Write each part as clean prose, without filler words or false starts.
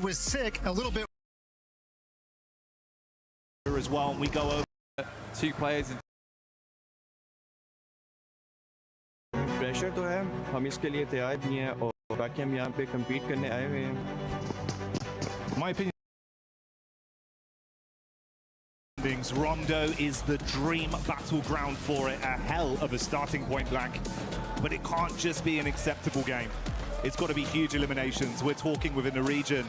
was sick, a little bit as well. And we go over two players. Pressure तो है, हम इसके लिए तैयार भी हैं और बाकी हम यहाँ पे compete करने आए हुए हैं. my opinion. Rondo is the dream battleground for it, a hell of a starting point blank, but it can't just be an acceptable game. It's got to be huge eliminations. We're talking within the region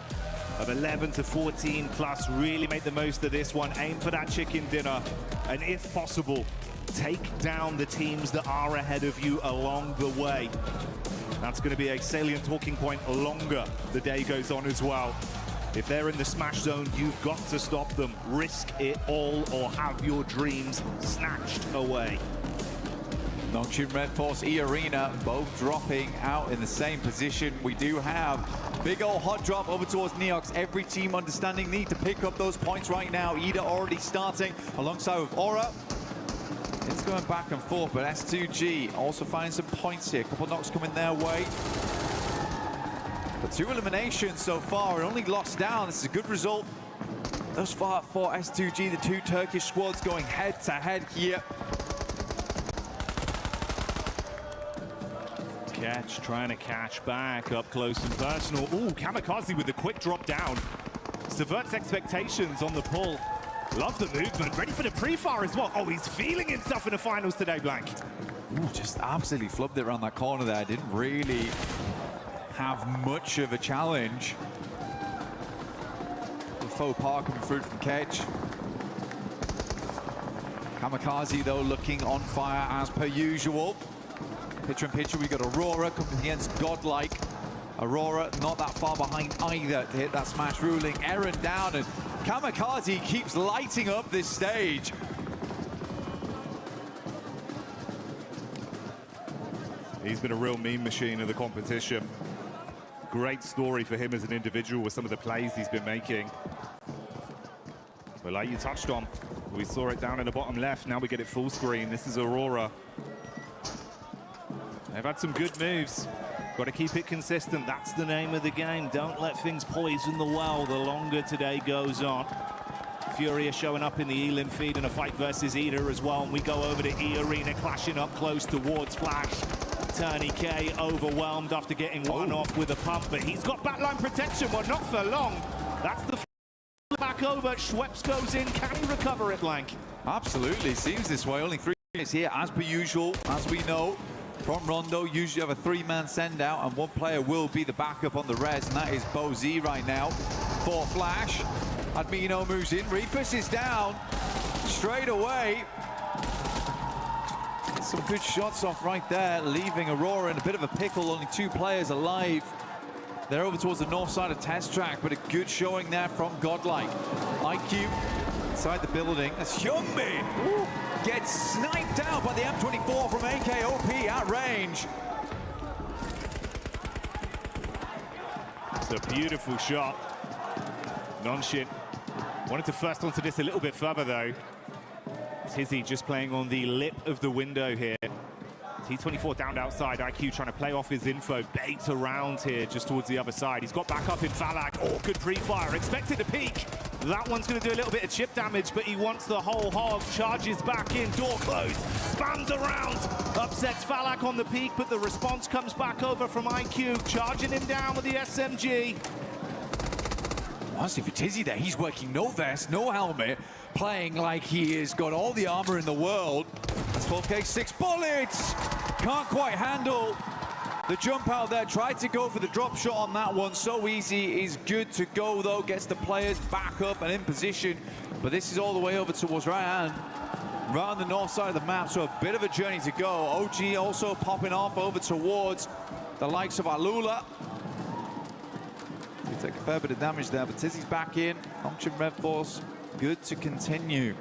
of 11 to 14 plus. Really make the most of this one, aim for that chicken dinner, and if possible, take down the teams that are ahead of you along the way. That's going to be a salient talking point longer the day goes on as well. If they're in the smash zone, you've got to stop them. Risk it all or have your dreams snatched away. Nongchin Red Force, E-Arena, both dropping out in the same position. We do have big old hot drop over towards Neox. Every team understanding need to pick up those points right now. Ida already starting alongside with Aura. It's going back and forth, but S2G also finding some points here. A couple knocks coming their way. But 2 eliminations so far, and only lost down. This is a good result thus far for S2G. The 2 Turkish squads going head to head here. Catch, trying to catch back up close and personal. Ooh, Kamikaze with the quick drop down. Subverts expectations on the pull. Love the movement, ready for the pre-fire as well. Oh, he's feeling himself in the finals today, Blank. Ooh, just absolutely flubbed it around that corner there. Didn't really have much of a challenge. The faux pas coming through from Kedge. Kamikaze, though, looking on fire as per usual. Picture in picture, we got Aurora coming against GodLike. Aurora not that far behind either to hit that smash ruling. Eren down, and Kamikaze keeps lighting up this stage. He's been a real meme machine of the competition. Great story for him as an individual with some of the plays he's been making. But like you touched on, we saw it down in the bottom left. Now we get it full screen. This is Aurora. They've had some good moves. Got to keep it consistent. That's the name of the game. Don't let things poison the well the longer today goes on. Fury are showing up in the Elim feed in a fight versus Ida as well. And we go over to E-Arena, clashing up close towards Flash. Turney K overwhelmed after getting one off with a pump, but he's got backline protection. Well, not for long. That's the back over. Schweppes goes in. Can he recover it, Blank? Absolutely. Seems this way. Only 3 minutes here, as per usual, as we know. From Rondo, usually have a 3-man send out, and one player will be the backup on the res, and that is Bo Z right now for Flash. Admino moves in, Reefus is down straight away. Some good shots off right there, leaving Aurora in a bit of a pickle. Only 2 players alive. They're over towards the north side of test track, but a good showing there from GodLike. IQ inside the building. That's Hyunmin. Gets sniped out by the M24 from AKOP at range. It's a beautiful shot. Nongchin wanted to first onto this a little bit further, though. Tizzy just playing on the lip of the window here. T24 down outside. IQ trying to play off his info. Bait around here just towards the other side. He's got back up in Falak. Oh, good pre-fire. Expected to peek. That one's going to do a little bit of chip damage, but he wants the whole hog. Charges back in. Door closed. Spams around. Upsets Falak on the peak, but the response comes back over from IQ. Charging him down with the SMG. Honestly, for Tizzy there, he's working no vest, no helmet, playing like he has got all the armor in the world. That's 12K, 6 bullets! Can't quite handle the jump out there. Tried to go for the drop shot on that one. So easy, is good to go though. Gets the players back up and in position. But this is all the way over towards Ryan. Right on the north side of the map, so a bit of a journey to go. OG also popping off over towards the likes of Alula. We take a fair bit of damage there, but Tizzy's back in. Nongchin Red Force, good to continue.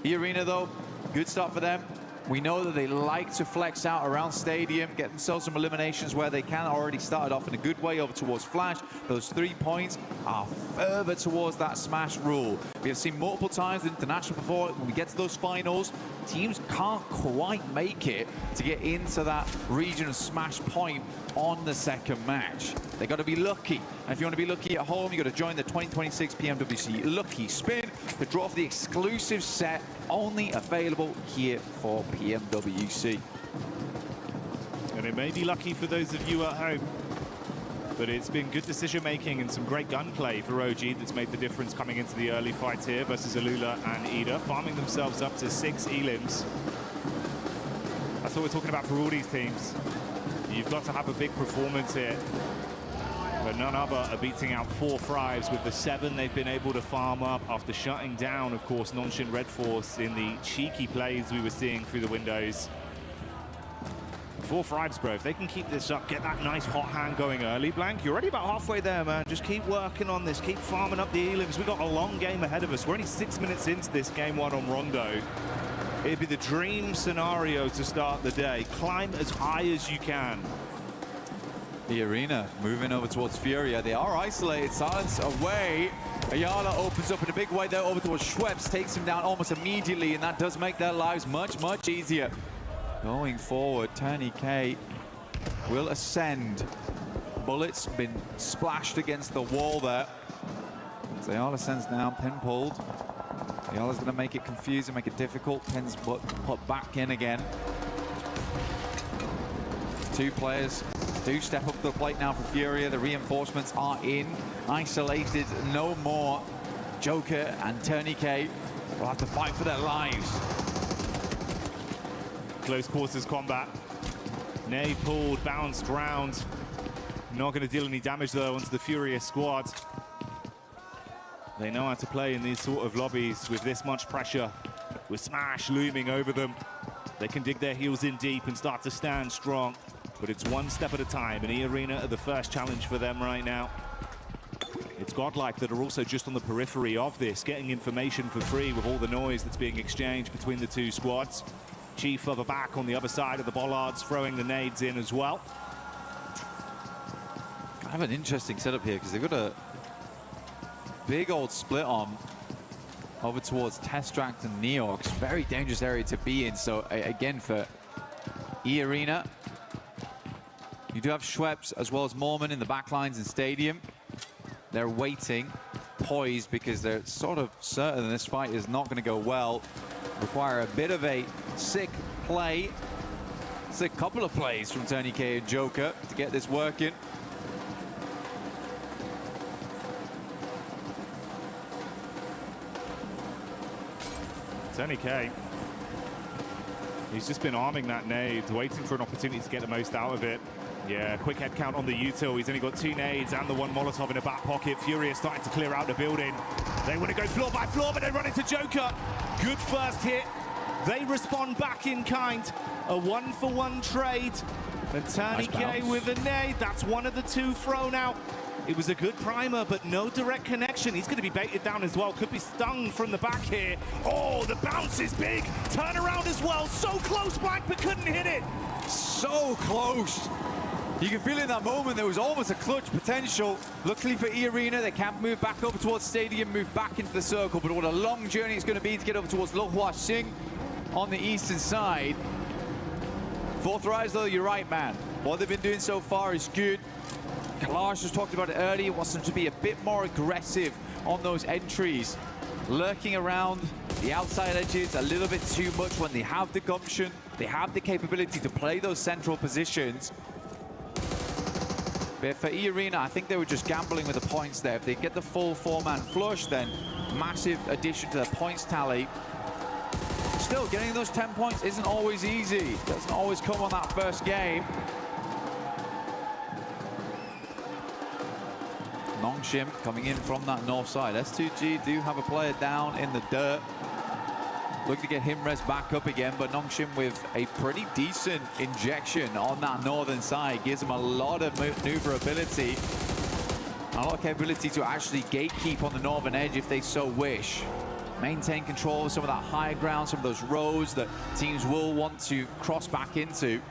E-Arena though, good start for them. We know that they like to flex out around Stadium, get themselves some eliminations where they can. Already started off in a good way over towards Flash. Those 3 points are further towards that smash rule. We have seen multiple times in international before, when we get to those finals, teams can't quite make it to get into that region of smash point on the second match. They got to be lucky. And if you want to be lucky at home, you got to join the 2026 PMWC Lucky Spin to draw for the exclusive set only available here for PMWC. And it may be lucky for those of you at home, but it's been good decision-making and some great gunplay for OG that's made the difference coming into the early fight here versus Alula and Ida, farming themselves up to 6 elims. That's what we're talking about for all these teams. You've got to have a big performance here. But none other are beating out 4 Thrives with the 7 they've been able to farm up after shutting down, of course, Nonshin Red Force in the cheeky plays we were seeing through the windows. 4 Thrives, bro. If they can keep this up, get that nice hot hand going early, Blank, you're already about halfway there, man. Just keep working on this. Keep farming up the elims. We've got a long game ahead of us. We're only 6 minutes into this game 1 on Rondo. It'd be the dream scenario to start the day. Climb as high as you can. The arena moving over towards Furia. They are isolated. Silence away. Ayala opens up in a big way there over towards Schweppes. Takes him down almost immediately, and that does make their lives much, much easier. Going forward, Tony K will ascend. Bullets been splashed against the wall there. So Ayala sends down, pin pulled. Ayala's going to make it confusing, make it difficult. Pin's put back in again. 2 players do step up to the plate now for Furia. The reinforcements are in. Isolated no more. Joker and Tony K will have to fight for their lives. Close quarters combat. Nay pulled, bounced round. Not going to deal any damage though onto the Furious squad. They know how to play in these sort of lobbies with this much pressure, with Smash looming over them. They can dig their heels in deep and start to stand strong, but it's one step at a time, and E-Arena are the first challenge for them right now. It's GodLike that are also just on the periphery of this, getting information for free with all the noise that's being exchanged between the 2 squads. Chief further back on the other side of the bollards, throwing the nades in as well. Kind of an interesting setup here, because they've got a big old split on over towards Testract and Neox. Very dangerous area to be in. So again, for E-Arena, you do have Schweppes as well as Mormon in the backlines in Stadium. They're waiting, poised, because they're sort of certain this fight is not going to go well. Require a bit of a sick play. It's a couple of plays from Tony K and Joker to get this working. Tony K, he's just been arming that nade, waiting for an opportunity to get the most out of it. Yeah, quick head count on the util. He's only got 2 nades and the 1 Molotov in the back pocket. Fury is starting to clear out the building. They want to go floor by floor, but they run into Joker. Good first hit. They respond back in kind. A 1-for-1 trade. And Tony K with a nade. That's one of the 2 thrown out. It was a good primer, but no direct connection. He's going to be baited down as well. Could be stung from the back here. Oh, the bounce is big. Turn around as well. So close back, but couldn't hit it. So close. You can feel in that moment there was almost a clutch potential. Luckily for E-Arena, they can't move back over towards Stadium, move back into the circle. But what a long journey it's going to be to get over towards Lo Hua Sing on the eastern side. 4 Thrives, though, you're right, man. What they've been doing so far is good. Kalash just talked about it earlier, wants them to be a bit more aggressive on those entries. Lurking around the outside edges a little bit too much when they have the gumption. They have the capability to play those central positions. But for E-Arena, I think they were just gambling with the points there. If they get the full 4-man flush, then massive addition to their points tally. Still, getting those 10 points isn't always easy. Doesn't always come on that first game. Nongshim coming in from that north side. S2G do have a player down in the dirt. Looking to get him res back up again, but Nongshim with a pretty decent injection on that northern side. Gives him a lot of maneuverability. A lot of capability to actually gatekeep on the northern edge if they so wish. Maintain control of some of that higher ground, some of those roads that teams will want to cross back into.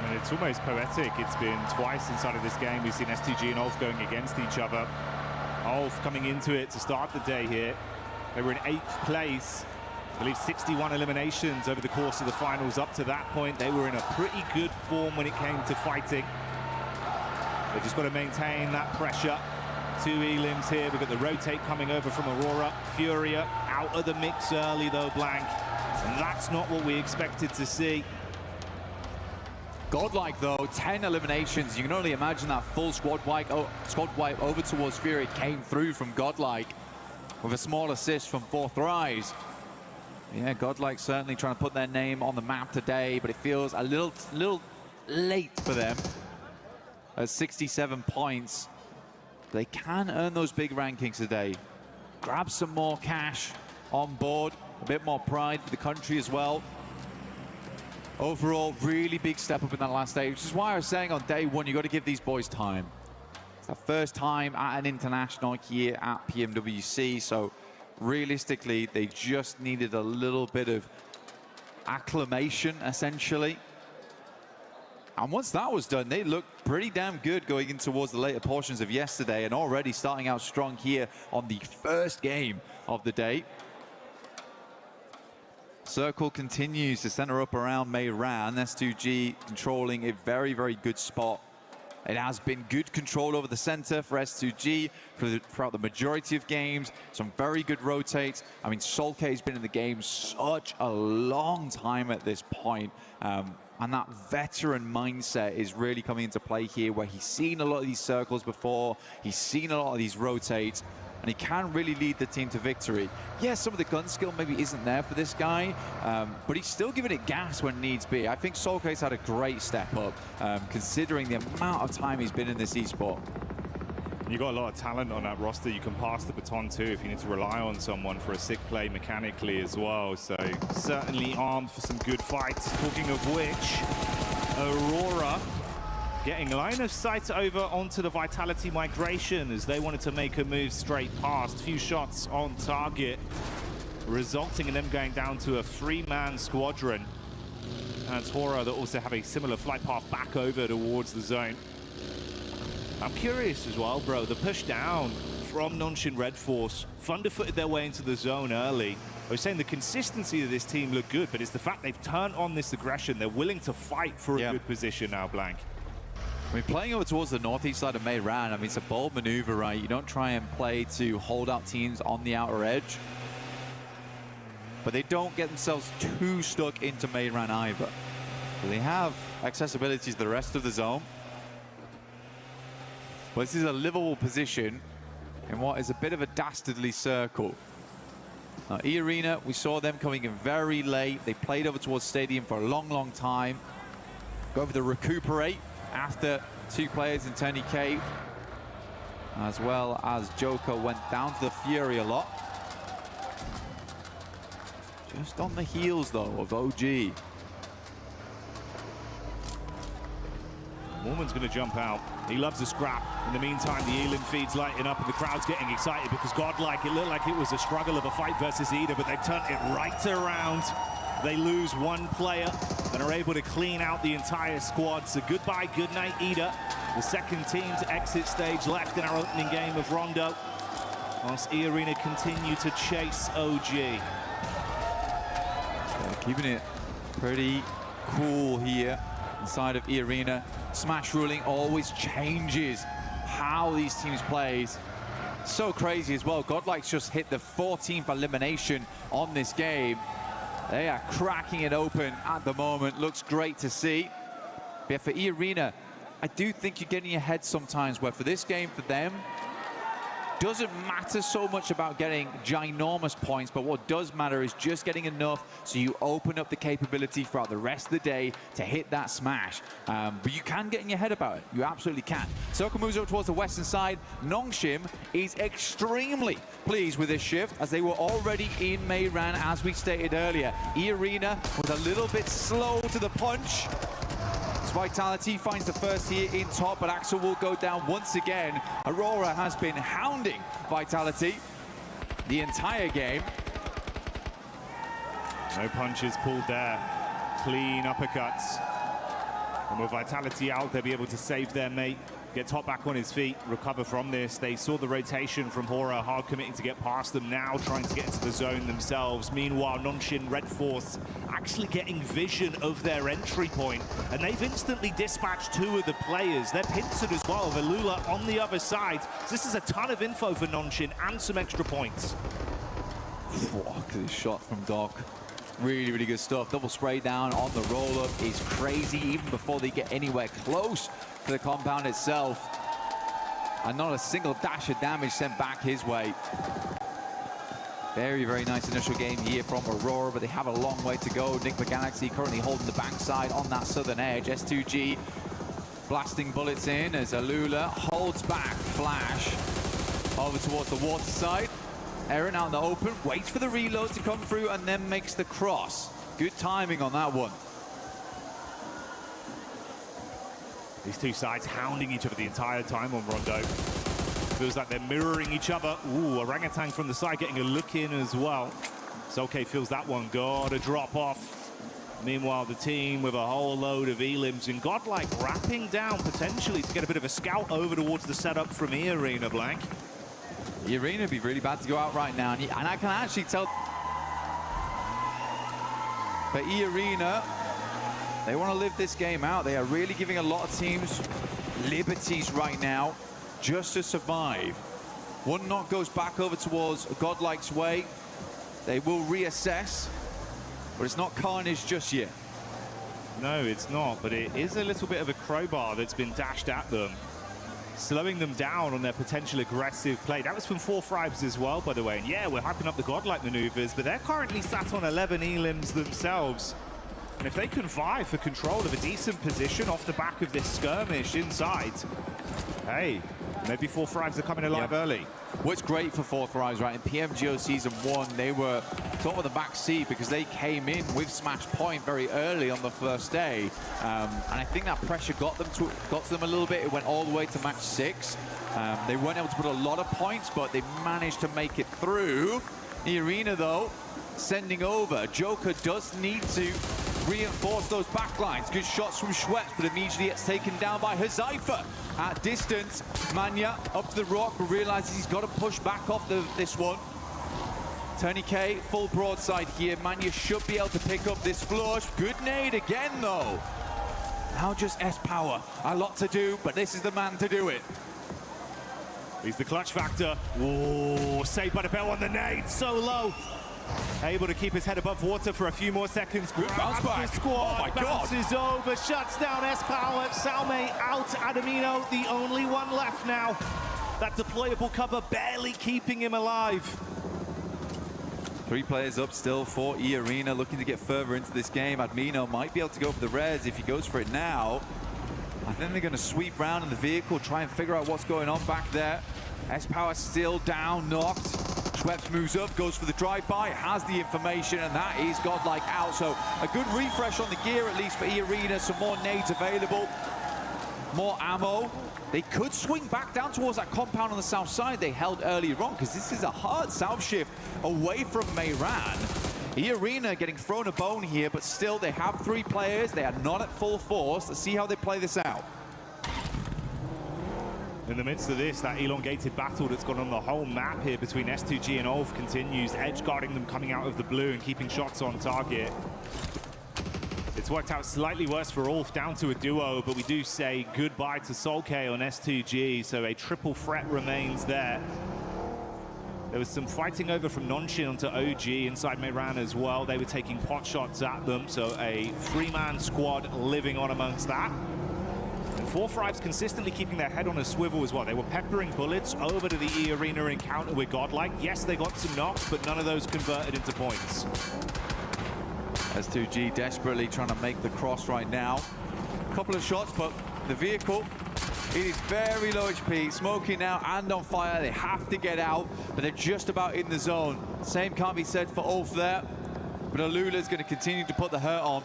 And it's It's almost poetic. It's been twice inside of this game. We've seen STG and Ulf going against each other. Ulf coming into it to start the day here. They were in 8th place. I believe 61 eliminations over the course of the finals. Up to that point, they were in a pretty good form when it came to fighting. They've just got to maintain that pressure. 2 elims here. We've got the rotate coming over from Aurora. Furia out of the mix early though, Blank. And that's not what we expected to see. GodLike though, 10 eliminations. You can only imagine that full squad wipe over towards Fury came through from GodLike with a small assist from 4th Rise. Yeah, GodLike certainly trying to put their name on the map today, but it feels a little late for them at 67 points. They can earn those big rankings today. Grab some more cash on board, a bit more pride for the country as well. Overall, really big step up in that last day, which is why I was saying on day one, you got to give these boys time. It's their first time at an international here at PMWC, so realistically, they just needed a little bit of acclimation, essentially. And once that was done, they looked pretty damn good going in towards the later portions of yesterday and already starting out strong here on the first game of the day. Circle continues to center up around Meiran. S2G controlling a very, very good spot. It has been good control over the center for S2G throughout the majority of games. Some very good rotates. I mean, Solke has been in the game such a long time at this point. And that veteran mindset is really coming into play here, where he's seen a lot of these circles before. He's seen a lot of these rotates. And he can really lead the team to victory. Yes, some of the gun skill maybe isn't there for this guy, but he's still giving it gas when needs be. I think Solke's had a great step up, considering the amount of time he's been in this esport. You've got a lot of talent on that roster. You can pass the baton to if you need to rely on someone for a sick play mechanically as well. So certainly armed for some good fights. Talking of which, Aurora getting line of sight over onto the Vitality migration as they wanted to make a move straight past. Few shots on target, resulting in them going down to a 3-man squadron. And it's Horror that also have a similar flight path back over towards the zone. I'm curious as well, bro, the push down from Nonshin Red Force, thunder-footed their way into the zone early. I was saying the consistency of this team looked good, but it's the fact they've turned on this aggression. They're willing to fight for a good position now, Blank. I mean, playing over towards the northeast side of Meiran, I mean, it's a bold maneuver, right? You don't try and play to hold out teams on the outer edge, but they don't get themselves too stuck into Meiran either. So they have accessibility to the rest of the zone. But this is a livable position in what is a bit of a dastardly circle. Now, E-Arena, we saw them coming in very late. They played over towards Stadium for a long, long time. Go over the recuperate after 2 players in Tony K, as well as Joker went down to the Fury a lot. Just on the heels, though, of OG. Mormon's going to jump out. He loves a scrap. In the meantime, the Elim feed's lighting up and the crowd's getting excited because GodLike, it looked like it was a struggle of a fight versus Ida, but they've turned it right around. They lose 1 player and are able to clean out the entire squad. So goodbye, good night, Ida. The second team to exit stage left in our opening game of Rondo. Whilst E-Arena continue to chase OG. Yeah, keeping it pretty cool here inside of E-Arena. Smash ruling always changes how these teams play. So crazy as well. GodLike's just hit the 14th elimination on this game. They are cracking it open at the moment. Looks great to see. But yeah, for E-Arena, I do think you're getting ahead sometimes, where for this game, for them, doesn't matter so much about getting ginormous points, but what does matter is just getting enough so you open up the capability throughout the rest of the day to hit that smash. But you can get in your head about it. You absolutely can. Circle moves up towards the western side. Nongshim is extremely pleased with this shift, as they were already in Meiran, as we stated earlier. E-Arena was a little bit slow to the punch. Vitality finds the first here in top, but Axel will go down once again. Aurora has been hounding Vitality the entire game. No punches pulled there. Clean uppercuts. And with Vitality out, they'll be able to save their mate, get top back on his feet, recover from this. They saw the rotation from Hora, hard committing to get past them, now trying to get into the zone themselves. Meanwhile, Nonshin Red Force actually getting vision of their entry point, and they've instantly dispatched 2 of the players. They're pincered as well, Velula on the other side. So this is a ton of info for Nonshin and some extra points. Look at this shot from Doc. Really, really good stuff. Double spray down on the roll-up is crazy, even before they get anywhere close to the compound itself. And not a single dash of damage sent back his way. Very, very nice initial game here from Aurora, but they have a long way to go. Enigma Galaxy currently holding the backside on that southern edge. S2G blasting bullets in as Alula holds back Flash over towards the water side. Aaron out in the open, waits for the reload to come through and then makes the cross. Good timing on that one. These two sides hounding each other the entire time on Rondo. Feels like they're mirroring each other. Ooh, Orangutan from the side getting a look in as well. Solke feels that one, gotta drop off. Meanwhile, the team with a whole load of elims and GodLike wrapping down potentially to get a bit of a scout over towards the setup from E-Arena, Blank. E-Arena would be really bad to go out right now, and I can actually tell. But E-Arena, they want to live this game out. They are really giving a lot of teams liberties right now just to survive. One knock goes back over towards GodLike's way. They will reassess, but it's not carnage just yet. No, it's not, but it is a little bit of a crowbar that's been dashed at them, slowing them down on their potential aggressive play. That was from 4Fribes as well, by the way. And yeah, we're hyping up the GodLike maneuvers, but they're currently sat on 11 elims themselves. And if they can vie for control of a decent position off the back of this skirmish inside, hey, maybe 4Fribes are coming alive early. What's great for 4Fribes, right? In PMGO Season 1, they were sort of the back seat because they came in with Smash Point very early on the first day. And I think that pressure got to them a little bit. It went all the way to match 6. They weren't able to put a lot of points, but they managed to make it through. The Arena, though, sending over. Joker does need to reinforce those backlines. Good shots from Schweppes, but immediately gets taken down by Hazaifa at distance. Manya up to the rock, but realizes he's got to push back off this one. Tony K, full broadside here. Manya should be able to pick up this flush. Good nade again, though. Now just S-Power. A lot to do, but this is the man to do it. He's the clutch factor. Ooh, saved by the bell on the nade, so low. Able to keep his head above water for a few more seconds. Good bounce back. Squad, oh my God. Bounces over, shuts down S-Power. Salme out, Adamino, the only one left now. That deployable cover barely keeping him alive. 3 players up still for E-Arena, looking to get further into this game. Admino might be able to go for the res if he goes for it now. I think they're going to sweep round in the vehicle, try and figure out what's going on back there. S-Power still down, knocked. Schweppes moves up, goes for the drive-by, has the information, and that is GodLike out. So a good refresh on the gear, at least for E-Arena. Some more nades available, more ammo. They could swing back down towards that compound on the south side they held earlier on, because this is a hard south shift away from Mehran. E-Arena getting thrown a bone here, but still they have 3 players. They are not at full force. Let's see how they play this out. In the midst of this, that elongated battle that's gone on the whole map here between S2G and Ulf continues, edge guarding them coming out of the blue and keeping shots on target. It's worked out slightly worse for Ulf, down to a duo, but we do say goodbye to Solke on S2G, so a triple threat remains there. There was some fighting over from Nonshin onto OG inside Mehran as well. They were taking pot shots at them, so a 3-man squad living on amongst that. 4Fribes consistently keeping their head on a swivel as well. They were peppering bullets over to the E-Arena encounter with GodLike. Yes, they got some knocks, but none of those converted into points. S2G desperately trying to make the cross right now. A couple of shots, but the vehicle, it is very low HP. Smoking now and on fire. They have to get out, but they're just about in the zone. Same can't be said for Ulf there, but Alula's going to continue to put the hurt on.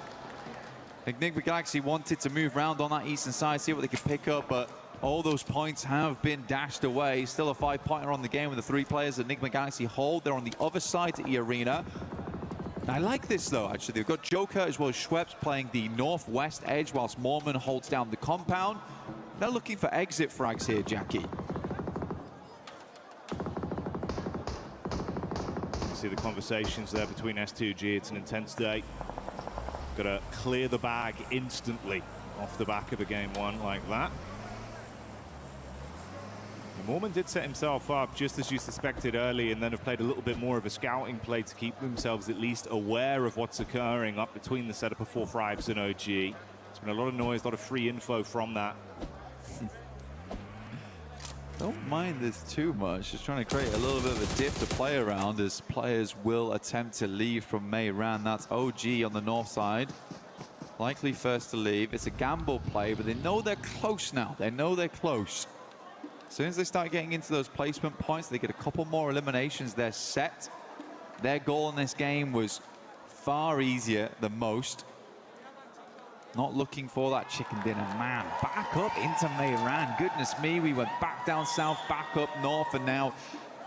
Enigma Galaxy wanted to move around on that eastern side, see what they could pick up, but all those points have been dashed away. Still a 5-pointer on the game with the 3 players Enigma Galaxy hold. They're on the other side to E-Arena. I like this though, actually. They've got Joker as well as Schweppes playing the northwest edge whilst Mormon holds down the compound. They're looking for exit frags here, Jackie. You see the conversations there between S2G. It's an intense day. Got to clear the bag instantly off the back of a game one like that. Mormon did set himself up just as you suspected early, and then have played a little bit more of a scouting play to keep themselves at least aware of what's occurring up between the setup of 4-5s and OG. There's been a lot of noise, a lot of free info from that. Don't mind this too much. Just trying to create a little bit of a dip to play around as players will attempt to leave from Mayran. That's OG on the north side. Likely first to leave. It's a gamble play, but they know they're close now. They know they're close. As soon as they start getting into those placement points, they get a couple more eliminations. They're set. Their goal in this game was far easier than most. Not looking for that chicken dinner. Man, back up into Mayran. Goodness me, we went back down south, back up north, and now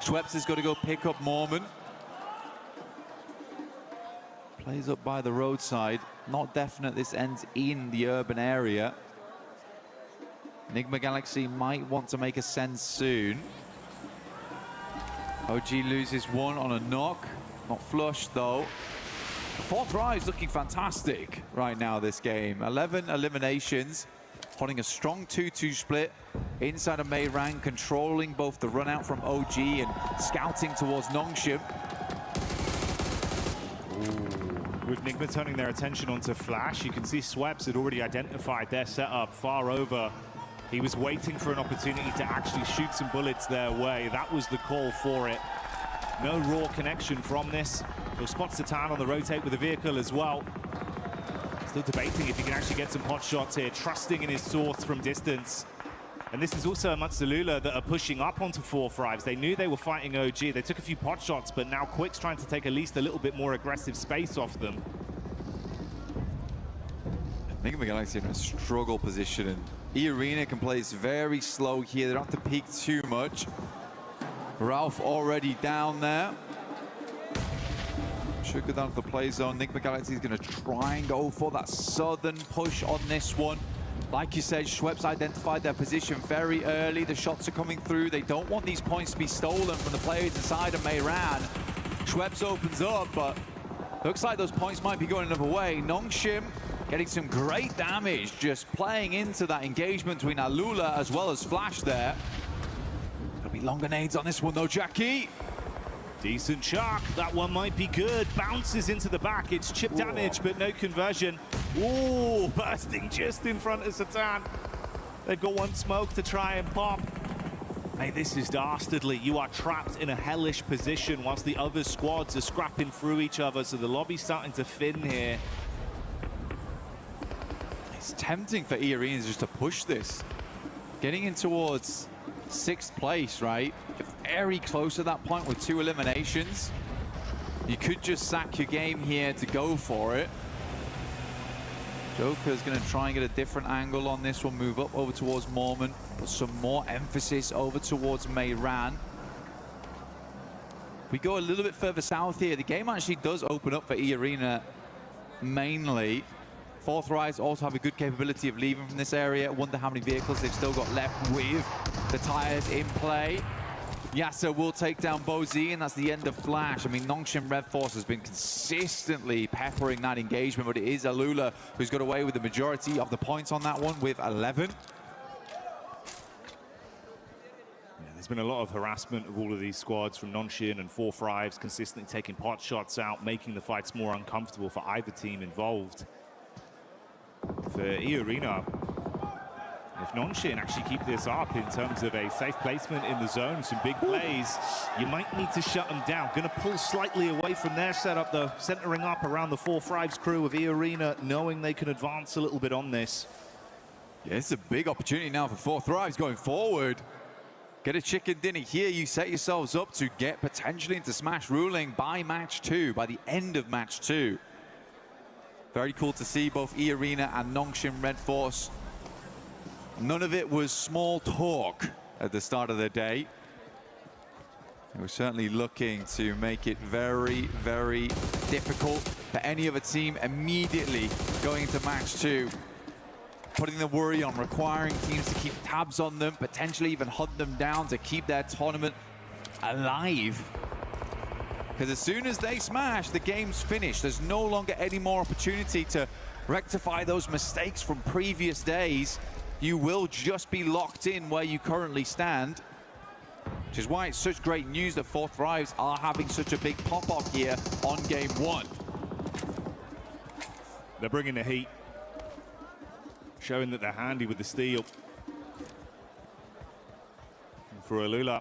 Schweppes has got to go pick up Mormon. Plays up by the roadside. Not definite this ends in the urban area. Enigma Galaxy might want to make a send soon. OG loses one on a knock. Not flush, though. 4-3 looking fantastic right now this game. 11 eliminations, holding a strong 2-2 split inside of Mayran, controlling both the run out from OG and scouting towards Nongshim. With Enigma turning their attention onto Flash, you can see Schweppes had already identified their setup far over. He was waiting for an opportunity to actually shoot some bullets their way. That was the call for it. No raw connection from this. He'll spot Satan on the rotate with the vehicle as well. Still debating if he can actually get some pot shots here, trusting in his source from distance. And this is also amongst the Lula that are pushing up onto 4-5s. They knew they were fighting OG. They took a few pot shots, but now Quick's trying to take at least a little bit more aggressive space off them. Enigma Galaxy in a struggle position, and E-Arena can play this very slow here. They don't have to peek too much. Ralph already down there. Should go down to the play zone. Enigma Galaxy is going to try and go for that southern push on this one. Like you said, Schweppes identified their position very early. The shots are coming through. They don't want these points to be stolen from the players inside of Mayran. Schweppes opens up, but looks like those points might be going another way. Nongshim getting some great damage, just playing into that engagement between Alula as well as Flash there. Gonna be longer nades on this one though, Jackie. Decent shark, that one might be good. Bounces into the back, it's chip damage, but no conversion. Ooh, bursting just in front of Satan. They've got one smoke to try and pop. Hey, this is dastardly. You are trapped in a hellish position whilst the other squads are scrapping through each other, so the lobby's starting to thin here. It's tempting for E-Arena just to push this. Getting in towards 6th place, right? Very close to that point with 2 eliminations. You could just sack your game here to go for it. Joker's going to try and get a different angle on this one, move up over towards Mormon, put some more emphasis over towards Mayran. If we go a little bit further south here, the game actually does open up for E-Arena mainly. 4-3s also have a good capability of leaving from this area. I wonder how many vehicles they've still got left with the tires in play. Yasser will take down Bozy, and that's the end of Flash. I mean, Nongshim Red Force has been consistently peppering that engagement, but it is Alula who's got away with the majority of the points on that one with 11. Yeah, there's been a lot of harassment of all of these squads from Nongshim and 4-5s, consistently taking pot shots out, making the fights more uncomfortable for either team involved. For E-Arena, if Nongshim actually keep this up in terms of a safe placement in the zone, some big plays, you might need to shut them down. Going to pull slightly away from their setup, though, centering up around the 4-5s crew of E-Arena, knowing they can advance a little bit on this. Yeah, it's a big opportunity now for 4-3s going forward. Get a chicken dinner here. You set yourselves up to get potentially into Smash ruling by match 2, by the end of match 2. Very cool to see both E-Arena and Nongshim Red Force. None of it was small talk at the start of the day. We're certainly looking to make it very, very difficult for any other team immediately going into match 2. Putting the worry on, requiring teams to keep tabs on them, potentially even hunt them down to keep their tournament alive. Because as soon as they smash, the game's finished. There's no longer any more opportunity to rectify those mistakes from previous days. You will just be locked in where you currently stand. Which is why it's such great news that 4 Thrives are having such a big pop-off here on game 1. They're bringing the heat, showing that they're handy with the steal. And for Alula,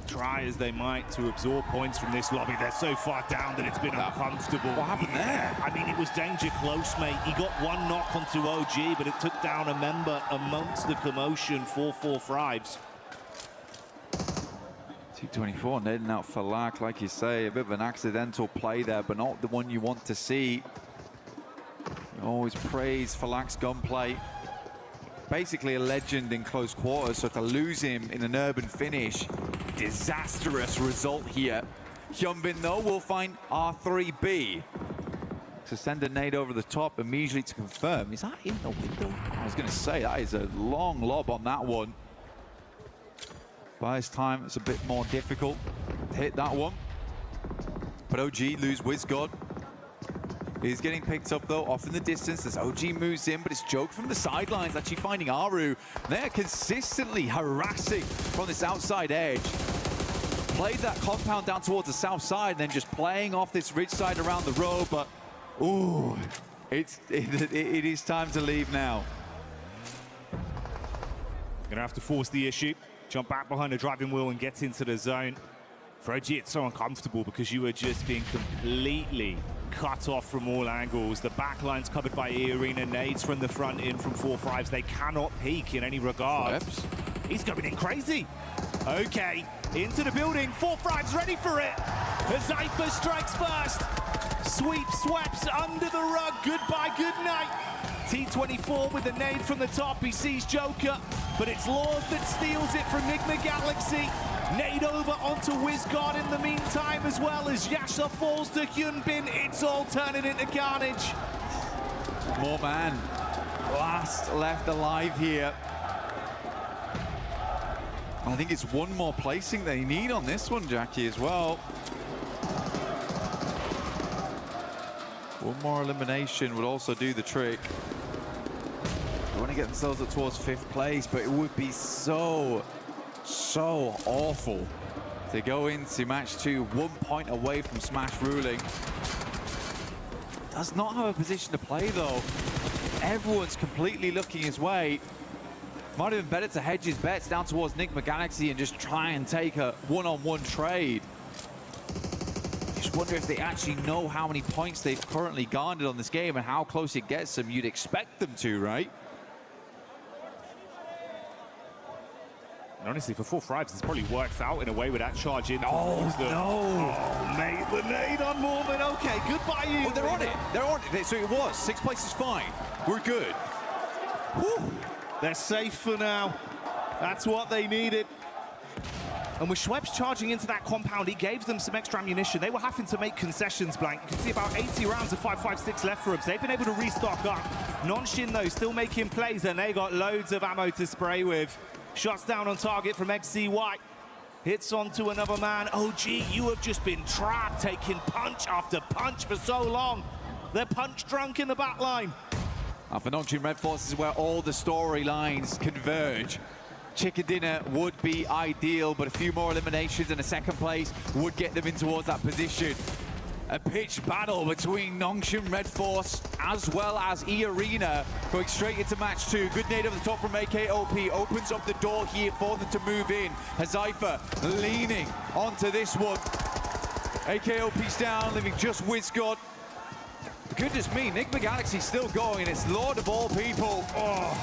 try as they might to absorb points from this lobby. They're so far down that it's been uncomfortable. What happened there? I mean, it was danger close, mate. He got one knock onto OG, but it took down a member amongst the commotion for 4 Thrives. 224 netting out for Lack, like you say, a bit of an accidental play there, but not the one you want to see. You always praise Falak's gunplay. Basically a legend in close quarters, so to lose him in an urban finish, disastrous result here. Hyunbin, though, will find R3B. To send a nade over the top immediately to confirm. Is that in the window? I was going to say, that is a long lob on that one. By this time, it's a bit more difficult to hit that one. But OG lose WizGod. He's getting picked up, though, off in the distance as OG moves in, but it's Joke from the sidelines, actually finding Aru. They're consistently harassing from this outside edge. Played that compound down towards the south side, and then just playing off this ridge side around the road, but, ooh, it is time to leave now. Gonna have to force the issue. Jump back behind the driving wheel and get into the zone. For OG, it's so uncomfortable because you are just being completely cut off from all angles. The back line's covered by E-Arena. Nades from the front in from 4 Thrives. They cannot peek in any regard. Whoops. He's going in crazy. Okay, into the building. 4 Thrives ready for it. Hazifa strikes first. Sweep, sweeps under the rug. Goodbye, good night. T24 with a nade from the top. He sees Joker, but it's Lord that steals it from Nigma Galaxy. Nade over onto WizGod in the meantime, as well as Yasha falls to Hyunbin. It's all turning into carnage. More man. Last left alive here. I think it's one more placing they need on this one, Jackie, as well. One more elimination would also do the trick. They want to get themselves up towards 5th place, but it would be so awful to go into match 2 1 point away from Smash ruling. Does not have a position to play, though. Everyone's completely looking his way. Might have been better to hedge his bets down towards Nigma Galaxy and just try and take a one-on-one trade. Just wonder if they actually know how many points they've currently garnered on this game and how close it gets them. You'd expect them to, right? And honestly, for 4 Thrives, it's probably worked out in a way with that charge in. Oh, no. Oh, mate, the nade on Mormon. Okay, goodbye, you. Oh, they're on it. They're on it. So it was. 6th place is fine. We're good. Whew. They're safe for now. That's what they needed. And with Schweppes charging into that compound, he gave them some extra ammunition. They were having to make concessions, Blank. You can see about 80 rounds of 5.56 left for them. They've been able to restock up. Nonshin, though, still making plays, and they got loads of ammo to spray with. Shots down on target from XCY. Hits onto another man. OG, you have just been trapped, taking punch after punch for so long. They're punch drunk in the back line. For Nongchin Red Force is where all the storylines converge. Chicken dinner would be ideal, but a few more eliminations and a 2nd place would get them in towards that position. A pitched battle between Nongchin Red Force as well as E-Arena going straight into match 2. Good nade over the top from AKOP, opens up the door here for them to move in. Hazifa leaning onto this one. AKOP's down, leaving just WizGod. Goodness me, Nigma Galaxy's still going, and it's Lord of all people. Oh,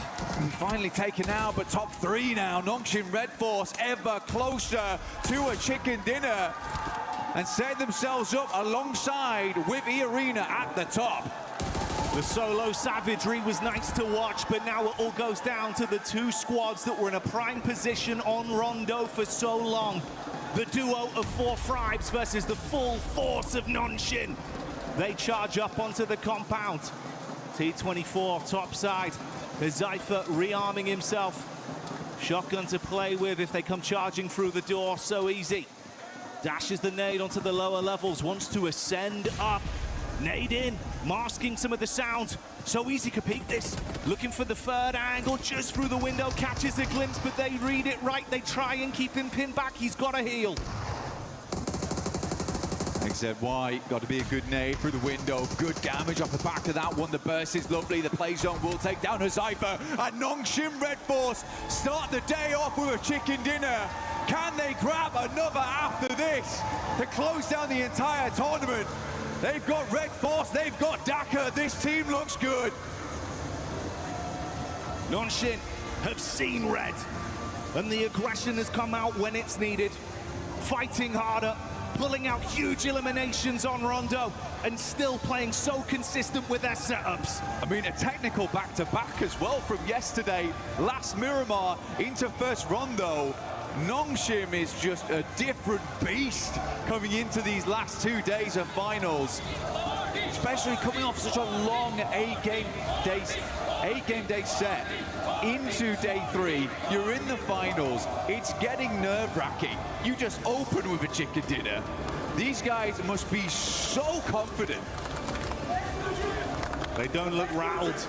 finally taken out, but top 3 now. Nongchin Red Force ever closer to a chicken dinner and set themselves up alongside with E-Arena at the top. The solo savagery was nice to watch, but now it all goes down to the 2 squads that were in a prime position on Rondo for so long. The duo of four Fribes versus the full force of Nonshin. They charge up onto the compound. T24 topside. Huzaifa rearming himself. Shotgun to play with if they come charging through the door. So easy. Dashes the nade onto the lower levels. Wants to ascend up. Nade in. Masking some of the sound. So easy could peek this. Looking for the third angle. Just through the window. Catches a glimpse, but they read it right. They try and keep him pinned back. He's got to heal. XZY, got to be a good nade through the window. Good damage off the back of that one. The burst is lovely. The play zone will take down Huzaifa. And Nongshim Red Force start the day off with a chicken dinner. Can they grab another after this to close down the entire tournament? They've got Red Force, they've got dekh. This team looks good. Nonshin have seen red, and the aggression has come out when it's needed. Fighting harder, pulling out huge eliminations on Rondo, and still playing so consistent with their setups. I mean, a technical back-to-back as well from yesterday. Last Miramar into first Rondo. Nongshim is just a different beast coming into these last 2 days of finals. Especially coming off such a long eight-game day set into day 3. You're in the finals. It's getting nerve-wracking. You just open with a chicken dinner. These guys must be so confident. They don't look rattled.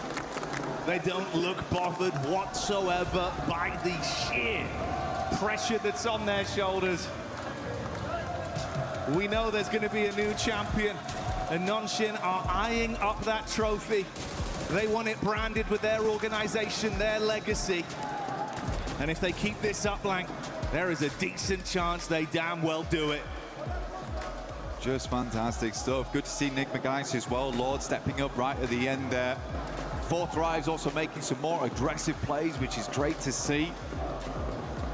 They don't look bothered whatsoever by the sheer pressure that's on their shoulders. We know there's going to be a new champion, and Nonshin are eyeing up that trophy. They want it branded with their organization, their legacy. And if they keep this up, Blank, there is a decent chance they damn well do it. Just fantastic stuff. Good to see Nick McGuice as well. Lord stepping up right at the end there. Fourth Thrive's also making some more aggressive plays, which is great to see.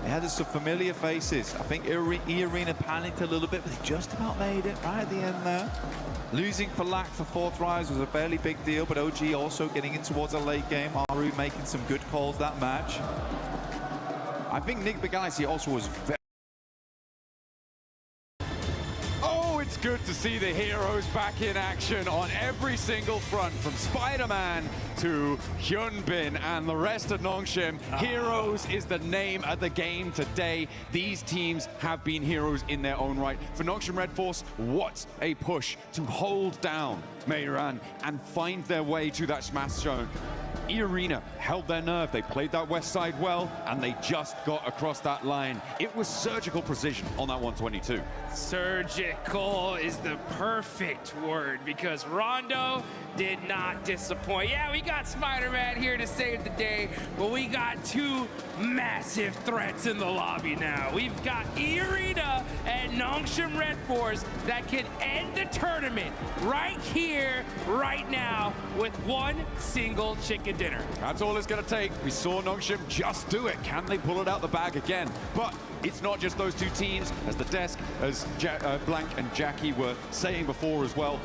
They had some familiar faces. I think E-Arena panicked a little bit, but they just about made it right at the end there. Losing for lack for Fourth Rise was a fairly big deal, but OG also getting in towards a late game. Aru making some good calls that match. I think Nick Begaisi also was very... It's good to see the heroes back in action on every single front, from Spider-Man to Hyunbin and the rest of Nongshim. Heroes is the name of the game today. These teams have been heroes in their own right. For Nongshim Red Force, what a push to hold down Meiran and find their way to that smash zone. E-Arena held their nerve. They played that west side well, and they just got across that line. It was surgical precision on that 122. Surgical is the perfect word, because Rondo did not disappoint. Yeah, we got Spider-Man here to save the day, but we got two massive threats in the lobby now. We've got E-Arena and Nongshim Red Force that can end the tournament right here, right now, with one single chicken dinner. That's all it's going to take. We saw Nongshim just do it. Can they pull it out the bag again? But it's not just those two teams, as the desk, as Blank and Jackie were saying before as well.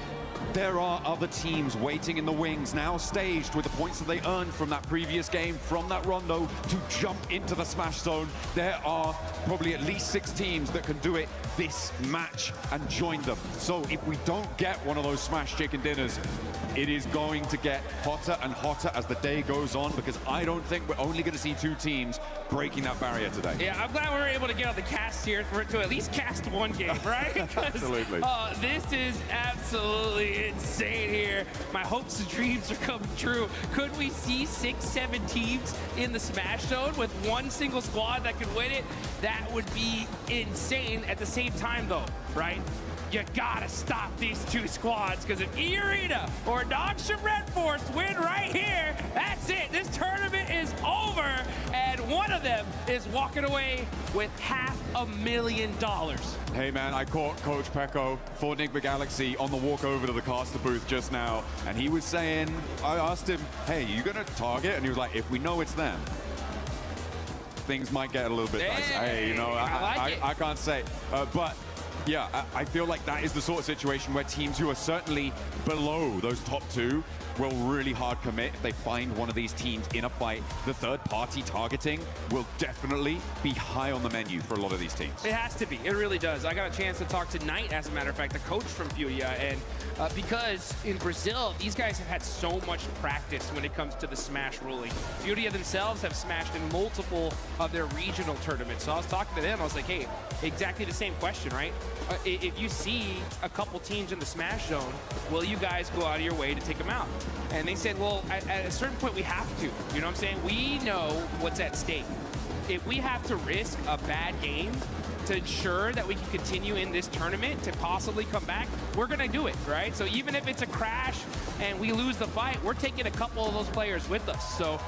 There are other teams waiting in the wings, now staged with the points that they earned from that previous game, from that Rondo, to jump into the smash zone. There are probably at least 6 teams that can do it this match and join them. So if we don't get one of those smash chicken dinners, it is going to get hotter and hotter as the day goes on, because I don't think we're only going to see 2 teams breaking that barrier today. Yeah, I'm glad we were able to get on the cast here for it to at least cast one game, right? Absolutely. This is absolutely insane here. My hopes and dreams are coming true. Could we see 6, 7 teams in the smash zone with one single squad that could win it? That would be insane. At the same time, though, right? You gotta stop these 2 squads, because if E-Arena or Nongshim Red Force win right here, that's it. This tournament is over, and one of them is walking away with $500,000. Hey man, I caught Coach Pecco for Nick Galaxy on the walk over to the caster booth just now, and he was saying, I asked him, hey, you gonna target? And he was like, if we know it's them, things might get a little bit nice. Hey, you know, I can't say, but Yeah, I feel like that is the sort of situation where teams who are certainly below those top two will really hard commit if they find one of these teams in a fight. The third-party targeting will definitely be high on the menu for a lot of these teams. It has to be. It really does. I got a chance to talk to Knight, as a matter of fact, the coach from Furia, and because in Brazil, these guys have had so much practice when it comes to the Smash ruling. Furia themselves have smashed in multiple of their regional tournaments. So I was talking to them, I was like, hey, exactly the same question, right? If you see a couple teams in the Smash zone, will you guys go out of your way to take them out? And they said, well, at a certain point, we have to. You know what I'm saying? We know what's at stake. If we have to risk a bad game to ensure that we can continue in this tournament to possibly come back, we're going to do it, right? So even if it's a crash and we lose the fight, we're taking a couple of those players with us. So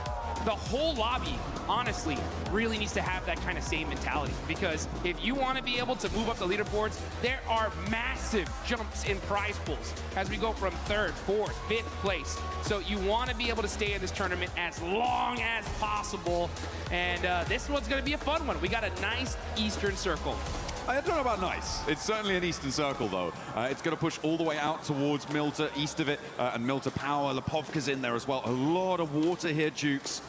the whole lobby, honestly, really needs to have that kind of same mentality, because if you want to be able to move up the leaderboards, there are massive jumps in prize pools as we go from 3rd, 4th, 5th place. So you want to be able to stay in this tournament as long as possible, and this one's going to be a fun one. We got a nice Eastern Circle. I don't know about nice. It's certainly an Eastern Circle, though. It's going to push all the way out towards Milta, east of it, and Milta Power. Lepovka's in there as well. A lot of water here, Jukes.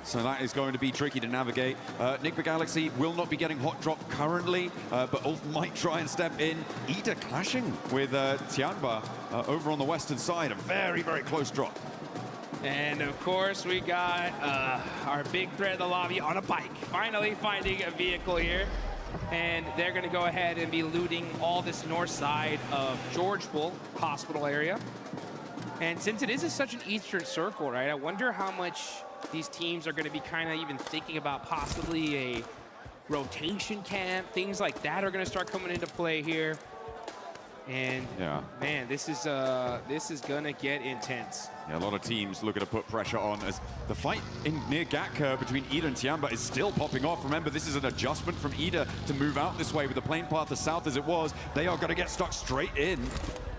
So that is going to be tricky to navigate. Nick Galaxy will not be getting hot drop currently, but Ulf might try and step in. Ida clashing with Tianba over on the western side. A very, very close drop. And of course, we got our big threat of the lobby on a bike. Finally finding a vehicle here. And they're going to go ahead and be looting all this north side of Georgeville hospital area. And since it is such an Eastern Circle, right, I wonder how much these teams are going to be kind of even thinking about possibly a rotation camp. Things like that are going to start coming into play here. And yeah, man, this is gonna get intense. Yeah, a lot of teams looking to put pressure on as the fight in near Gatka between Ida and Tianba is still popping off. Remember, this is an adjustment from Ida to move out this way with the plane path as south as it was. They are going to get stuck straight in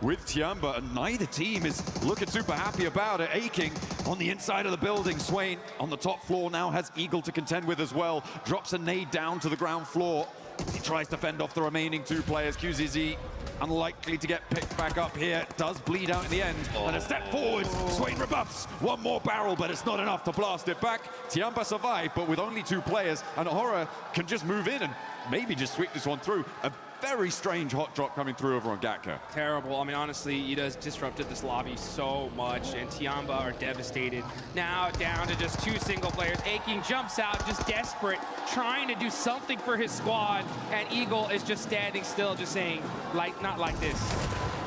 with Tianba, and neither team is looking super happy about it. Aching on the inside of the building. Swain on the top floor now has Eagle to contend with as well. Drops a nade down to the ground floor. He tries to fend off the remaining two players. QZZ unlikely to get picked back up here. Does bleed out in the end. And a step forwards. Swain rebuffs. One more barrel, but it's not enough to blast it back. Tianba survived, but with only two players. And Horror can just move in and maybe just sweep this one through. A very strange hot drop coming through over on Gatka. Terrible. I mean, honestly, Ida's disrupted this lobby so much, and Tianba are devastated. Now down to just two single players. Aching jumps out, just desperate, trying to do something for his squad, and Eagle is just standing still, just saying, like, not like this.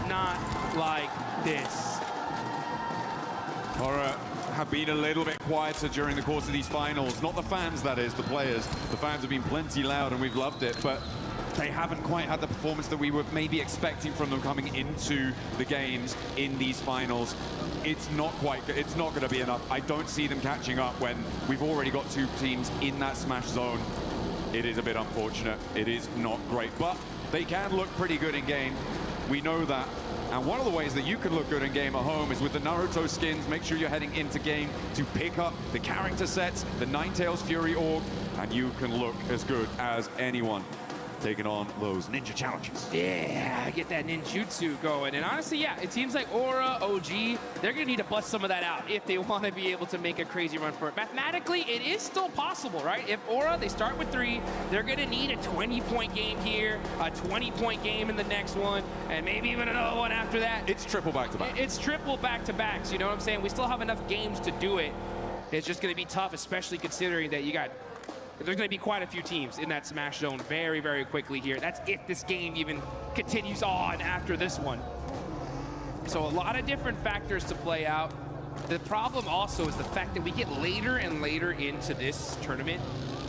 Not like this. Horror have been a little bit quieter during the course of these finals. Not the fans, that is, the players. The fans have been plenty loud, and we've loved it, but they haven't quite had the performance that we were maybe expecting from them coming into the games in these finals. It's not going to be enough. I don't see them catching up when we've already got two teams in that Smash zone. It is a bit unfortunate. It is not great, but they can look pretty good in game. We know that. And one of the ways that you can look good in game at home is with the Naruto skins. Make sure you're heading into game to pick up the character sets, the Ninetales Fury Org, and you can look as good as anyone taking on those ninja challenges. Yeah, get that ninjutsu going. And honestly, yeah, it seems like Aura, OG, they're going to need to bust some of that out if they want to be able to make a crazy run for it. Mathematically, it is still possible, right? If Aura, they start with 3, they're going to need a 20-point game here, a 20-point game in the next one, and maybe even another one after that. It's triple back-to-back. It's triple back-to-backs, you know what I'm saying? We still have enough games to do it. It's just going to be tough, especially considering that you got there's going to be quite a few teams in that Smash zone very, very quickly here. That's if this game even continues on after this one. So a lot of different factors to play out. The problem also is the fact that we get later and later into this tournament,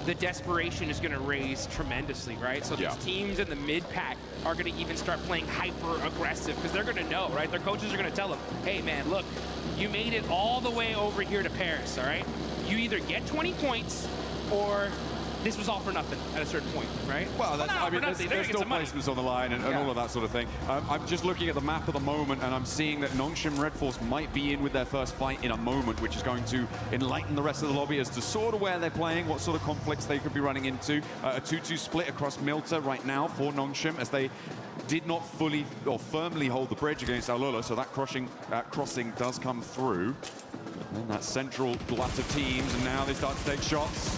the desperation is going to raise tremendously, right? So these teams in the mid-pack are going to even start playing hyper-aggressive because they're going to know, right? Their coaches are going to tell them, hey, man, look, you made it all the way over here to Paris, all right? You either get 20 points or this was all for nothing at a certain point, right? Well, that's, I mean, there's still placements on the line and all of that sort of thing. I'm just looking at the map at the moment, and I'm seeing that Nongshim Red Force might be in with their first fight in a moment, which is going to enlighten the rest of the lobby as to sort of where they're playing, what sort of conflicts they could be running into. A 2-2 split across Milta right now for Nongshim as they did not fully or firmly hold the bridge against Alula, so that crossing does come through. And that central glut of teams, and now they start to take shots.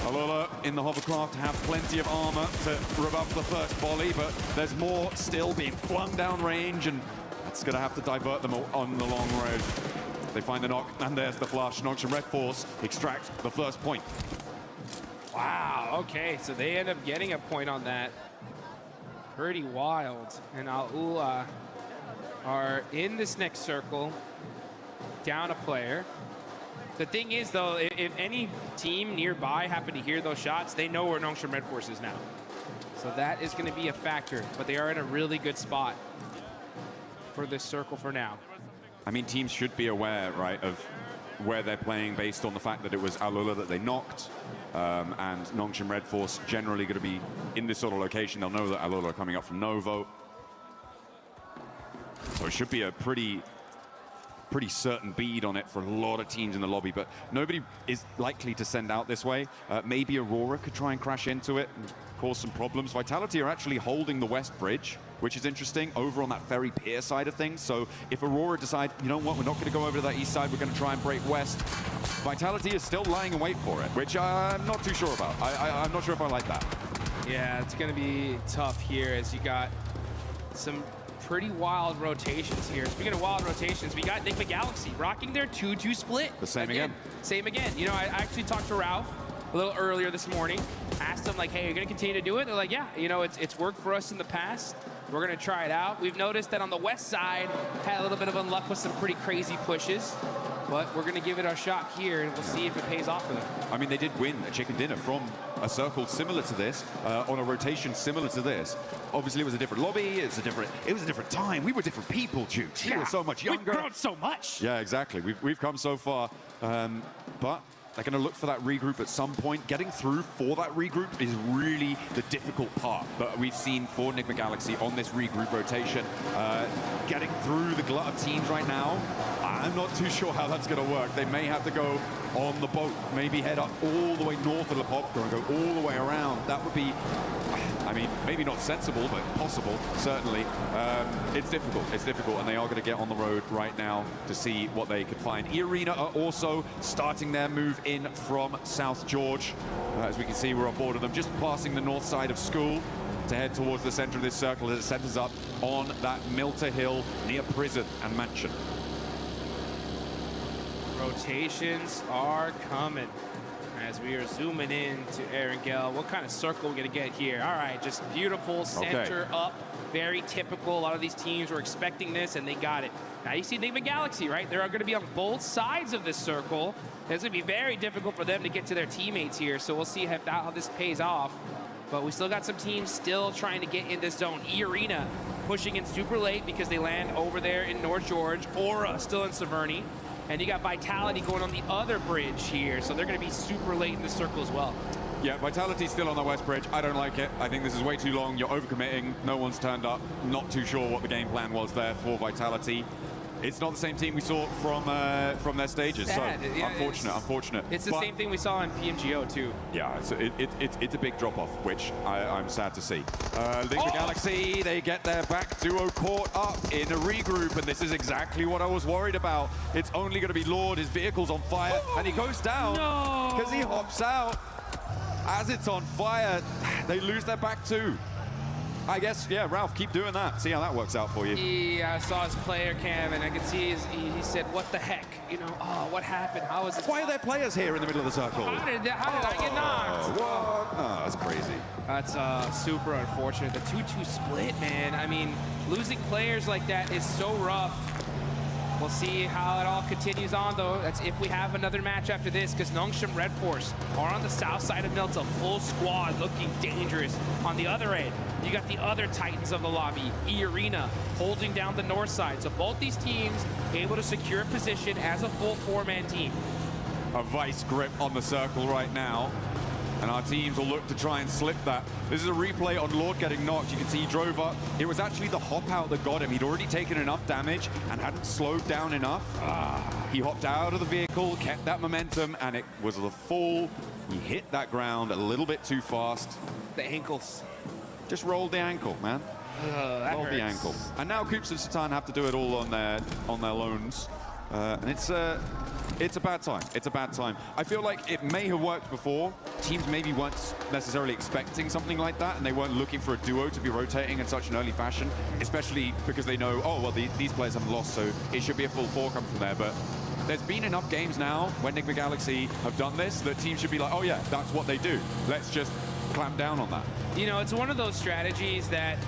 Alula in the hovercraft have plenty of armor to rebuff the first volley, but there's more still being flung down range, and it's going to have to divert them on the long road. They find the knock, and there's the flush. Nongshim Red Force extract the first point. Wow, okay, so they end up getting a point on that. Pretty wild. And Alula are in this next circle, down a player. The thing is, though, if any team nearby happen to hear those shots, they know where Nongshim Red Force is now. So that is going to be a factor, but they are in a really good spot for this circle for now. I mean, teams should be aware, right, of where they're playing based on the fact that it was Alula that they knocked, and Nongshim Red Force generally going to be in this sort of location. They'll know that Alula are coming up from Novo. So it should be a pretty certain bead on it for a lot of teams in the lobby, but nobody is likely to send out this way. Maybe Aurora could try and crash into it and cause some problems. Vitality are actually holding the west bridge, which is interesting, over on that ferry pier side of things. So if Aurora decide, you know what, we're not going to go over to that east side, we're going to try and break west, Vitality is still lying in wait for it, which I'm not too sure about. I'm not sure if I like that. Yeah, it's going to be tough here as you got some pretty wild rotations here. Speaking of wild rotations, we got Enigma Galaxy rocking their 2-2 split. The same again. Same again. You know, I actually talked to Ralph a little earlier this morning, asked him like, hey, you're going to continue to do it? They're like, yeah, you know, it's worked for us in the past. We're going to try it out. We've noticed that on the west side, had a little bit of unluck with some pretty crazy pushes, but we're going to give it a shot here, and we'll see if it pays off for them. I mean, they did win a chicken dinner from a circle similar to this, on a rotation similar to this. Obviously, it was a different lobby. It was a different time. We were different people, Jukes. We were so much younger. We've grown so much. Yeah, exactly. We've come so far, but they're going to look for that regroup at some point. Getting through for that regroup is really the difficult part that we've seen for Enigma Galaxy on this regroup rotation. Getting through the glut of teams right now, I'm not too sure how that's going to work. They may have to go on the boat, maybe head up all the way north of Lepopka and go all the way around. That would be, I mean, maybe not sensible, but possible, certainly. It's difficult, and they are going to get on the road right now to see what they can find. E-Arena are also starting their move in from South George. As we can see, we're on board of them, just passing the north side of school to head towards the center of this circle as it centers up on that Milter Hill near prison and mansion. Rotations are coming as we are zooming in to Erangel. What kind of circle we're going to get here? All right, just beautiful center up, very typical. A lot of these teams were expecting this, and they got it. Now you see Enigma Galaxy, right? They're going to be on both sides of this circle. It's going to be very difficult for them to get to their teammates here, so we'll see how this pays off. But we still got some teams still trying to get in this zone. E-Arena pushing in super late because they land over there in North George. Aura still in Severny. And you got Vitality going on the other bridge here, so they're going to be super late in the circle as well. Yeah, Vitality's still on the west bridge. I don't like it. I think this is way too long. You're overcommitting. No one's turned up. Not too sure what the game plan was there for Vitality. It's not the same team we saw from their stages. Sad. So Yeah, unfortunate. It's the same thing we saw in PMGO too. Yeah, it's a big drop-off, which I'm sad to see. Enigma Galaxy, they get their back duo caught up in a regroup, and this is exactly what I was worried about. It's only going to be Lord, his vehicle's on fire, and he goes down because he hops out. As it's on fire, they lose their back too. I guess, yeah, Ralph, keep doing that. See how that works out for you. Yeah, I saw his player cam, and I could see he said, what the heck? You know, oh, what happened? How is this? Why are there players here in the middle of the circle? How did I get knocked? What? Oh, that's crazy. That's super unfortunate. The 2-2 split, man. I mean, losing players like that is so rough. We'll see how it all continues on, though. That's if we have another match after this, because Nongshim Red Force are on the south side of Milta, full squad, looking dangerous. On the other end, you got the other Titans of the lobby, E-Arena, holding down the north side. So both these teams able to secure a position as a full four-man team. A vice grip on the circle right now, and our teams will look to try and slip that. This is a replay on Lord getting knocked. You can see he drove up. It was actually the hop out that got him. He'd already taken enough damage and hadn't slowed down enough. He hopped out of the vehicle, kept that momentum, and it was the fall. He hit that ground a little bit too fast. The ankles. Just rolled the ankle, man. Of the ankle. And now Coops and Satan have to do it all on their loans. And it's a bad time. It's a bad time. I feel like it may have worked before. Teams maybe weren't necessarily expecting something like that, and they weren't looking for a duo to be rotating in such an early fashion, especially because they know, oh, well, these players haven't lost, so it should be a full four come from there. But there's been enough games now when Enigma Galaxy have done this that teams should be like, oh, yeah, that's what they do. Let's just clamp down on that. You know, it's one of those strategies that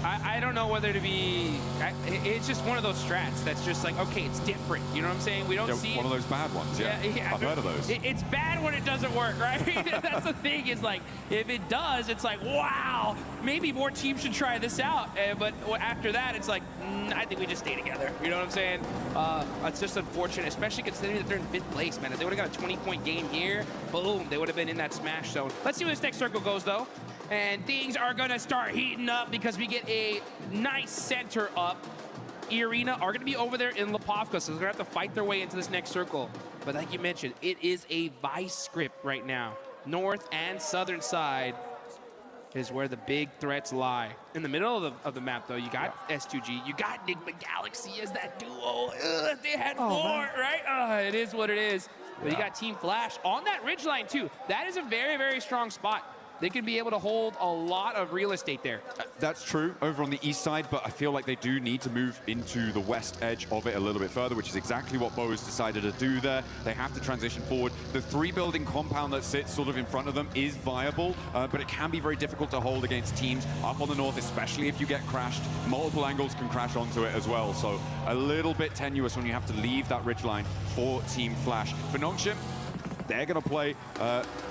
I don't know whether to be. It's just one of those strats that's just like, okay, it's different. You know what I'm saying? We don't see one of those bad ones. Yeah, I've heard of those. It's bad when it doesn't work, right? That's the thing. Is like, if it does, it's like, wow, maybe more teams should try this out. But after that, it's like, I think we just stay together. You know what I'm saying? It's just unfortunate, especially considering that they're in 5th place, man. If they would have got a 20-point game here, boom, they would have been in that smash zone. Let's see where this next circle goes, though. And things are going to start heating up because we get a nice center up. Arena are going to be over there in Lipovka, so they're going to have to fight their way into this next circle. But like you mentioned, it is a vice script right now. North and southern side is where the big threats lie. In the middle of the map, though, you got S2G, you got Enigma Galaxy as that duo. They had 4, right? It is what it is. But you got Team Flash on that ridgeline, too. That is a very, very strong spot. They can be able to hold a lot of real estate there. That's true over on the east side, but I feel like they do need to move into the west edge of it a little bit further, which is exactly what Bo has decided to do there. They have to transition forward. The 3-building compound that sits sort of in front of them is viable, but it can be very difficult to hold against teams up on the north, especially if you get crashed. Multiple angles can crash onto it as well, so a little bit tenuous when you have to leave that ridgeline for Team Flash. For Nongshim, they're going to play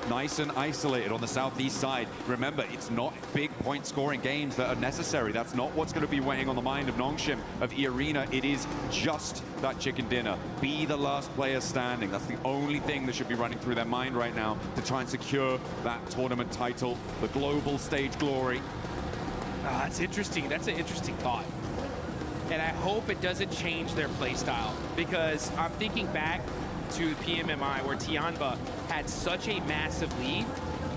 nice and isolated on the southeast side. Remember, it's not big point-scoring games that are necessary. That's not what's going to be weighing on the mind of Nongshim, of Arena. It is just that chicken dinner. Be the last player standing. That's the only thing that should be running through their mind right now to try and secure that tournament title, the global stage glory. That's interesting. That's an interesting thought. And I hope it doesn't change their play style, because I'm thinking back to PMMI where Tianba had such a massive lead,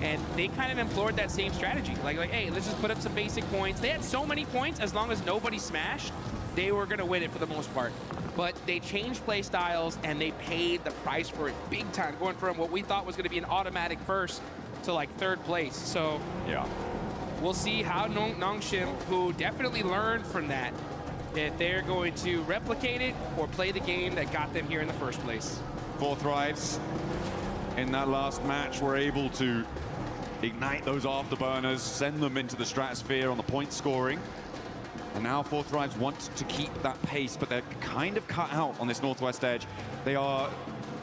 and they kind of implored that same strategy. Like, hey, let's just put up some basic points. They had so many points, as long as nobody smashed, they were going to win it for the most part. But they changed play styles, and they paid the price for it big time, going from what we thought was going to be an automatic first to like 3rd place. So yeah, we'll see how Nongshim, who definitely learned from that, if they're going to replicate it or play the game that got them here in the first place. 4 Thrives in that last match were able to ignite those afterburners, send them into the stratosphere on the point scoring. And now 4 Thrives want to keep that pace, but they're kind of cut out on this northwest edge. They are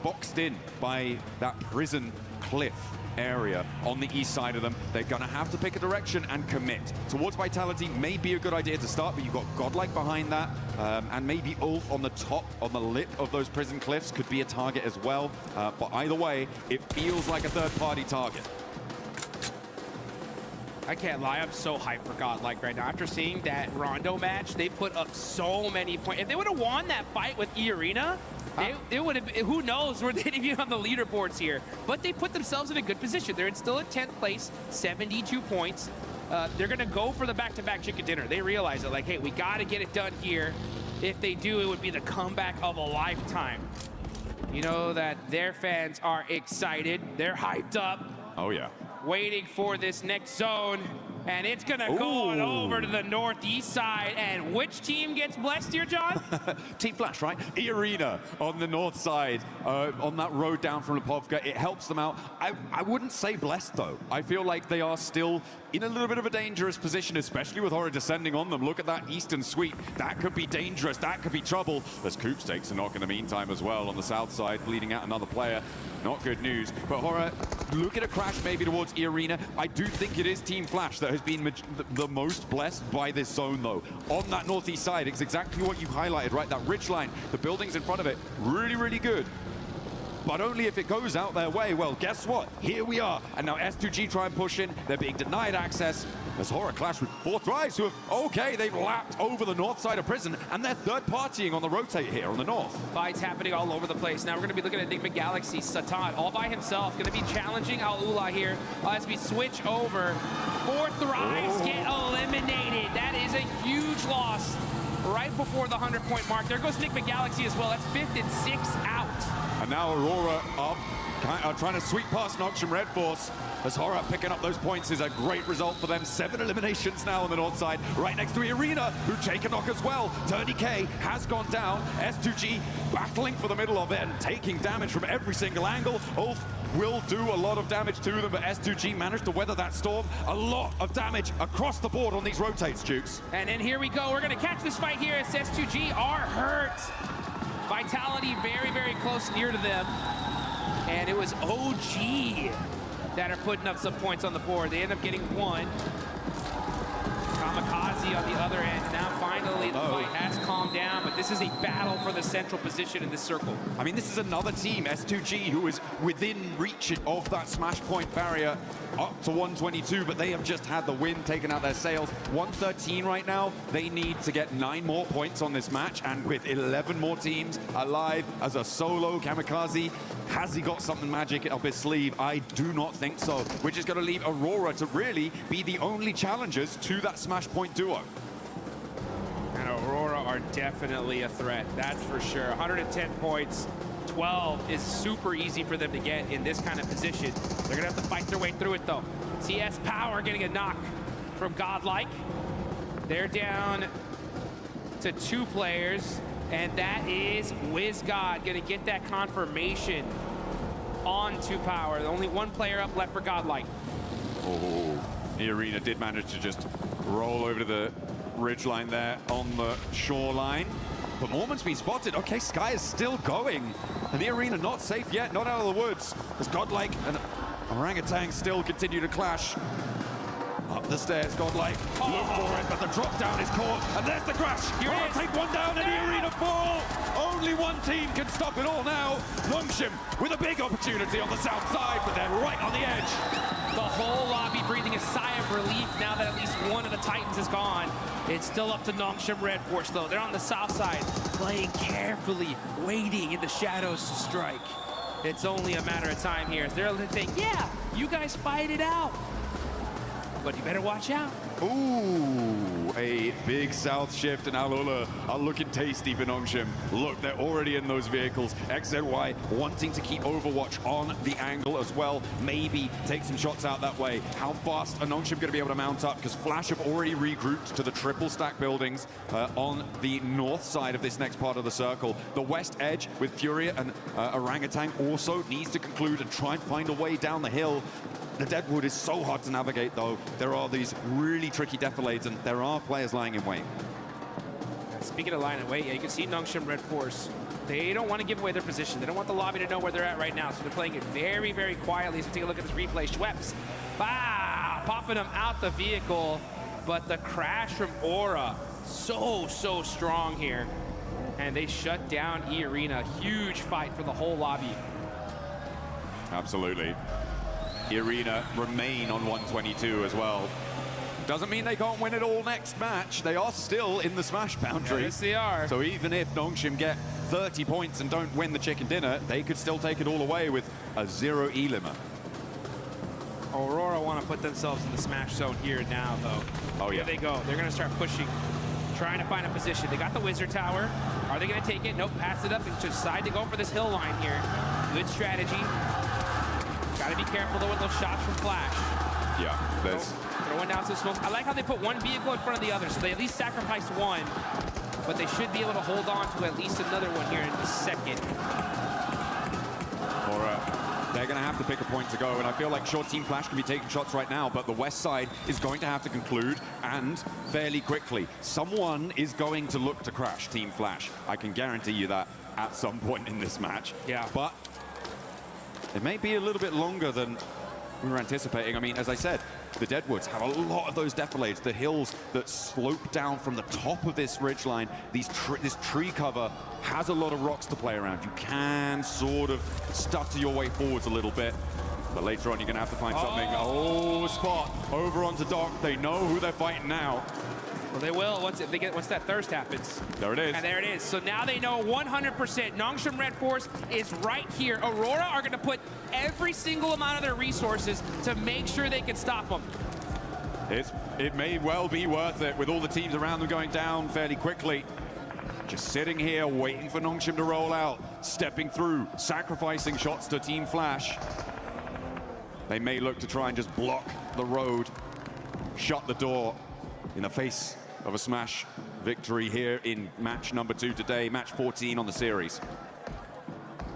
boxed in by that prison cliff area on the east side of them. They're going to have to pick a direction and commit. Towards Vitality may be a good idea to start, but you've got GodLike behind that, and maybe Ulf on the top, on the lip of those prison cliffs could be a target as well. But either way, it feels like a third-party target. I can't lie, I'm so hyped for GodLike right now. After seeing that Rondo match, they put up so many points. If they would have won that fight with E-Arena, they would have, who knows where they'd be on the leaderboards here. But they put themselves in a good position. They're still in 10th place, 72 points. They're going to go for the back-to-back chicken dinner. They realize it, like, hey, we got to get it done here. If they do, it would be the comeback of a lifetime. You know that their fans are excited. They're hyped up. Oh, yeah. Waiting for this next zone, and it's gonna go on over to the northeast side. And which team gets blessed here, John? Team Flash, right? E-Arena on the north side, on that road down from Lipovka. It helps them out. I wouldn't say blessed, though. I feel like they are still in a little bit of a dangerous position, especially with Horror descending on them. Look at that eastern sweep. That could be dangerous. That could be trouble. As Coops takes a knock in the meantime as well on the south side, bleeding out another player. Not good news. But Horror, look at a crash maybe towards E-Arena. I do think it is Team Flash that has been the most blessed by this zone, though. On that northeast side, it's exactly what you highlighted, right? That ridge line, the buildings in front of it, really, really good. but only if it goes out their way. Well, guess what? Here we are. And now S2G try and push in. They're being denied access. As Horror clash with Fourth Rise, who have, okay, they've lapped over the north side of prison, and they're third partying on the rotate here on the north. Fights happening all over the place. Now we're going to be looking at Enigma Galaxy. Sath all by himself, going to be challenging Al-Ula here as we switch over. Fourth Rise get eliminated. That is a huge loss right before the 100-point mark. There goes Enigma Galaxy as well. That's 5th and 6th out. And now Aurora up, trying to sweep past Noxian Red Force. As Horror picking up those points is a great result for them. 7 eliminations now on the north side, right next to Arena, who take a knock as well. Turny K has gone down. S2G battling for the middle of it and taking damage from every single angle. Ulf will do a lot of damage to them, but S2G managed to weather that storm. A lot of damage across the board on these rotates, Jukes. And then here we go. We're going to catch this fight here as S2G are hurt. Vitality very, very close near to them. And it was OG that are putting up some points on the board. They end up getting 1. Kamikaze on the other end. Now finally the fight has calmed down, but this is a battle for the central position in this circle. I mean, this is another team, S2G, who is within reach of that smash point barrier up to 122, but they have just had the win taken out their sails. 113 right now. They need to get 9 more points on this match, and with 11 more teams alive as a solo, Kamikaze, has he got something magic up his sleeve? I do not think so, which is going to leave Aurora to really be the only challengers to that smash point duo. And Aurora are definitely a threat, that's for sure. 110 points, 12 is super easy for them to get in this kind of position. They're gonna have to fight their way through it though. CS Power getting a knock from GodLike. They're down to 2 players, and that is WizGod gonna get that confirmation on 2 Power. Only 1 player up left for GodLike. Oh, the Arena did manage to just roll over to the ridgeline there on the shoreline. But Mormon's been spotted. Okay, Sky is still going. And the Arena not safe yet, not out of the woods. As GodLike and Orangutan still continue to clash. Up the stairs, GodLike. Look for it, but the drop down is caught. And there's the crash. Here it is. Take one down and the Arena fall. Only one team can stop it all now. Longshim with a big opportunity on the south side, but they're right on the edge. The whole lobby breathing a sigh of relief now that at least one of the Titans is gone. It's still up to Noxian Red Force though. They're on the south side, playing carefully, waiting in the shadows to strike. It's only a matter of time here. They're saying, yeah, you guys fight it out. But you better watch out. Ooh, a big south shift, and Al-Ula are looking tasty for Nongshim. Look, they're already in those vehicles. XZY wanting to keep Overwatch on the angle as well. Maybe take some shots out that way. How fast are Nongshim going to be able to mount up? Because Flash have already regrouped to the triple stack buildings on the north side of this next part of the circle. The west edge with Furia and Orangutan also needs to conclude and try and find a way down the hill. The Deadwood is so hard to navigate, though. There are these really tricky defilades, and there are players lying in wait. Speaking of lying in wait, yeah, you can see Noxian Red Force. They don't want to give away their position. They don't want the lobby to know where they're at right now, so they're playing it very, very quietly. So take a look at this replay. Schweppes, popping them out the vehicle, but the crash from Aura, so strong here. And they shut down E-Arena. Huge fight for the whole lobby. Absolutely. Arena remain on 122 as well. Doesn't mean they can't win it all next match. They are still in the smash boundary. Yes, they are. So even if Nongshim get 30 points and don't win the chicken dinner, they could still take it all away with a 0 E-limit. Aurora want to put themselves in the smash zone here now, though. Oh, yeah. Here they go. They're going to start pushing, trying to find a position. They got the Wizard Tower. Are they going to take it? Nope, pass it up and decide to go for this hill line here. Good strategy. Got to be careful, though, with those shots from Flash. Yeah, there's... Throwing down some smoke. I like how they put one vehicle in front of the other, so they at least sacrificed one, but they should be able to hold on to at least another one here in the second. They're going to have to pick a point to go, and I feel like Short Team Flash can be taking shots right now, but the west side is going to have to conclude, and fairly quickly. Someone is going to look to crash Team Flash. I can guarantee you that at some point in this match. Yeah. But it may be a little bit longer than we were anticipating. I mean, as I said, the Deadwoods have a lot of those defilades, the hills that slope down from the top of this ridgeline. This tree cover has a lot of rocks to play around. You can sort of stutter your way forwards a little bit. But later on, you're going to have to find something. Oh, spot over onto Doc. They know who they're fighting now. Well, they will once that thirst happens. There it is. And there it is. So now they know 100%. Nongshim Red Force is right here. Aurora are going to put every single amount of their resources to make sure they can stop them. It may well be worth it with all the teams around them going down fairly quickly. Just sitting here waiting for Nongshim to roll out, stepping through, sacrificing shots to Team Flash. They may look to try and just block the road, shut the door in the face of a Smash victory here in match number 2 today, match 14 on the series.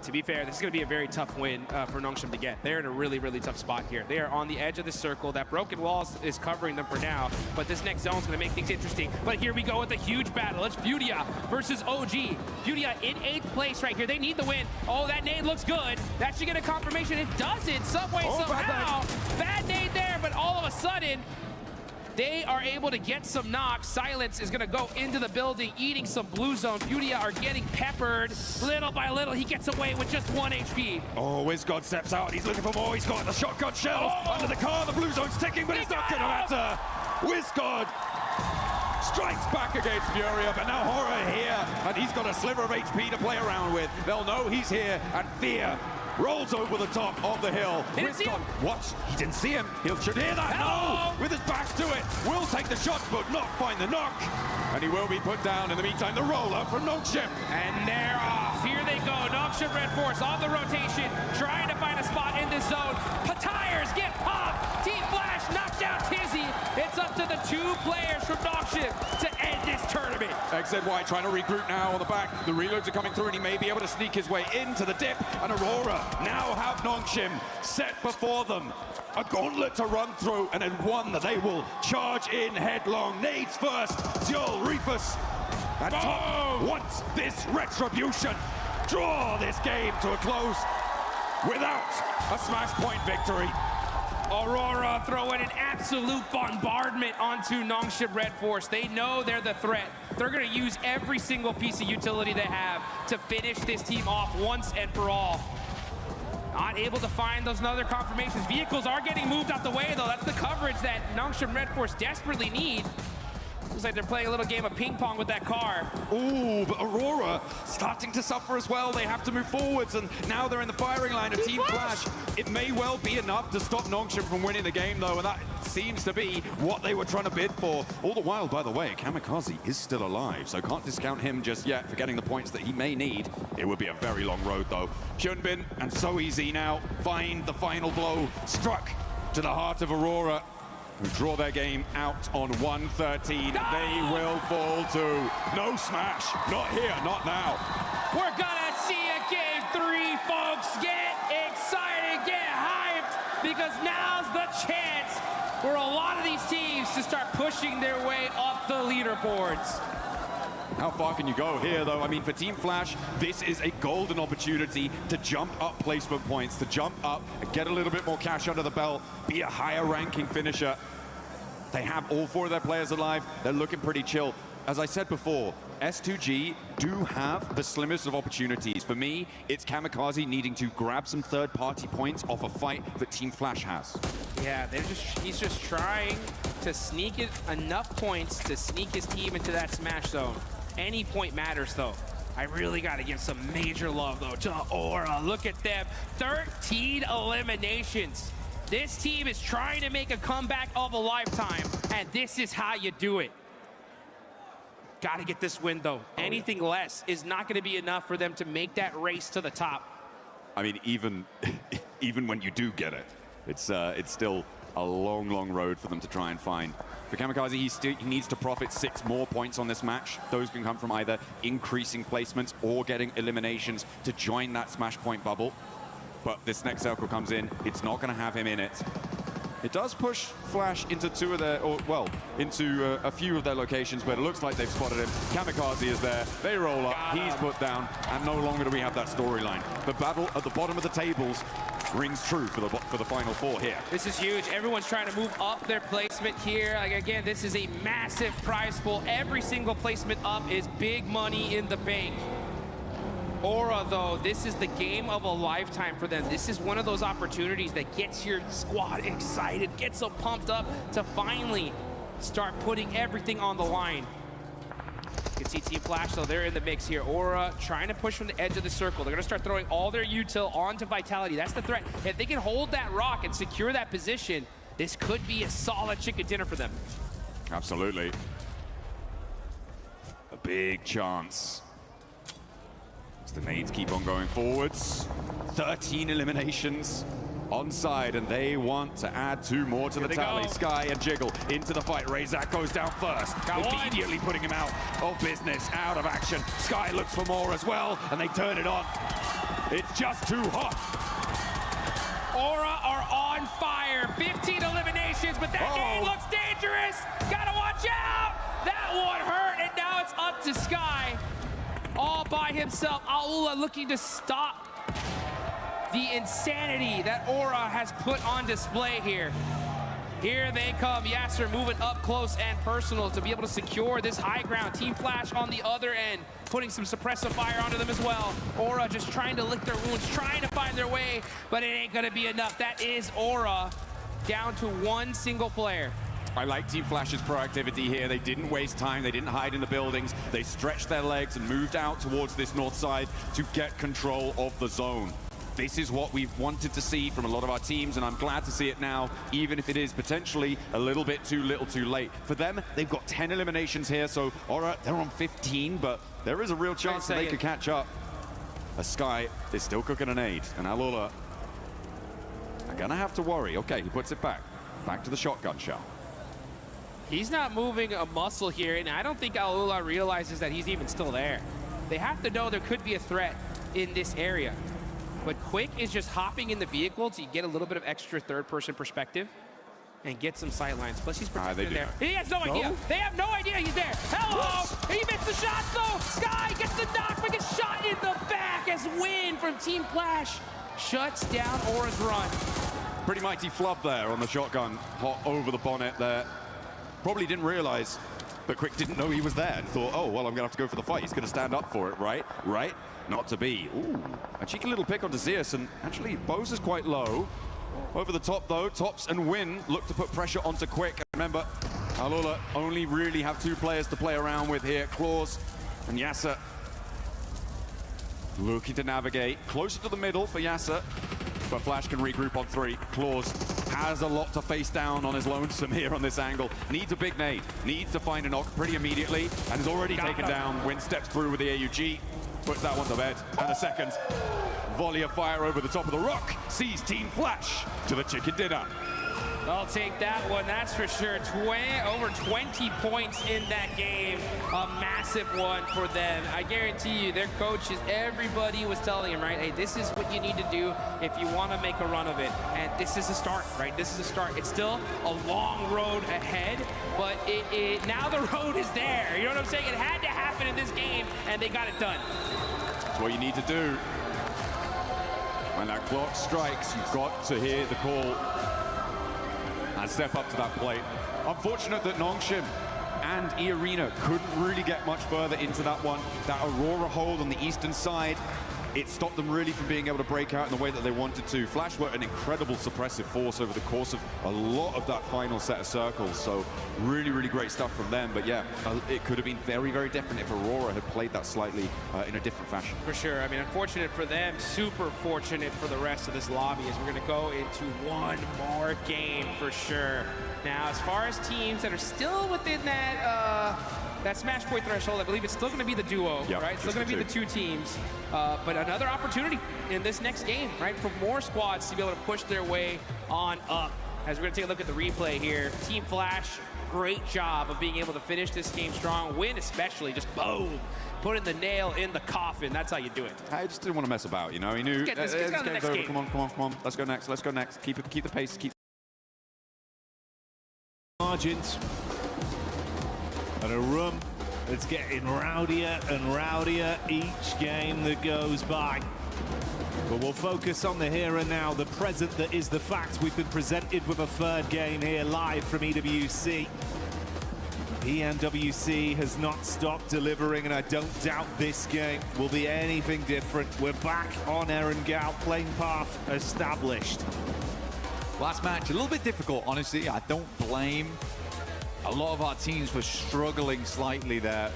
To be fair, this is going to be a very tough win for Nongshim to get. They're in a really, really tough spot here. They are on the edge of the circle. That broken wall is covering them for now, but this next zone is going to make things interesting. But here we go with a huge battle. It's Fudia versus OG. Fudia in 8th place right here. They need the win. Oh, that nade looks good. That should get a confirmation. It doesn't, some way, somehow. Bad nade there, but all of a sudden, they are able to get some knocks. Silence is going to go into the building, eating some blue zone. Fudia are getting peppered. Little by little, he gets away with just 1 HP. Oh, WizGod steps out. He's looking for more. He's got the shotgun shells under the car. The blue zone's ticking, but it's not going to matter. WizGod strikes back against Furia, but now Horror here, and he's got a sliver of HP to play around with. They'll know he's here, and Fear rolls over the top of the hill. WizGod, what? He didn't see him. He should hear that. No! With his back to it. Will take the shots, but not find the knock. And he will be put down. In the meantime, the roll-up from Nongshim. And they're off. Here they go. Nongshim Red Force on the rotation, trying to find a spot in this zone. Tires get popped. Team Flash knocked down Tizzy. It's up to the 2 players from Nongshim to end this tournament. XZY trying to regroup now on the back. The reloads are coming through, and he may be able to sneak his way into the dip. And Aurora now have Nongshim set before them. A gauntlet to run through, and then one that they will charge in headlong. Nades first. Zul, Reefus, and Top wants this retribution. Draw this game to a close without a Smash Point victory. Aurora throwing an absolute bombardment onto Nongshim Red Force. They know they're the threat. They're going to use every single piece of utility they have to finish this team off once and for all. Not able to find those other confirmations. Vehicles are getting moved out the way, though. That's the coverage that Nongshim Red Force desperately need. Looks like they're playing a little game of ping pong with that car. Ooh, but Aurora starting to suffer as well. They have to move forwards, and now they're in the firing line of Team Flash. It may well be enough to stop Nongshim from winning the game, though, and that seems to be what they were trying to bid for. All the while, by the way, Kamikaze is still alive, so can't discount him just yet for getting the points that he may need. It would be a very long road, though. Hyunbin and So Easy now find the final blow, struck to the heart of Aurora, who draw their game out on 113. No! They will fall to no Smash. Not here, not now. We're gonna see a game 3, folks. Get excited, get hyped, because now's the chance for a lot of these teams to start pushing their way up the leaderboards. How far can you go here, though? I mean, for Team Flash, this is a golden opportunity to jump up placement points, to jump up and get a little bit more cash under the belt, be a higher ranking finisher. They have all 4 of their players alive. They're looking pretty chill. As I said before, S2G do have the slimmest of opportunities. For me, it's Kamikaze needing to grab some third-party points off a fight that Team Flash has. Yeah, he's just trying to sneak it enough points to sneak his team into that Smash zone. Any point matters, though. I really got to give some major love, though, to Aura. Look at them. 13 eliminations. This team is trying to make a comeback of a lifetime, and this is how you do it. Got to get this win, though. Anything less is not going to be enough for them to make that race to the top. I mean, even when you do get it, it's still a long, long road for them to try and find. For Kamikaze, he needs to profit 6 more points on this match. Those can come from either increasing placements or getting eliminations to join that Smash Point bubble. But this next circle comes in, it's not going to have him in it. It does push Flash into into a few of their locations, but it looks like they've spotted him. Kamikaze is there, they roll up, he's put down, and no longer do we have that storyline. The battle at the bottom of the tables rings true for the final four here. This is huge. Everyone's trying to move up their placement here. Like, again, this is a massive prize pool. Every single placement up is big money in the bank. Aura, though, this is the game of a lifetime for them. This is one of those opportunities that gets your squad excited, gets them pumped up to finally start putting everything on the line. You can see Team Flash, though, they're in the mix here. Aura trying to push from the edge of the circle. They're going to start throwing all their util onto Vitality. That's the threat. If they can hold that rock and secure that position, this could be a solid chicken dinner for them. Absolutely. A big chance. As the nades keep on going forwards. 13 eliminations on side, and they want to add 2 more to the tally. Sky and Jiggle into the fight. Razak goes down first, immediately putting him out of business, out of action. Sky looks for more as well, and they turn it on. It's just too hot. Aura are on fire. 15 eliminations, but that game looks dangerous. Gotta watch out. That one hurt, and now it's up to Sky. All by himself. Aula looking to stop the insanity that Aura has put on display here. Here they come. Yasser moving up close and personal to be able to secure this high ground. Team Flash on the other end, putting some suppressive fire onto them as well. Aura just trying to lick their wounds, trying to find their way, but it ain't gonna be enough. That is Aura down to 1 single player. I like Team Flash's proactivity here. They didn't waste time. They didn't hide in the buildings. They stretched their legs and moved out towards this north side to get control of the zone. This is what we've wanted to see from a lot of our teams, and I'm glad to see it now, even if it is potentially a little bit too little too late. For them, they've got 10 eliminations here, so Aura, they're on 15, but there is a real chance that they could catch up. A Sky is still cooking an aid, and Alula are gonna have to worry. Okay, he puts it back to the shotgun shell. He's not moving a muscle here, and I don't think Alula realizes that he's even still there. They have to know there could be a threat in this area. But Quick is just hopping in the vehicle to get a little bit of extra third-person perspective and get some sight lines. Plus, he's protected in there. He has no idea. They have no idea he's there. Hello! He missed the shots, though. Sky gets the knock, but gets shot in the back as Win from Team Flash shuts down Aura's run. Pretty mighty flub there on the shotgun, hot over the bonnet there. Probably didn't realize, but Quick didn't know he was there and thought, oh, well, I'm gonna have to go for the fight. He's gonna stand up for it, right? Right? Not to be. Ooh, a cheeky little pick onto Zeus, and actually, Bose is quite low. Over the top, though, Tops and Win look to put pressure onto Quick. Remember, Alula only really have 2 players to play around with here, Claws and Yasser. Looking to navigate closer to the middle for Yasser, but Flash can regroup on 3. Claws has a lot to face down on his lonesome here on this angle. Needs a big nade, needs to find a knock pretty immediately, and is already taken down. Win steps through with the AUG, puts that one to bed, and a second volley of fire over the top of the rock sees Team Flash to the chicken dinner. I'll take that one, that's for sure. Over 20 points in that game. A massive one for them. I guarantee you, their coaches, everybody was telling him, right, hey, this is what you need to do if you want to make a run of it. And this is a start, right? This is a start. It's still a long road ahead, but now the road is there. You know what I'm saying? It had to happen in this game, and they got it done. That's what you need to do. When that clock strikes, you've got to hear the call and step up to that plate. Unfortunate that Nongshim and E-Arena couldn't really get much further into that one. That Aurora hold on the eastern side, it stopped them really from being able to break out in the way that they wanted to. Flash were an incredible suppressive force over the course of a lot of that final set of circles, so really, really great stuff from them. But yeah, it could have been very, very different if Aurora had played that slightly in a different fashion. For sure. I mean, unfortunate for them, super fortunate for the rest of this lobby as we're going to go into one more game for sure. Now, as far as teams that are still within that Smash Point threshold, I believe it's still going to be the duo, right? It's still going to be the 2 teams. But another opportunity in this next game, right, for more squads to be able to push their way on up. As we're going to take a look at the replay here, Team Flash, great job of being able to finish this game strong. Win especially, just boom, putting the nail in the coffin. That's how you do it. I just didn't want to mess about, you know. He knew. Let's get this game's over. Come on, come on, come on. Let's go next. Let's go next. Keep the pace. Keep margins. And a room that's getting rowdier and rowdier each game that goes by. But we'll focus on the here and now, the present that is the fact. We've been presented with a third game here live from EWC. PMWC has not stopped delivering, and I don't doubt this game will be anything different. We're back on Erangel, playing path established. Last match, a little bit difficult, honestly. I don't blame a lot of our teams for struggling slightly there.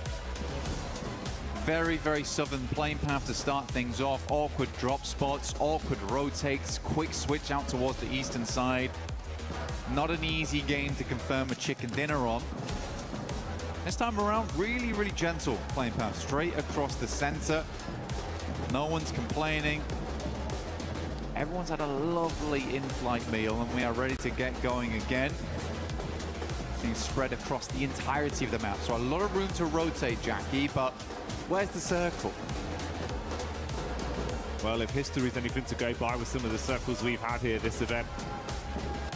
Very, very southern playing path to start things off. Awkward drop spots, awkward rotates, quick switch out towards the eastern side. Not an easy game to confirm a chicken dinner on. This time around, really, really gentle playing path, straight across the center. No one's complaining. Everyone's had a lovely in-flight meal, and we are ready to get going again. Being spread across the entirety of the map, so a lot of room to rotate, Jackie, but where's the circle? Well, if history is anything to go by with some of the circles we've had here this event,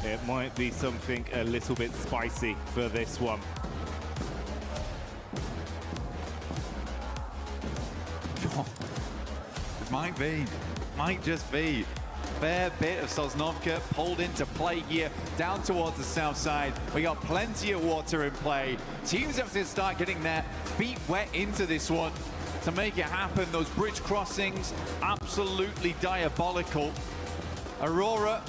it might be something a little bit spicy for this one. It might be, might just be. Fair bit of Sosnovka pulled into play here, down towards the south side. We got plenty of water in play. Teams have to start getting their feet wet into this one to make it happen. Those bridge crossings, absolutely diabolical. Aurora,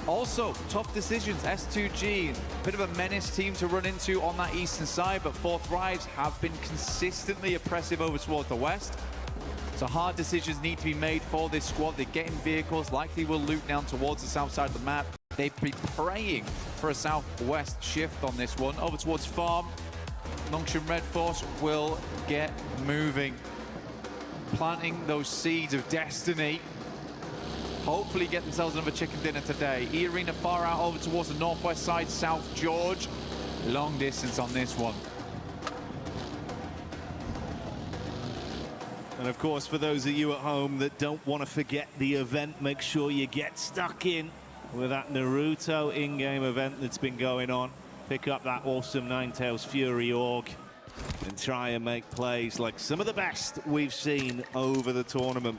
also tough decisions. S2G, bit of a menace team to run into on that eastern side, but Fourth Rise have been consistently oppressive over towards the west. So hard decisions need to be made for this squad. They're getting vehicles, likely will loop down towards the south side of the map. They've been praying for a southwest shift on this one. Over towards farm, Nongshim Red Force will get moving. Planting those seeds of destiny. Hopefully get themselves another chicken dinner today. E-Arena far out over towards the northwest side, South George. Long distance on this one. And of course, for those of you at home that don't want to forget the event, make sure you get stuck in with that Naruto in-game event that's been going on. Pick up that awesome Ninetales Fury org and try and make plays like some of the best we've seen over the tournament.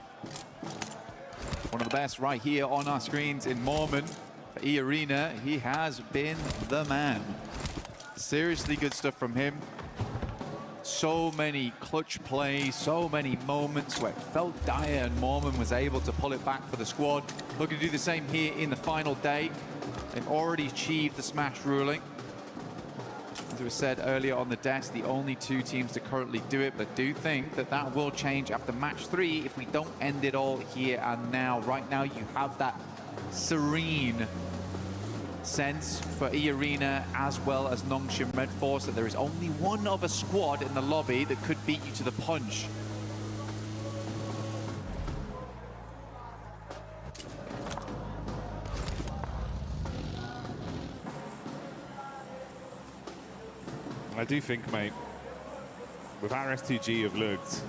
One of the best right here on our screens in Mormon. For E-Arena, he has been the man. Seriously good stuff from him. So many clutch plays, so many moments where it felt dire and Mormon was able to pull it back for the squad. Looking to do the same here in the final day. They've already achieved the smash ruling. As it was said earlier on the desk, the only two teams to currently do it, but I do think that that will change after match 3 if we don't end it all here and now. Right now you have that serene sense for E-Arena as well as Nongshim Red Force that there is only one other squad in the lobby that could beat you to the punch. I do think, mate, with our S2G have looked,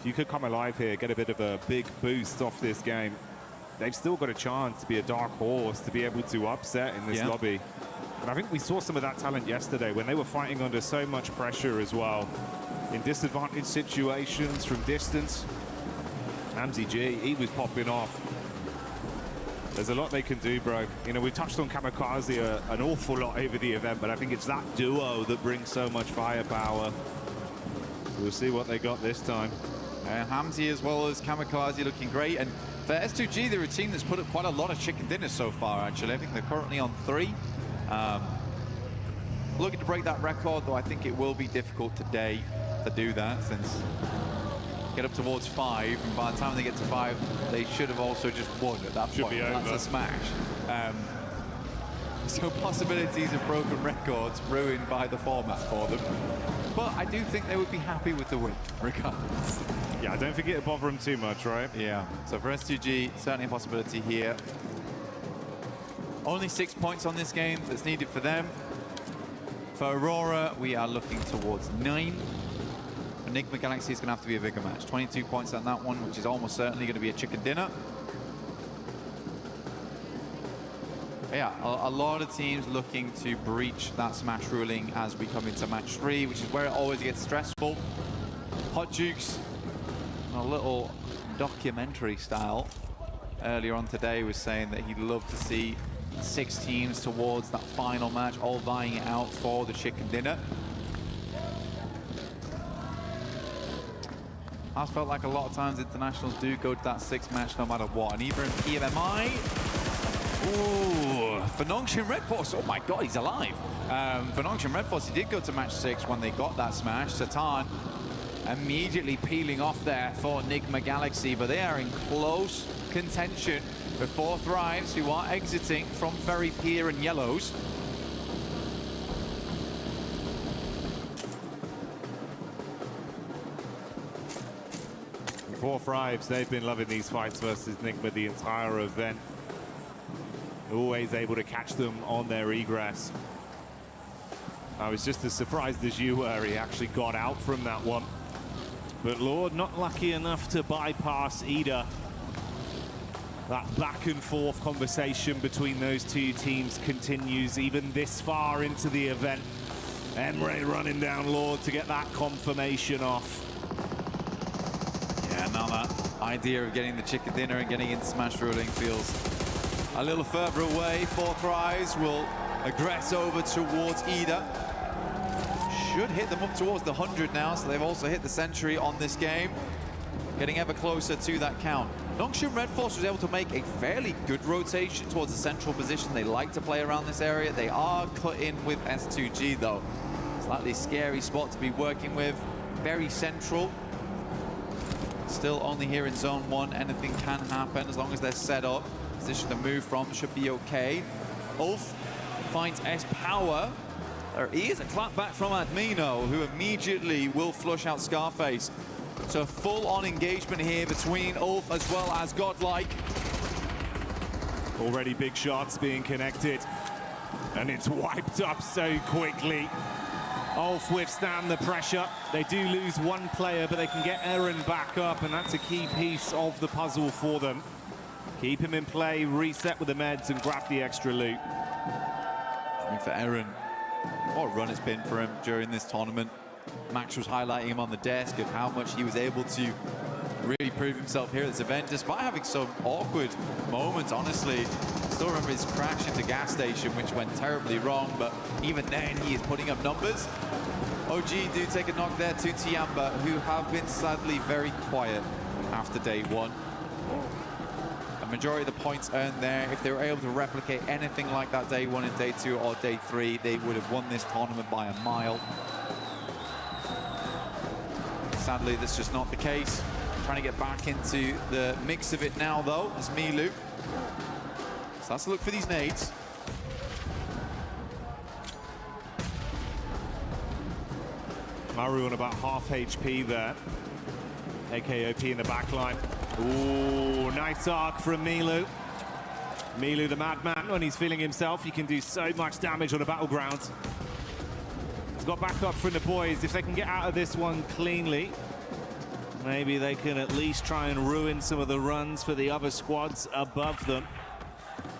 if you could come alive here, get a bit of a big boost off this game, they've still got a chance to be a dark horse, to be able to upset in this lobby. And I think we saw some of that talent yesterday when they were fighting under so much pressure as well. In disadvantaged situations from distance, Amzi G, he was popping off. There's a lot they can do, bro. You know, we touched on Kamikaze an awful lot over the event, but I think it's that duo that brings so much firepower. We'll see what they got this time. Hamzi as well as Kamikaze looking great. And for S2G, they're a team that's put up quite a lot of chicken dinners so far, actually. I think they're currently on 3. Looking to break that record, though I think it will be difficult today to do that, since get up towards 5, and by the time they get to 5, they should have also just won at that point. That's a smash. So possibilities of broken records ruined by the format for them. But I do think they would be happy with the win, regardless. Yeah, I don't think it'll bother them too much, right? Yeah, so for S2G, certainly a possibility here. Only 6 points on this game that's needed for them. For Aurora, we are looking towards 9. Enigma Galaxy is going to have to be a bigger match. 22 points on that one, which is almost certainly going to be a chicken dinner. But yeah, a lot of teams looking to breach that smash ruling as we come into match 3, which is where it always gets stressful. Hot Jukes, a little documentary style, earlier on today was saying that he'd love to see 6 teams towards that final match, all vying it out for the chicken dinner. I felt like a lot of times internationals do go to that 6th match no matter what, and even in PMMI, ooh, for Nongshim Red Force, oh my god, he's alive. For Nongshim Red Force, he did go to match 6 when they got that smash. Satan immediately peeling off there for Nigma Galaxy, but they are in close contention with 4 Thrives, who are exiting from Ferry Pier and Yellows. Four Thrives, they've been loving these fights versus Nigma the entire event. Always able to catch them on their egress. I was just as surprised as you were. He actually got out from that one. But Lord, not lucky enough to bypass either. That back and forth conversation between those 2 teams continues even this far into the event. Emre running down Lord to get that confirmation off. Yeah, now that idea of getting the chicken dinner and getting into smash ruling feels a little further away. 4 Thrives will aggress over towards Ida. Should hit them up towards the 100 now, so they've also hit the century on this game. Getting ever closer to that count. Nongshim Red Force was able to make a fairly good rotation towards the central position. They like to play around this area. They are cut in with S2G though. Slightly scary spot to be working with. Very central. Still only here in zone 1. Anything can happen as long as they're set up. Position to move from should be okay. Ulf finds S-Power. There is a clap back from Admino, who immediately will flush out Scarface. So full-on engagement here between Ulf as well as GodLike. Already big shots being connected. And it's wiped up so quickly. Ulf withstand the pressure. They do lose 1 player, but they can get Eren back up, and that's a key piece of the puzzle for them. Keep him in play, reset with the meds, and grab the extra loot. I mean, for Eren, what a run it's been for him during this tournament. Max was highlighting him on the desk of how much he was able to really prove himself here at this event, despite having some awkward moments, honestly. Still remember his crash into gas station, which went terribly wrong, but even then he is putting up numbers. OG do take a knock there to Tiamba, who have been sadly very quiet after day 1. A majority of the points earned there, if they were able to replicate anything like that day 1 and day 2 or day 3, they would have won this tournament by a mile. Sadly, that's just not the case. Trying to get back into the mix of it now, though, as Milu. So that's a look for these nades. Maru on about half HP there. AKOP in the back line. Ooh, nice arc from Milu. Milu, the madman, when he's feeling himself, he can do so much damage on a battleground. He's got back up from the boys. If they can get out of this one cleanly, maybe they can at least try and ruin some of the runs for the other squads above them.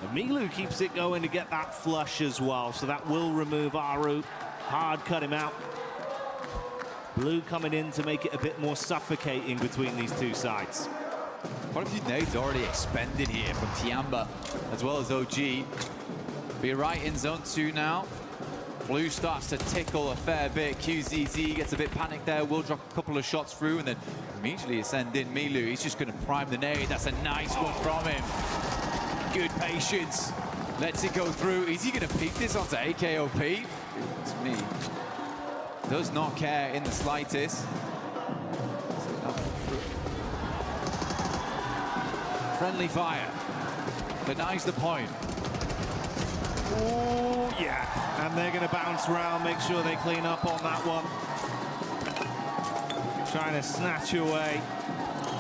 And Milu keeps it going to get that flush as well, so that will remove Aru. Hard cut him out. Blue coming in to make it a bit more suffocating between these 2 sides. Quite a few nades already expended here from Tiamba as well as OG. Be right in zone 2 now. Blue starts to tickle a fair bit. QZZ gets a bit panicked there, will drop a couple of shots through and then immediately send in Milu. He's just going to prime the nade. That's a nice one from him. Good patience. Lets it go through. Is he going to peek this onto AKOP? It's me. Does not care in the slightest. Friendly fire. Denies the point. Oh, yeah. And they're going to bounce around, make sure they clean up on that one. Trying to snatch away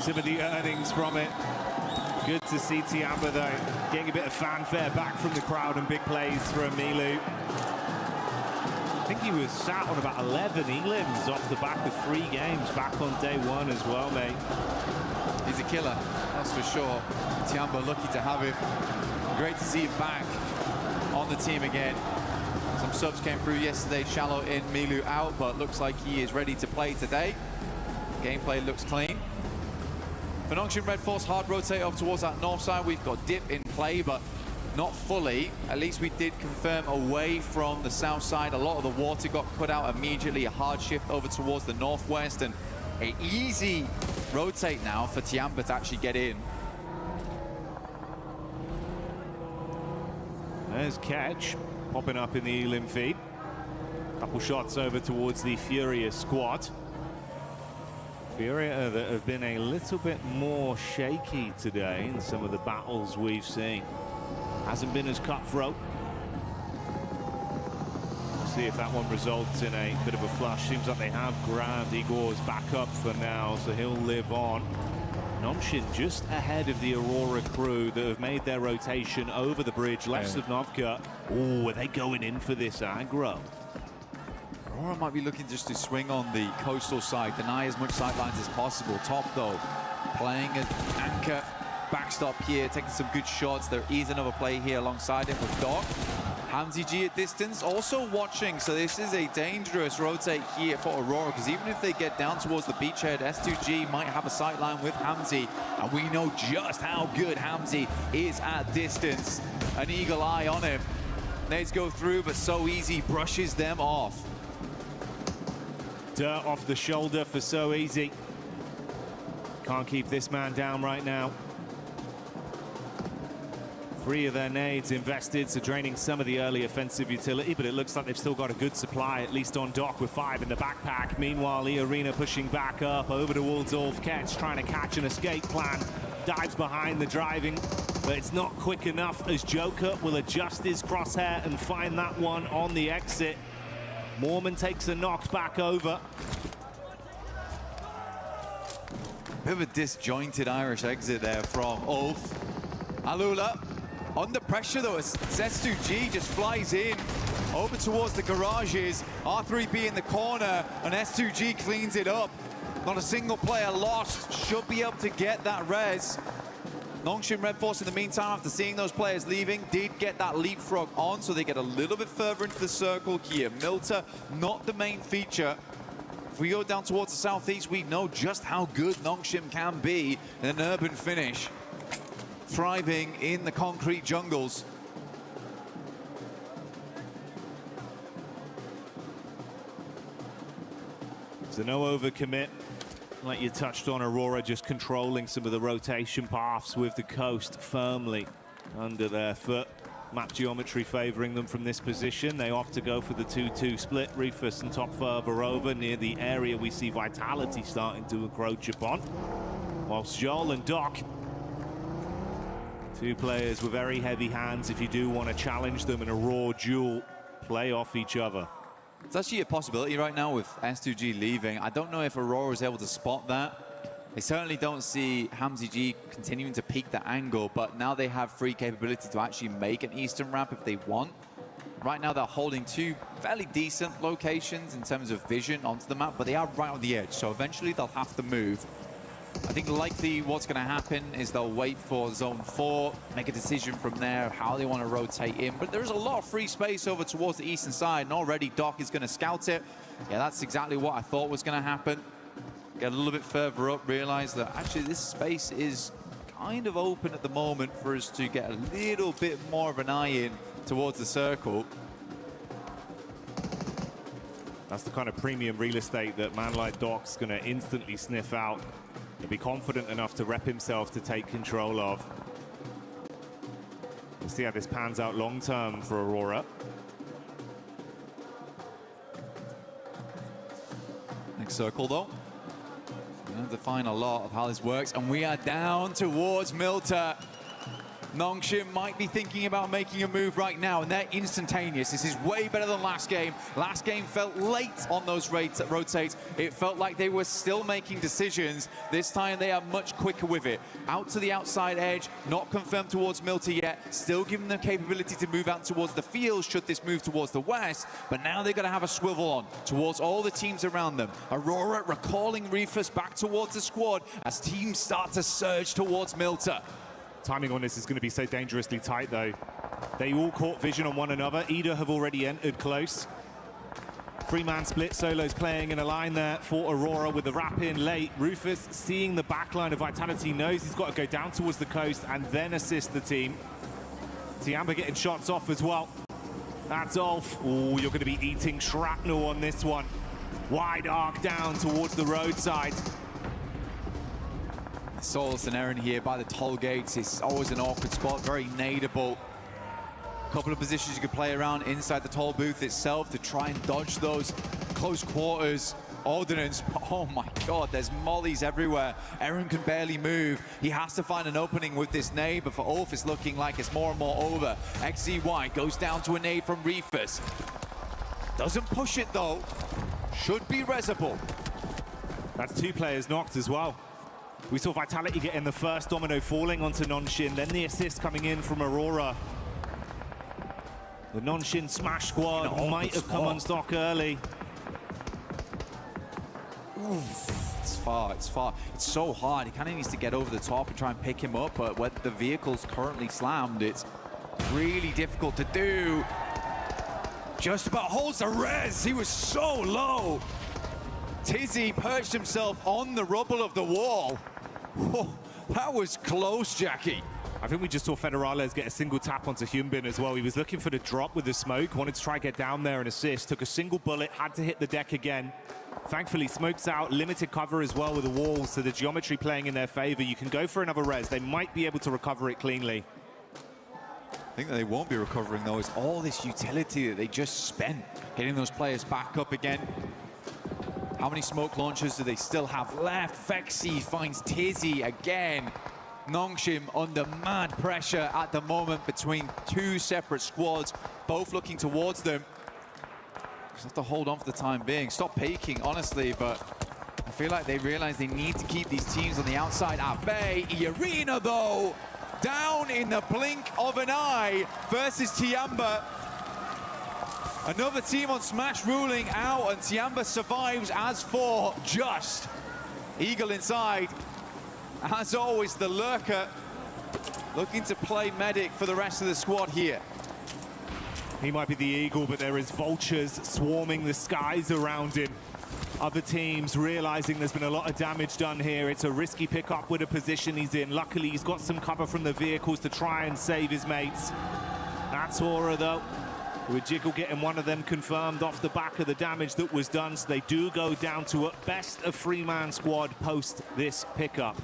some of the earnings from it. Good to see Tiamba, though, getting a bit of fanfare back from the crowd and big plays from Milu. I think he was sat on about 11 elims off the back of 3 games back on day 1 as well, mate. He's a killer, that's for sure. Tiamba lucky to have him. Great to see him back on the team again. Some subs came through yesterday, Shallow in, Milu out, but looks like he is ready to play today. Gameplay looks clean. For Nongshim Red Force, hard rotate up towards that north side. We've got dip in play, but not fully. At least we did confirm away from the south side. A lot of the water got cut out immediately. A hard shift over towards the northwest, and an easy rotate now for Tiamba to actually get in. There's Catch popping up in the Elim feed. Couple shots over towards the Furia squad. Furia that have been a little bit more shaky today in some of the battles we've seen. Hasn't been as cutthroat. We'll see if that one results in a bit of a flush. Seems like they have grabbed Igor's backup for now, so he'll live on. Nongshim just ahead of the Aurora crew that have made their rotation over the bridge left of Novka. Oh, are they going in for this aggro? Aurora might be looking just to swing on the coastal side, deny as much sidelines as possible. Top though, playing an anchor backstop here, taking some good shots. There is another play here alongside him with Doc. Hamzi G at distance, also watching, so this is a dangerous rotate here for Aurora, because even if they get down towards the beachhead, S2G might have a sightline with Hamzi, and we know just how good Hamzi is at distance. An eagle eye on him. Nades go through, but so easy, brushes them off. Dirt off the shoulder for so easy. Can't keep this man down right now. 3 of their nades invested, so draining some of the early offensive utility, but it looks like they've still got a good supply, at least on Doc, with 5 in the backpack. Meanwhile, Arena pushing back up over to Waldorf. Ketch trying to catch an escape plan. Dives behind the driving, but it's not quick enough as Joker will adjust his crosshair and find that one on the exit. Mormon takes a knock back over. Bit of a disjointed Irish exit there from Ulf. Alula under pressure though, as S2G just flies in over towards the garages. R3B in the corner, and S2G cleans it up. Not a single player lost. Should be able to get that res. Nongshim Red Force in the meantime, after seeing those players leaving, did get that leapfrog on, so they get a little bit further into the circle here. Milter, not the main feature. If we go down towards the southeast, we know just how good Nongshim can be in an urban finish. Thriving in the concrete jungles. So no overcommit. Like you touched on, Aurora just controlling some of the rotation paths with the coast firmly under their foot. Map geometry favoring them from this position. They opt to go for the 2-2 split. Rufus and Top further over near the area we see Vitality starting to encroach upon. Whilst Joel and Doc, 2 players with very heavy hands if you do want to challenge them in a raw duel, play off each other. It's actually a possibility right now with S2G leaving. I don't know if Aurora is able to spot that. They certainly don't see Hamzi G continuing to peak the angle, but now they have free capability to actually make an eastern ramp if they want. Right now they're holding 2 fairly decent locations in terms of vision onto the map, but they are right on the edge, so eventually they'll have to move. I think likely what's going to happen is they'll wait for zone 4, make a decision from there how they want to rotate in. But there's a lot of free space over towards the eastern side, and already Doc is going to scout it. Yeah, that's exactly what I thought was going to happen. Get a little bit further up, realize that actually this space is kind of open at the moment for us to get a little bit more of an eye in towards the circle. That's the kind of premium real estate that man like Doc's going to instantly sniff out. He'll be confident enough to rep himself to take control of. We'll see how this pans out long term for Aurora. Next circle though. We have to define a lot of how this works, and we are down towards Milter. Nongshim might be thinking about making a move right now, and they're instantaneous. This is way better than last game. Last game felt late on those rotates. It felt like they were still making decisions. This time they are much quicker with it. Out to the outside edge, not confirmed towards Milter yet. Still giving them capability to move out towards the field should this move towards the west. But now they're going to have a swivel on towards all the teams around them. Aurora recalling Rufus back towards the squad as teams start to surge towards Milter. Timing on this is going to be so dangerously tight, though. They all caught vision on one another. Ida have already entered close. Three-man split, Solo's playing in a line there for Aurora with the wrap in late. Rufus seeing the back line of Vitality, knows he's got to go down towards the coast and then assist the team. Tiamba getting shots off as well. That's Ulf. Oh, you're going to be eating shrapnel on this one. Wide arc down towards the roadside. Solus and Aaron here by the toll gates. It's always an awkward spot, very nadeable. Couple of positions you could play around inside the toll booth itself to try and dodge those close quarters ordnance. Oh my god, there's mollies everywhere. Aaron can barely move. He has to find an opening with this nade, but for Ulf it's looking like it's more and more over. XZY goes down to a nade from Rufus. Doesn't push it though. Should be resable. That's two players knocked as well. We saw Vitality getting the first domino falling onto Nongxin, then the assist coming in from Aurora. The Nongxin Smash squad might have come unstuck early. It's far, it's far. It's so hard. He kind of needs to get over the top and try and pick him up, but when the vehicle's currently slammed, it's really difficult to do. Just about holds the res. He was so low. Tizzy perched himself on the rubble of the wall. Whoa, that was close, Jackie. I think we just saw Federales get a single tap onto Hyunbin as well. He was looking for the drop with the smoke, wanted to try and get down there and assist. Took a single bullet, had to hit the deck again. Thankfully, smoke's out, limited cover as well with the walls, so the geometry playing in their favor. You can go for another res. They might be able to recover it cleanly. I think that they won't be recovering, though, is all this utility that they just spent getting those players back up again. How many smoke launchers do they still have left? Vexy finds Tizzy again. Nongxin under mad pressure at the moment between two separate squads, both looking towards them. Just have to hold on for the time being. Stop peeking, honestly, but I feel like they realize they need to keep these teams on the outside at bay. Arena, though, down in the blink of an eye versus Tiamba. Another team on Smash ruling out, and Tiamba survives as for just. Eagle inside. As always, the lurker looking to play medic for the rest of the squad here. He might be the eagle, but there is vultures swarming the skies around him. Other teams realizing there's been a lot of damage done here. It's a risky pickup with a position he's in. Luckily, he's got some cover from the vehicles to try and save his mates. That's Aura, though, with Jiggle getting one of them confirmed off the back of the damage that was done. So they do go down to at best a three-man squad post this pickup.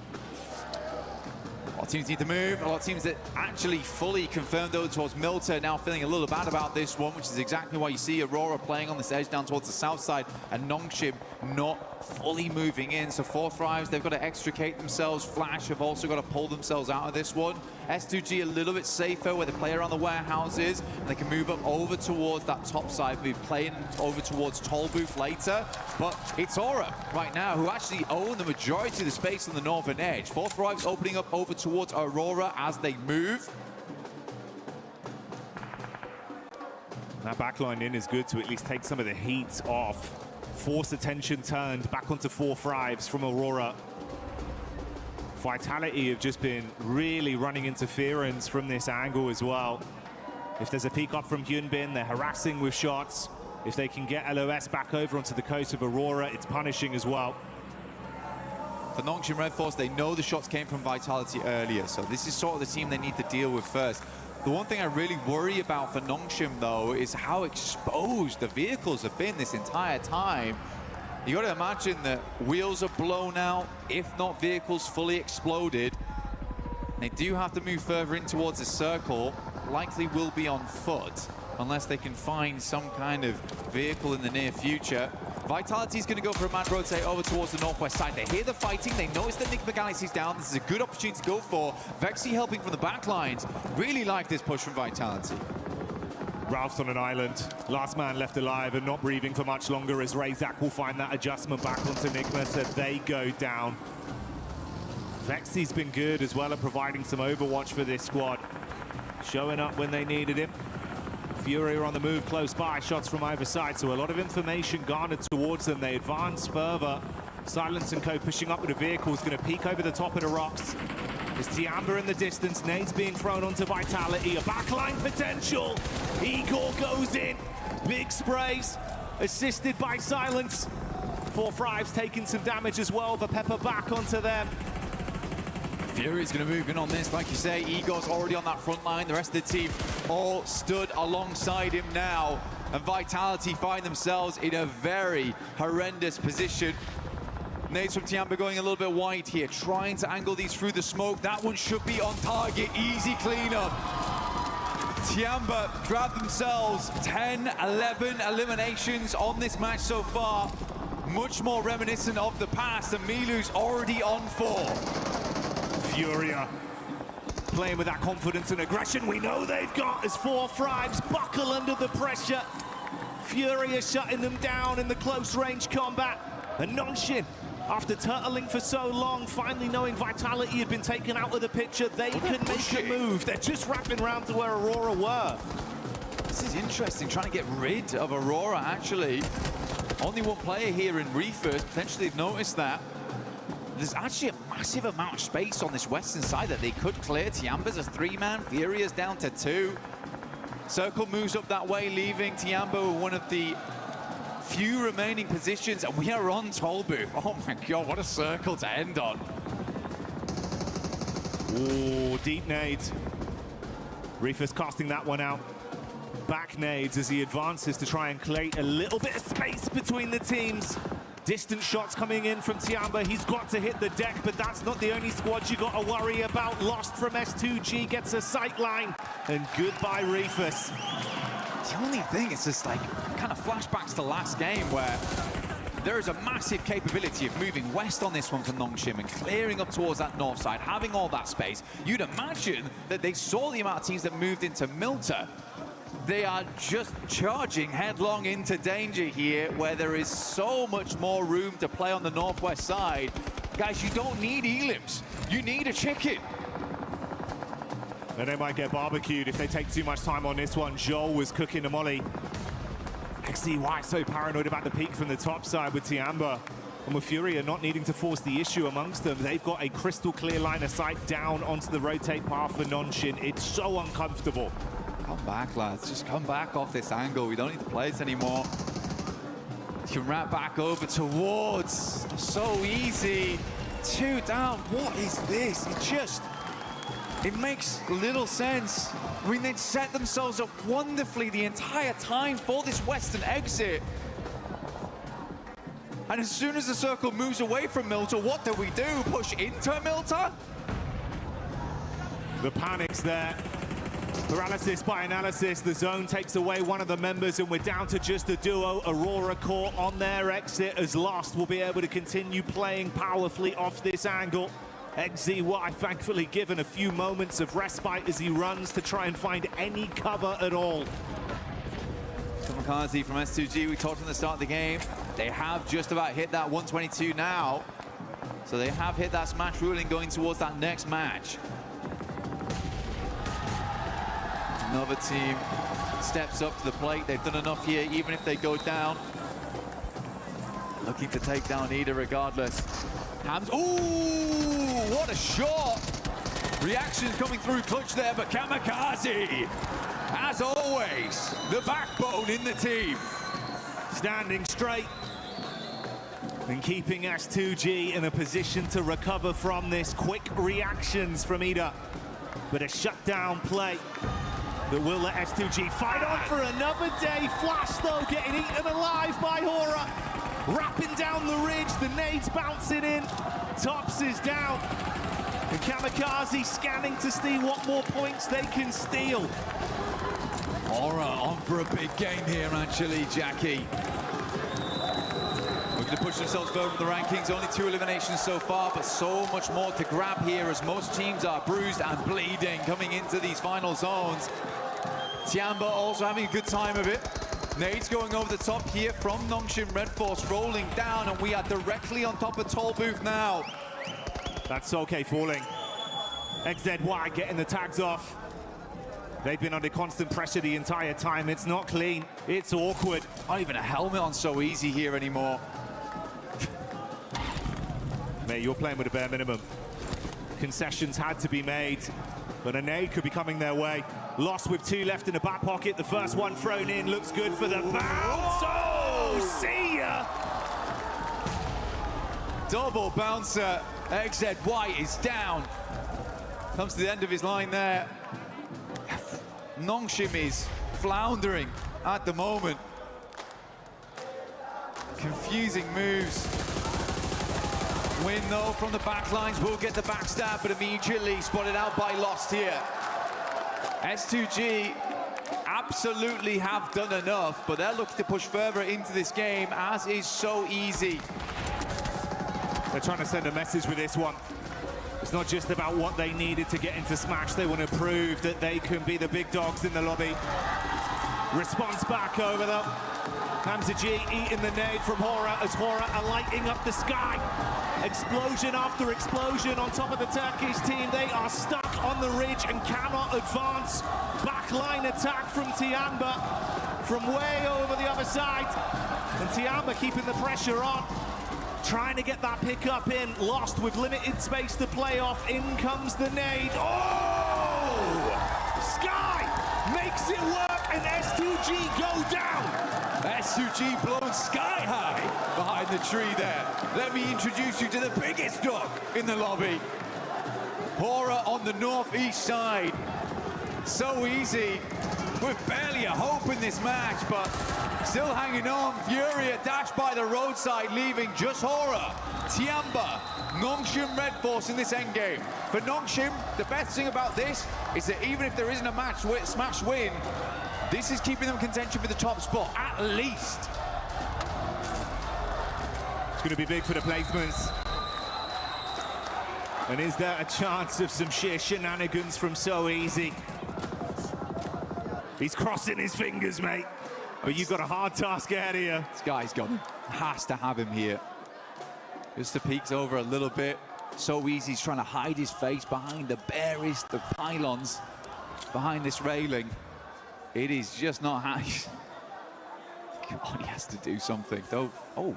A lot of teams need to move. A lot of teams that actually fully confirmed though towards Milter now feeling a little bad about this one, which is exactly why you see Aurora playing on this edge down towards the south side and Nongxin not fully moving in. So 4 Thrives, they've got to extricate themselves. Flash have also got to pull themselves out of this one. S2G a little bit safer where they play around the warehouses and they can move up over towards that top side, move playing over towards Toll Booth later. But it's Aura right now who actually own the majority of the space on the northern edge. 4 Thrives opening up over towards Aurora as they move. That backline in is good to at least take some of the heat off. Force attention turned back onto 4 Thrives from Aurora. Vitality have just been really running interference from this angle as well. If there's a peek up from Hyunbin, they're harassing with shots. If they can get LOS back over onto the coast of Aurora, it's punishing as well. For Nongxin Red Force, they know the shots came from Vitality earlier, so this is sort of the team they need to deal with first. The one thing I really worry about for Nongxin, though, is how exposed the vehicles have been this entire time. You got to imagine that wheels are blown out, if not vehicles fully exploded. They do have to move further in towards the circle, likely will be on foot, unless they can find some kind of vehicle in the near future. Vitality's going to go for a mad rotate over towards the northwest side. They hear the fighting, they notice that Nick McGallisty's down. This is a good opportunity to go for. Vexy helping from the back lines. Really like this push from Vitality. Ralph's on an island. Last man left alive and not breathing for much longer as Razak will find that adjustment back onto Nigma, so they go down. Vexy's been good as well at providing some overwatch for this squad. Showing up when they needed him. Fury are on the move close by, shots from either side, so a lot of information garnered towards them. They advance further. Silence and Co pushing up with the vehicles, going to peek over the top of the rocks. There's Tiamba in the distance, nades being thrown onto Vitality, a backline potential. Igor goes in, big sprays. assisted by Silence. 4 Thrives taking some damage as well. The Pepper back onto them. Fury's going to move in on this, like you say. Igor's already on that front line. The rest of the team all stood alongside him now. And Vitality find themselves in a very horrendous position. Nades from Tiamba going a little bit wide here, trying to angle these through the smoke. That one should be on target. Easy cleanup. Tiamba grab themselves 10, 11 eliminations on this match so far. Much more reminiscent of the past, and Milu's already on 4. Furia playing with that confidence and aggression we know they've got as 4 Thrives buckle under the pressure. Furia shutting them down in the close range combat. And Nongshim, after turtling for so long, finally knowing Vitality had been taken out of the picture, they can make a move. They're just wrapping around to where Aurora were. This is interesting, trying to get rid of Aurora, actually. Only one player here in Reefers, potentially they've noticed that. There's actually a massive amount of space on this western side that they could clear. Tiamba's a 3-man, Furia's down to 2. Circle moves up that way, leaving Tiamba with one of the few remaining positions, and we are on toll booth. Oh my god, what a circle to end on. Ooh, deep nades. Reefers casting that one out. Back nades as he advances to try and create a little bit of space between the teams. Distant shots coming in from Tiamba. He's got to hit the deck, but that's not the only squad you got to worry about. Lost from S2G, gets a sight line, and goodbye Reefers. The only thing is just like kind of flashbacks to last game where there is a massive capability of moving west on this one for Nongshim and clearing up towards that north side, having all that space. You'd imagine that they saw the amount of teams that moved into Milter. They are just charging headlong into danger here, where there is so much more room to play on the northwest side. Guys, you don't need elims. You need a chicken. And they might get barbecued if they take too much time on this one. Joel was cooking the molly. XCY so paranoid about the peak from the top side with Tiamba. And with Furia not needing to force the issue amongst them, they've got a crystal clear line of sight down onto the rotate path for Nongshim. It's so uncomfortable. Come back, lads. Just come back off this angle. We don't need to play it anymore. You can wrap back over towards. So easy. 2 down. What is this? It makes little sense. I mean, they'd set themselves up wonderfully the entire time for this western exit. And as soon as the circle moves away from Milter, what do we do? Push into Milter? The panic's there. Paralysis by analysis. The zone takes away one of the members, and we're down to just a duo. Aurora Core on their exit as Lost will be able to continue playing powerfully off this angle. XZY thankfully given a few moments of respite as he runs to try and find any cover at all. Kamikaze from S2G, we talked from the start of the game. They have just about hit that 122 now. So they have hit that smash ruling going towards that next match. Another team steps up to the plate. They've done enough here, even if they go down. Looking to take down Ida regardless. Hams, ooh, what a shot! Reaction coming through clutch there, but Kamikaze, as always, the backbone in the team. Standing straight and keeping S2G in a position to recover from this. Quick reactions from Ida, but a shutdown play that will let S2G fight on for another day. Flash, though, getting eaten alive by Hora. Wrapping down the ridge, the nades bouncing in. Tops is down. And Kamikaze scanning to see what more points they can steal. Hora on for a big game here, actually, Jackie. Looking to push themselves further in the rankings. Only 2 eliminations so far, but so much more to grab here as most teams are bruised and bleeding coming into these final zones. Tiamba also having a good time of it. Nades going over the top here from Nongshim Red Force, rolling down, and we are directly on top of Toll Booth now. That's okay falling. XZY getting the tags off. They've been under constant pressure the entire time. It's not clean. It's awkward. Not even a helmet on so easy here anymore. Mate, you're playing with a bare minimum. Concessions had to be made, but a nade could be coming their way. Lost with 2 left in the back pocket. The first one thrown in looks good for the bounce. Oh! Oh, see ya! Double bouncer. XZ White is down. Comes to the end of his line there. Nongshim is floundering at the moment. Confusing moves. Win though from the backlines will get the backstab, but immediately spotted out by Lost here. S2G absolutely have done enough, but they're looking to push further into this game, as is so easy. They're trying to send a message with this one. It's not just about what they needed to get into Smash. They want to prove that they can be the big dogs in the lobby. Response back over them. Hamza G eating the nade from Hora as Hora are lighting up the sky. Explosion after explosion on top of the Turkish team. They are stuck on the ridge and cannot advance. Backline attack from Tiamba from way over the other side. And Tiamba keeping the pressure on. Trying to get that pick up in. Lost with limited space to play off. In comes the nade. Oh! Sky makes it work and S2G go down. S2G blown sky high behind the tree there. Let me introduce you to the biggest dog in the lobby. Hora on the northeast side. So easy. With barely a hope in this match, but still hanging on. Furia dashed by the roadside, leaving just Hora, Tiamba, Nongshim Red Force in this endgame. For Nongshim, the best thing about this is that even if there isn't a smash win, this is keeping them contention for the top spot, at least. It's going to be big for the placements. And is there a chance of some sheer shenanigans from So Easy? He's crossing his fingers, mate. But you've got a hard task ahead of you. This guy's got him. Has to have him here. Just the peeks over a little bit. So Easy's trying to hide his face behind the barest of pylons, behind this railing. It is just not high. Come on, he has to do something. Oh,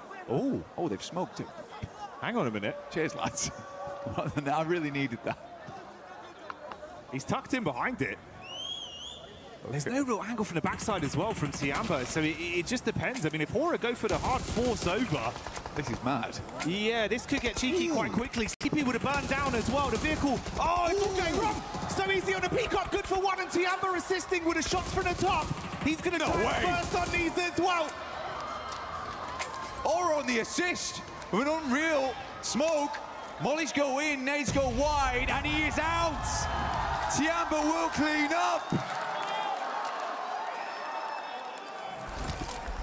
they've smoked him. Hang on a minute. Cheers, lads. I really needed that. He's tucked in behind it. There's no real angle from the backside as well from Tiamba, so it just depends. I mean, if Hora go for the hard force over... This is mad. Yeah, this could get cheeky quite quickly. CP would have burned down as well. The vehicle... Oh, it's all going wrong! So Easy on the peacock, good for one, and Tiamba assisting with the shots from the top. He's going to try first on these as well. Hora on the assist with an unreal smoke. Mollies go in, nades go wide, and he is out. Tiamba will clean up.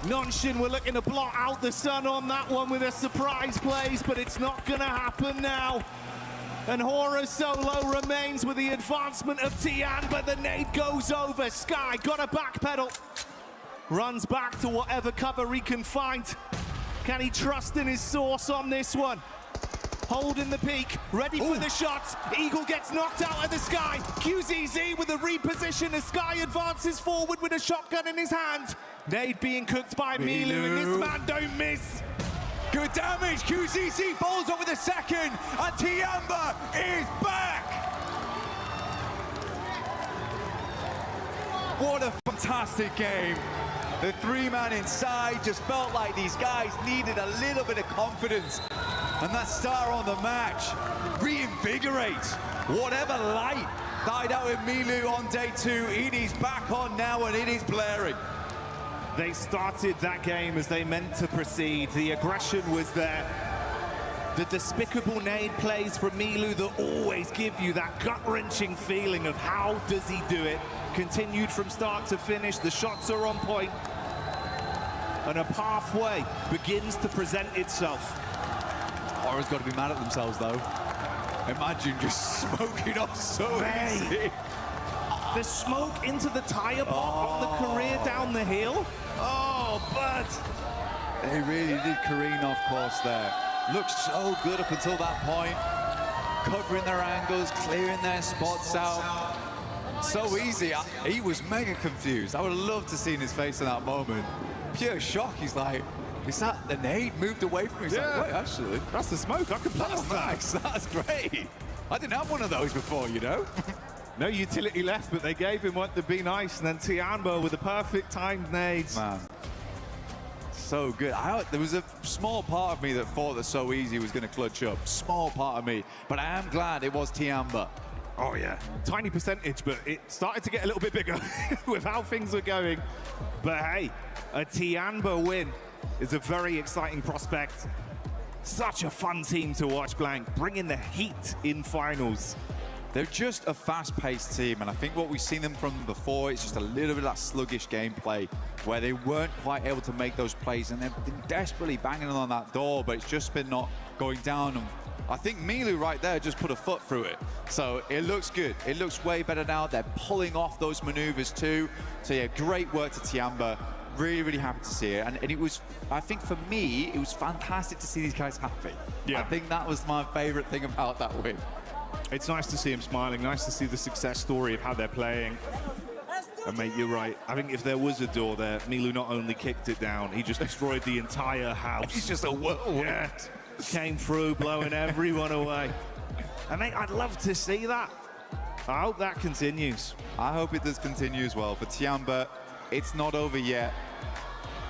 Nongshim were looking to blot out the sun on that one with a surprise plays, but it's not going to happen now. And Hora solo remains with the advancement of Tian, but the nade goes over. Sky got a backpedal. Runs back to whatever cover he can find. Can he trust in his source on this one? Holding the peak, ready for the shots. Eagle gets knocked out of the Sky. QZZ with a reposition as Sky advances forward with a shotgun in his hand. Nade being cooked by Milu, and this man don't miss. Good damage. QZZ falls over the second, and Tiamba is back. What a fantastic game. The three-man inside just felt like these guys needed a little bit of confidence. And that star on the match reinvigorates whatever light died out in Milu on day two. It is back on now, and it is blaring. They started that game as they meant to proceed. The aggression was there. The despicable nade plays from Milu that always give you that gut-wrenching feeling of how does he do it. Continued from start to finish. The shots are on point. And a pathway begins to present itself. Hora's got to be mad at themselves, though. Imagine just smoking off So Easy. The smoke into the tire pop on the career down the hill. Oh, but... They really did careen off course there. Looked so good up until that point. Covering their angles, clearing their spots out. So Easy, he was mega confused. I would have loved to see his face in that moment. Pure shock, he's like, is that the nade moved away from me? He's like, wait, actually. That's the smoke, I can pass that. Nice, that's great. I didn't have one of those before, you know? No utility left, but they gave him what to be nice, and then Tiamba with the perfect timed nades. Man, so good. There was a small part of me that thought that So Easy was going to clutch up. Small part of me. But I am glad it was Tiamba. Oh, yeah. Tiny percentage, but it started to get a little bit bigger with how things were going. But hey, a Tiamba win is a very exciting prospect. Such a fun team to watch, Blank, bringing the heat in finals. They're just a fast-paced team, and I think what we've seen them from before is just a little bit of that sluggish gameplay where they weren't quite able to make those plays, and they've been desperately banging on that door, but it's just been not going down. And I think Milu right there just put a foot through it. So it looks good. It looks way better now. They're pulling off those maneuvers too. So yeah, great work to Tiamba. Really, really happy to see it. And it was, I think for me, it was fantastic to see these guys happy. Yeah. I think that was my favorite thing about that win. It's nice to see him smiling, nice to see the success story of how they're playing. And mate, you're right. I think if there was a door there, Milu not only kicked it down, he just destroyed the entire house. He's just a whirlwind. Yeah. Came through, blowing everyone away. And mate, I'd love to see that. I hope that continues. I hope it does continue as well. For Tiamba, it's not over yet.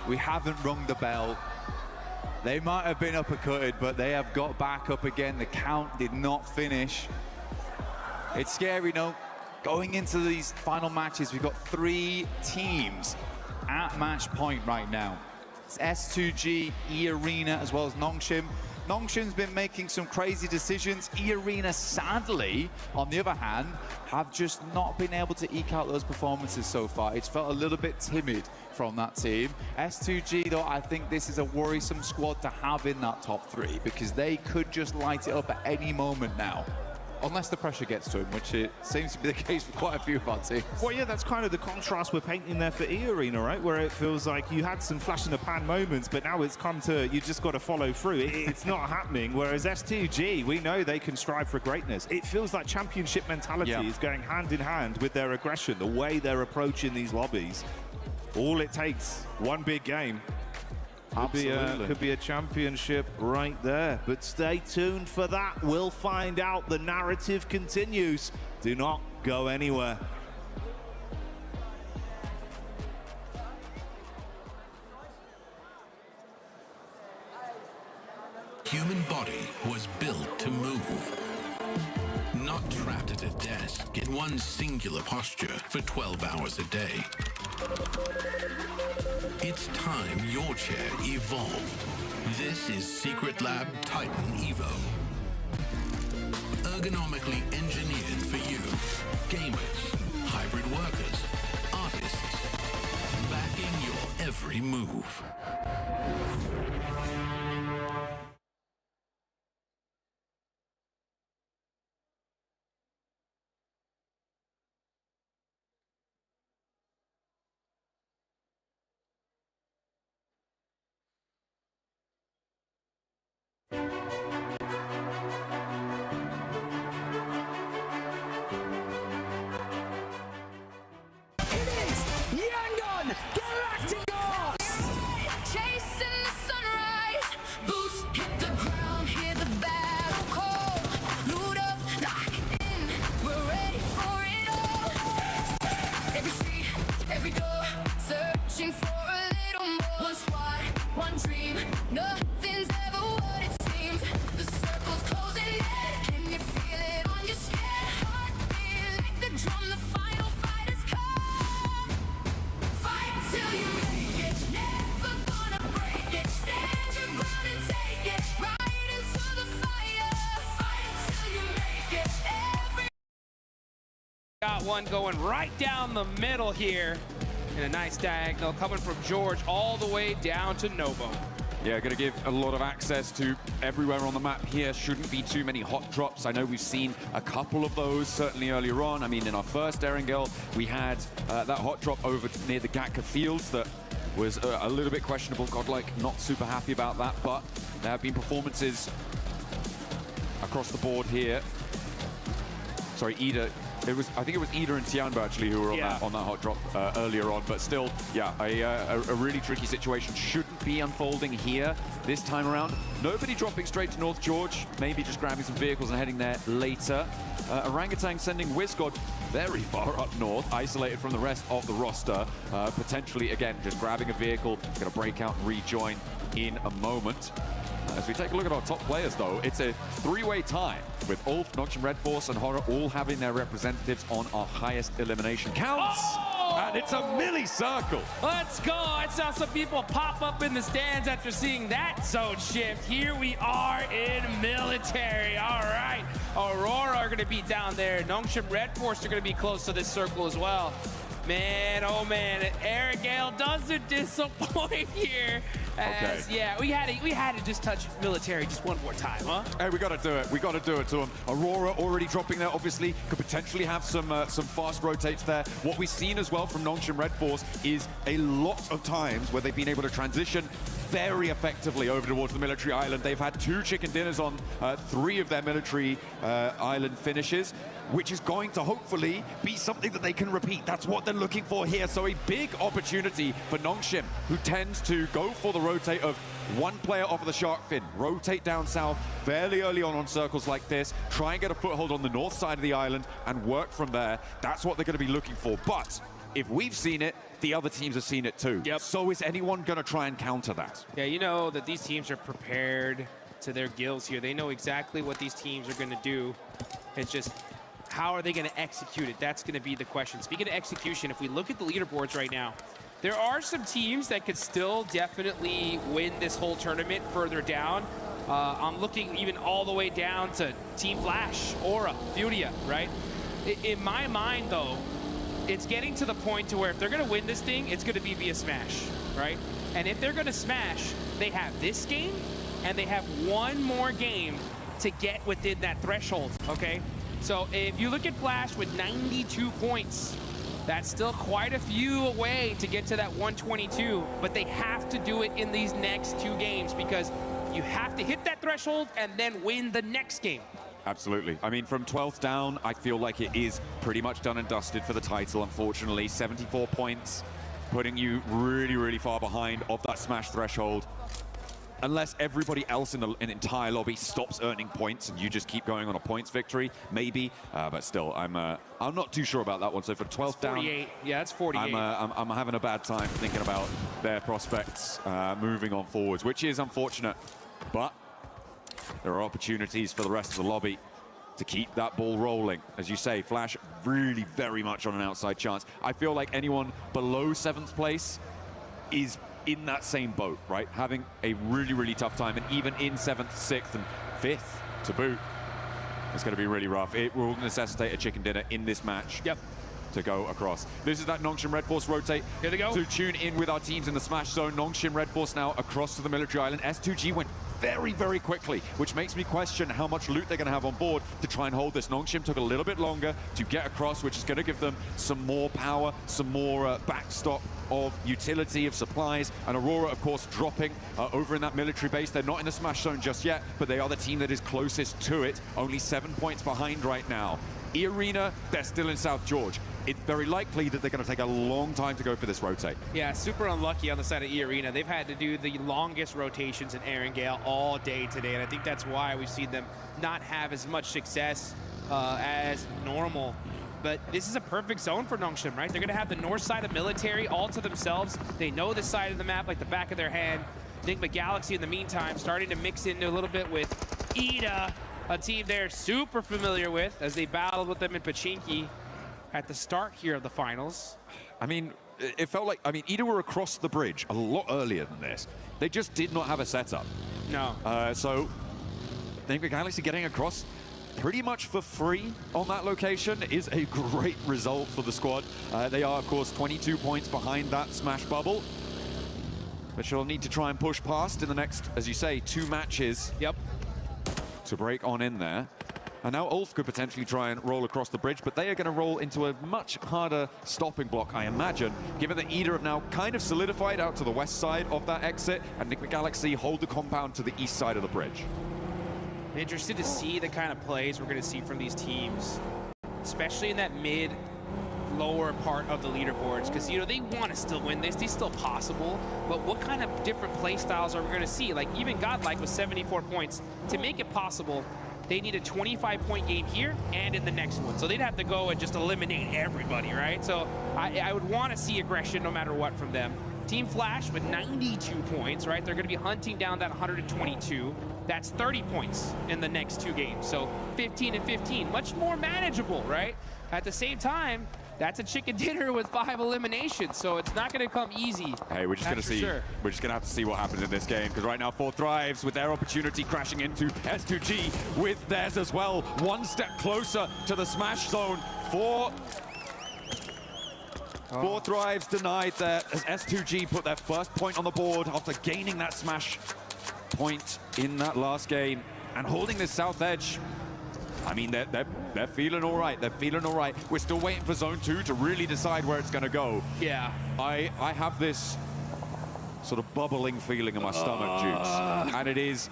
We haven't rung the bell. They might have been uppercutted, but they have got back up again. The count did not finish. It's scary, no? Going into these final matches, we've got 3 teams at match point right now. It's S2G, E-Arena, as well as Nongshim. Nongshim's been making some crazy decisions. E-Arena, sadly, on the other hand, have just not been able to eke out those performances so far. It's felt a little bit timid from that team. S2G, though, I think this is a worrisome squad to have in that top 3 because they could just light it up at any moment now. Unless the pressure gets to him, which it seems to be the case for quite a few of our teams. Well, yeah, that's kind of the contrast we're painting there for E-Arena, right? Where it feels like you had some flash-in-the-pan moments, but now it's come to, you just got to follow through. It's not happening, whereas S2G, we know they can strive for greatness. It feels like championship mentality is going hand in hand with their aggression, the way they're approaching these lobbies. All it takes, one big game. Could be a championship right there. But stay tuned for that. We'll find out. The narrative continues. Do not go anywhere. Human body was built to move. Not trapped at a desk in one singular posture for 12 hours a day. It's time your chair evolved. This is Secret Lab Titan Evo. Ergonomically engineered for you. Gamers, hybrid workers, artists. Backing your every move. Got one going right down the middle here in a nice diagonal coming from George all the way down to Novo. Yeah, going to give a lot of access to everywhere on the map here. Shouldn't be too many hot drops. I know we've seen a couple of those certainly earlier on. I mean, in our first Erangel, we had that hot drop over near the Gatka fields that was a little bit questionable. GodLike not super happy about that, but there have been performances across the board here. Sorry, Ida. I think it was Ida and Tianba actually who were on that hot drop earlier on, but still, yeah, a really tricky situation shouldn't be unfolding here this time around. Nobody dropping straight to North George, maybe just grabbing some vehicles and heading there later. Orangutan sending WizGod very far up north, isolated from the rest of the roster. Potentially, again, just grabbing a vehicle, going to break out and rejoin in a moment. As we take a look at our top players, though, it's a three-way tie with Ulf, Noxian Red Force, and Horror all having their representatives on our highest elimination counts. Oh! And it's a milli-circle. Let's go. I saw some people pop up in the stands after seeing that zone shift. Here we are in military. All right. Aurora are going to be down there. Noxian Red Force are going to be close to this circle as well. Man, oh man, Erangel doesn't disappoint here. As, Okay. Yeah, we had to just touch military just one more time, huh? Hey, we got to do it. We got to do it to them. Aurora already dropping there, obviously, could potentially have some fast rotates there. What we've seen as well from Noxian Red Force is a lot of times where they've been able to transition very effectively over towards the military island. They've had 2 chicken dinners on 3 of their military island finishes, which is going to hopefully be something that they can repeat. That's what they're looking for here. So a big opportunity for Noxian, who tends to go for the rotate of one player off of the shark fin, rotate down south fairly early on circles like this, try and get a foothold on the north side of the island and work from there. That's what they're going to be looking for. But if we've seen it, the other teams have seen it too. Yep. So is anyone going to try and counter that? Yeah, you know that these teams are prepared to their gills here. They know exactly what these teams are going to do. It's just, how are they going to execute it? That's going to be the question. Speaking of execution, if we look at the leaderboards right now, there are some teams that could still definitely win this whole tournament further down. I'm looking even all the way down to Team Flash, Aura, Furia, right? In my mind, though, it's getting to the point to where if they're going to win this thing, it's going to be via Smash, right? And if they're going to Smash, they have this game, and they have one more game to get within that threshold, okay? So if you look at Flash with 92 points, that's still quite a few away to get to that 122, but they have to do it in these next 2 games because you have to hit that threshold and then win the next game. Absolutely. I mean, from 12th down, I feel like it is pretty much done and dusted for the title, unfortunately. 74 points, putting you really, really far behind of that Smash threshold. Unless everybody else in the entire lobby stops earning points and you just keep going on a points victory, maybe. But still, I'm not too sure about that one. So for 12th down, 48. Yeah, that's 48. I'm having a bad time thinking about their prospects moving on forwards, which is unfortunate. But there are opportunities for the rest of the lobby to keep that ball rolling. As you say, Flash really very much on an outside chance. I feel like anyone below 7th place is in that same boat, right? Having a really, really tough time, and even in 7th, 6th, and 5th to boot, it's going to be really rough. It will necessitate a chicken dinner in this match. Yep. To go across. This is that Noxian Red Force rotate. Here they go. To tune in with our teams in the Smash zone. Noxian Red Force now across to the military island. S2G went very, very quickly, which makes me question how much loot they're going to have on board to try and hold this. Noxian took a little bit longer to get across, which is going to give them some more power, some more backstop of utility of supplies. And Aurora, of course, dropping over in that military base. They're not in the Smash zone just yet, but they are the team that is closest to it. Only 7 points behind right now. E-Arena, they're still in South George. It's very likely that they're going to take a long time to go for this rotate. Yeah, super unlucky on the side of E-Arena. They've had to do the longest rotations in Erangel all day today, and I think that's why we've seen them not have as much success as normal. But this is a perfect zone for Noxian, right? They're going to have the north side of military all to themselves. They know this side of the map like the back of their hand. Enigma Galaxy, in the meantime, starting to mix in a little bit with Ida, a team they're super familiar with as they battled with them in Pachinki at the start here of the finals. I mean, it felt like, Ida were across the bridge a lot earlier than this. They just did not have a setup. No. So, Enigma Galaxy getting across pretty much for free on that location is a great result for the squad. They are, of course, 22 points behind that Smash bubble, which they'll need to try and push past in the next, as you say, 2 matches. Yep. To break on in there. And now Ulf could potentially try and roll across the bridge, but they are going to roll into a much harder stopping block, I imagine, given that Ida have now kind of solidified out to the west side of that exit, and Enigma Galaxy hold the compound to the east side of the bridge. Interested to see the kind of plays we're going to see from these teams, especially in that lower part of the leaderboards, because, you know, they want to still win this. It's still possible, but what kind of different play styles are we going to see? Like, even GodLike with 74 points, to make it possible, they need a 25-point game here and in the next one. So they'd have to go and just eliminate everybody, right? So I would want to see aggression no matter what from them. Team Flash with 92 points, right? They're going to be hunting down that 122. That's 30 points in the next 2 games. So 15 and 15, much more manageable, right? At the same time, that's a chicken dinner with 5 eliminations, so it's not going to come easy. Hey, we're just going to see. Sure. We're just going to have to see what happens in this game, because right now 4 Thrives with their opportunity crashing into S2G with theirs as well. 1 step closer to the smash zone. 4 Thrives denied there as S2G put their first point on the board after gaining that smash point in that last game and holding this south edge. I mean, they're feeling all right. They're feeling all right. We're still waiting for Zone 2 to really decide where it's going to go. Yeah. I have this sort of bubbling feeling in my stomach, Jukes. And it is,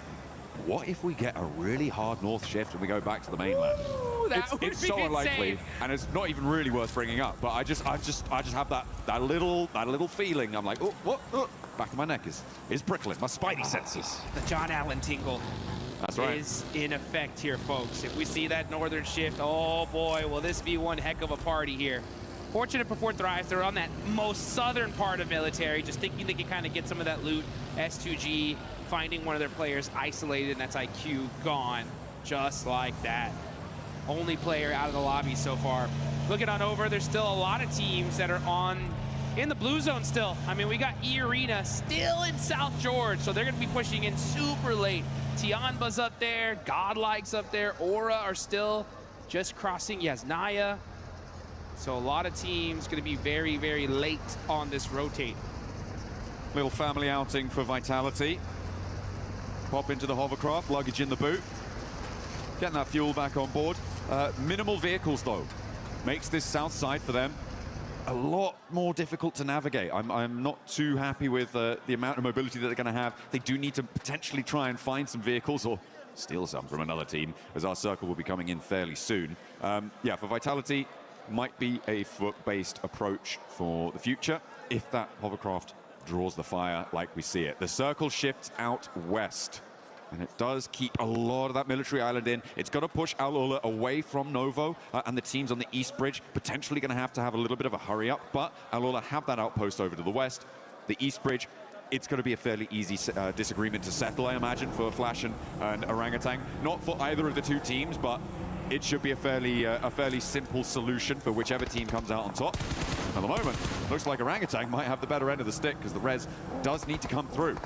what if we get a really hard north shift and we go back to the mainland? Ooh, it's so unlikely, and it's not even really worth bringing up. But I just have that little feeling. I'm like, oh, what? Oh. Back of my neck is prickling. My spidey senses. The John Allen tingle. That's right. Is in effect here, folks. If we see that northern shift, oh boy, will this be one heck of a party here. Fortunate for 4 Thrives, they're on that most southern part of military, just thinking they can kind of get some of that loot. S2G finding one of their players isolated, and that's IQ gone, just like that. Only player out of the lobby so far. Looking on over, there's still a lot of teams that are in the blue zone still. I mean, we got E-Arena still in South George, so they're gonna be pushing in super late. Tianba's up there, GodLike's up there, Aura are still just crossing. Yes, Naya. So a lot of teams going to be very, very late on this rotate. Little family outing for Vitality. Pop into the hovercraft, luggage in the boot. Getting that fuel back on board. Minimal vehicles, though. Makes this south side for them a lot more difficult to navigate. I'm not too happy with the amount of mobility that they're going to have. They do need to potentially try and find some vehicles or steal some from another team, as our circle will be coming in fairly soon. Yeah, for Vitality, might be a foot-based approach for the future if that hovercraft draws the fire like we see it. The circle shifts out west, and it does keep a lot of that military island in. It's got to push Al-Ula away from Novo, and the teams on the east bridge potentially going to have a little bit of a hurry up, but Al-Ula have that outpost over to the west. The east bridge, it's going to be a fairly easy disagreement to settle, I imagine, for Flash and Orangutan. Not for either of the 2 teams, but it should be a fairly simple solution for whichever team comes out on top. At the moment, looks like Orangutan might have the better end of the stick because the res does need to come through.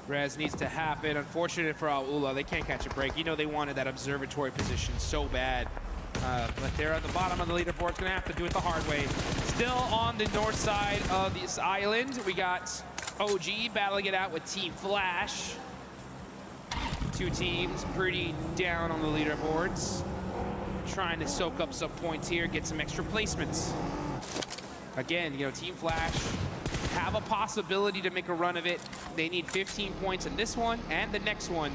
Res needs to happen. Unfortunate for Al-Ula, they can't catch a break. You know they wanted that observatory position so bad. But they're at the bottom of the leaderboard. It's going to have to do it the hard way. Still on the north side of this island, we got OG battling it out with Team Flash. 2 teams pretty down on the leaderboards. Trying to soak up some points here, get some extra placements. Again, you know, Team Flash have a possibility to make a run of it. They need 15 points in this one and the next one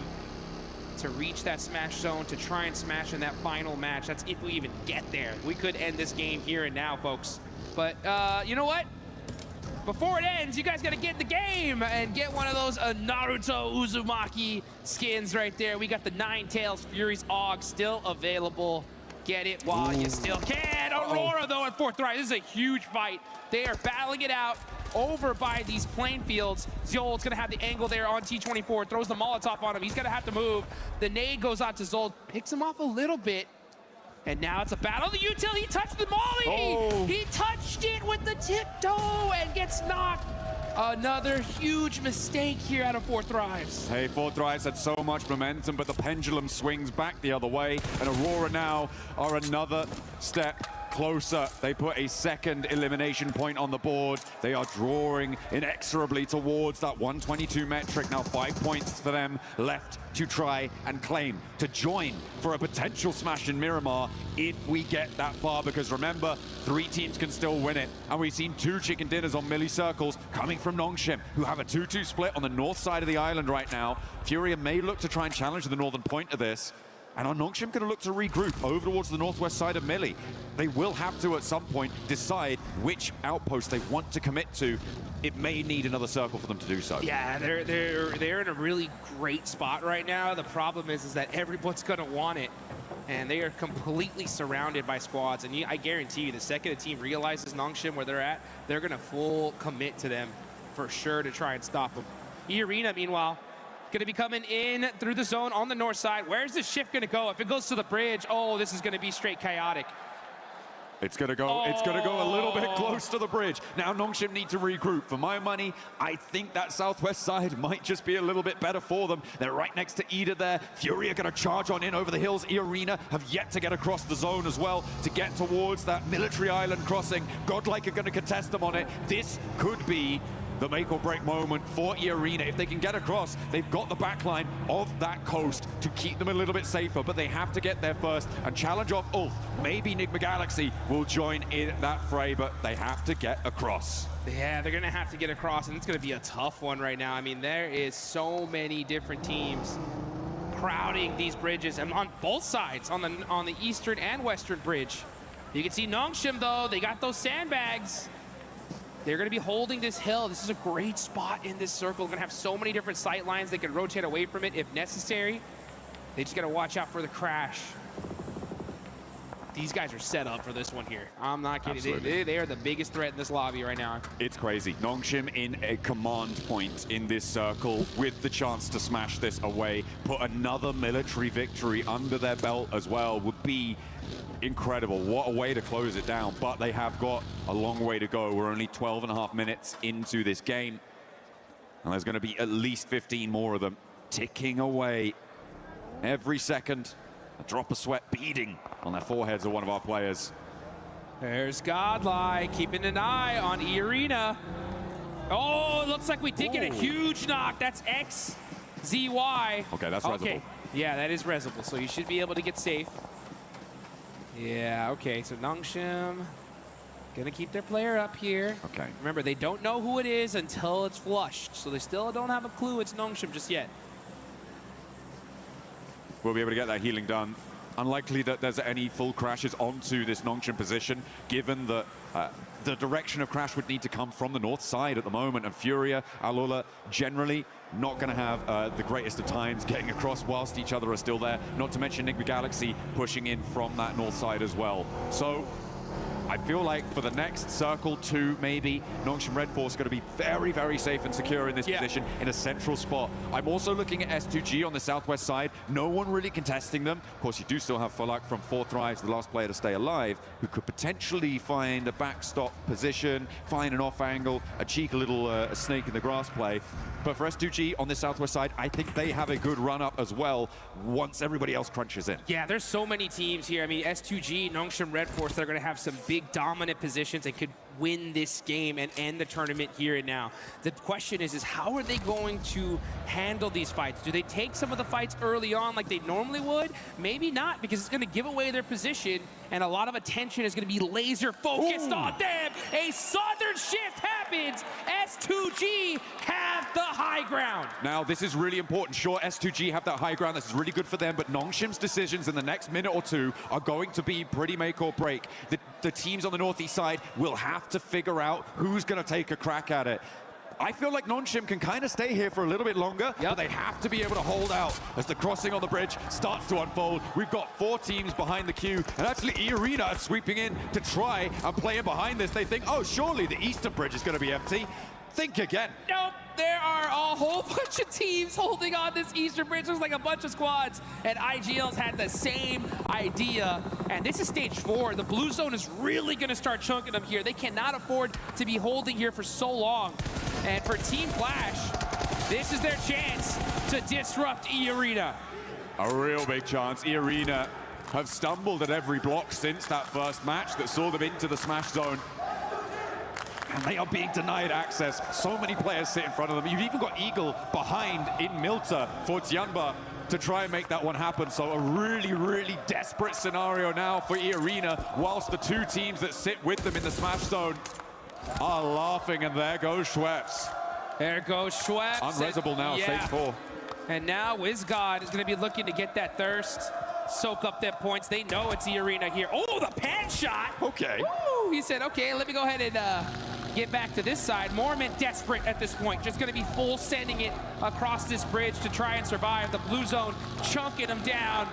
to reach that smash zone, to try and smash in that final match. That's if we even get there. We could end this game here and now, folks. But you know what? Before it ends, you guys got to get in the game and get one of those Naruto Uzumaki skins right there. We got the Ninetales Fury's AUG still available. Get it while you still can. Aurora, though, at 4th Thrive. This is a huge fight. They are battling it out over by these playing fields. Zol's going to have the angle there on T24. Throws the Molotov on him. He's going to have to move. The nade goes out to Zol. Picks him off a little bit. And now it's a battle. The util, he touched the molly. Oh. He touched it with the tiptoe and gets knocked. Another huge mistake here out of 4 Thrives. Hey, 4 Thrives had so much momentum, but the pendulum swings back the other way, and Aurora now are another step closer. They put a second elimination point on the board. They are drawing inexorably towards that 122 metric. Now 5 points for them left to try and claim, to join for a potential smash in Miramar if we get that far, because remember, 3 teams can still win it. And we've seen 2 chicken dinners on Millie Circles coming from Nongshim, who have a 2-2 split on the north side of the island right now. Furia may look to try and challenge the northern point of this. And are Nongshim going to look to regroup over towards the northwest side of Millie? They will have to, at some point, decide which outpost they want to commit to. It may need another circle for them to do so. Yeah, they're in a really great spot right now. The problem is that everyone's going to want it. And they are completely surrounded by squads. And I guarantee you, the second a team realizes Nongshim where they're at, they're going to full commit to them for sure to try and stop them. E-Arena, meanwhile, going to be coming in through the zone on the north side. Where's the shift going to go? If it goes to the bridge, oh, this is going to be straight chaotic. It's going to go. It's going to go a little bit close to the bridge. Now Nongshim need to regroup. For my money, I think that southwest side might just be a little bit better for them. They're right next to Ida there. Fury are going to charge on in over the hills. E-Arena have yet to get across the zone as well to get towards that military island crossing. GodLike are going to contest them on it. This could be the make or break moment for E-Arena. If they can get across, they've got the backline of that coast to keep them a little bit safer, but they have to get there first and challenge off Ulf. Maybe Nigma Galaxy will join in that fray, but they have to get across. Yeah, they're going to have to get across, and it's going to be a tough one right now. I mean, there is so many different teams crowding these bridges, and on both sides, on the eastern and western bridge. You can see Nongshim, though, they got those sandbags. They're going to be holding this hill. This is a great spot in this circle. They're going to have so many different sight lines. They can rotate away from it if necessary. They just got to watch out for the crash. These guys are set up for this one here. I'm not kidding. They are the biggest threat in this lobby right now. It's crazy. Nongshim in a command point in this circle with the chance to smash this away. Put another military victory under their belt as well would be incredible. What a way to close it down. But they have got a long way to go. We're only 12.5 minutes into this game. And there's going to be at least 15 more of them ticking away every second. A drop of sweat beading on their foreheads of one of our players. There's GodLike keeping an eye on E-Arena. Oh, it looks like we did get a huge knock. That's XZY. Okay, that's resible. Yeah, that is resible, so you should be able to get safe. Yeah, okay, so Nongshim gonna keep their player up here. Okay. Remember, they don't know who it is until it's flushed, so they still don't have a clue it's Nongshim just yet. We'll be able to get that healing done. Unlikely that there's any full crashes onto this Nongshim position, given that the direction of crash would need to come from the north side at the moment, and Furia, Alola, generally not going to have the greatest of times getting across whilst each other are still there, not to mention Nigma Galaxy pushing in from that north side as well. So I feel like for the next circle 2, maybe, Nongshim Red Force going to be very, very safe and secure in this position in a central spot. I'm also looking at S2G on the southwest side. No one really contesting them. Of course, you do still have Falak from 4 Thrives, the last player to stay alive, who could potentially find a backstop position, find an off angle, a cheeky little snake in the grass play. But for S2G on the southwest side, I think they have a good run up as well once everybody else crunches in. Yeah, there's so many teams here. I mean, S2G, Nongshim Red Force, they're going to have some big dominant positions and could win this game and end the tournament here and now. The question is how are they going to handle these fights? Do they take some of the fights early on like they normally would? Maybe not, because it's going to give away their position and a lot of attention is going to be laser focused on them. A southern shift happens. S2G have the high ground. Now, this is really important. Sure, S2G have that high ground. This is really good for them, but Nongshim's decisions in the next minute or 2 are going to be pretty make or break. The teams on the northeast side will have to figure out who's going to take a crack at it. I feel like Nongshim can kind of stay here for a little bit longer, but they have to be able to hold out as the crossing on the bridge starts to unfold. We've got 4 teams behind the queue, and actually E-Arena are sweeping in to try and play in behind this. They think, oh, surely the eastern bridge is going to be empty. Think again. Nope, there are a whole bunch of teams holding on this eastern bridge. There's like a bunch of squads, and IGL's had the same idea. And this is stage 4. The blue zone is really going to start chunking them here. They cannot afford to be holding here for so long. And for Team Flash, this is their chance to disrupt E-Arena. A real big chance. E-Arena have stumbled at every block since that first match that saw them into the smash zone. And they are being denied access. So many players sit in front of them. You've even got Eagle behind in Milta for Tianba to try and make that one happen. So a really, really desperate scenario now for E-Arena, whilst the 2 teams that sit with them in the smash zone are laughing, and there goes Schweppes. There goes Schweppes. Unresable now, stage 4. And now WizGod is going to be looking to get that thirst. soak up them points. They know it's the arena here. Oh, the pan shot. Okay. Woo! He said, okay, let me go ahead and get back to this side. Mormon desperate at this point. Just going to be full sending it across this bridge to try and survive. The blue zone chunking them down.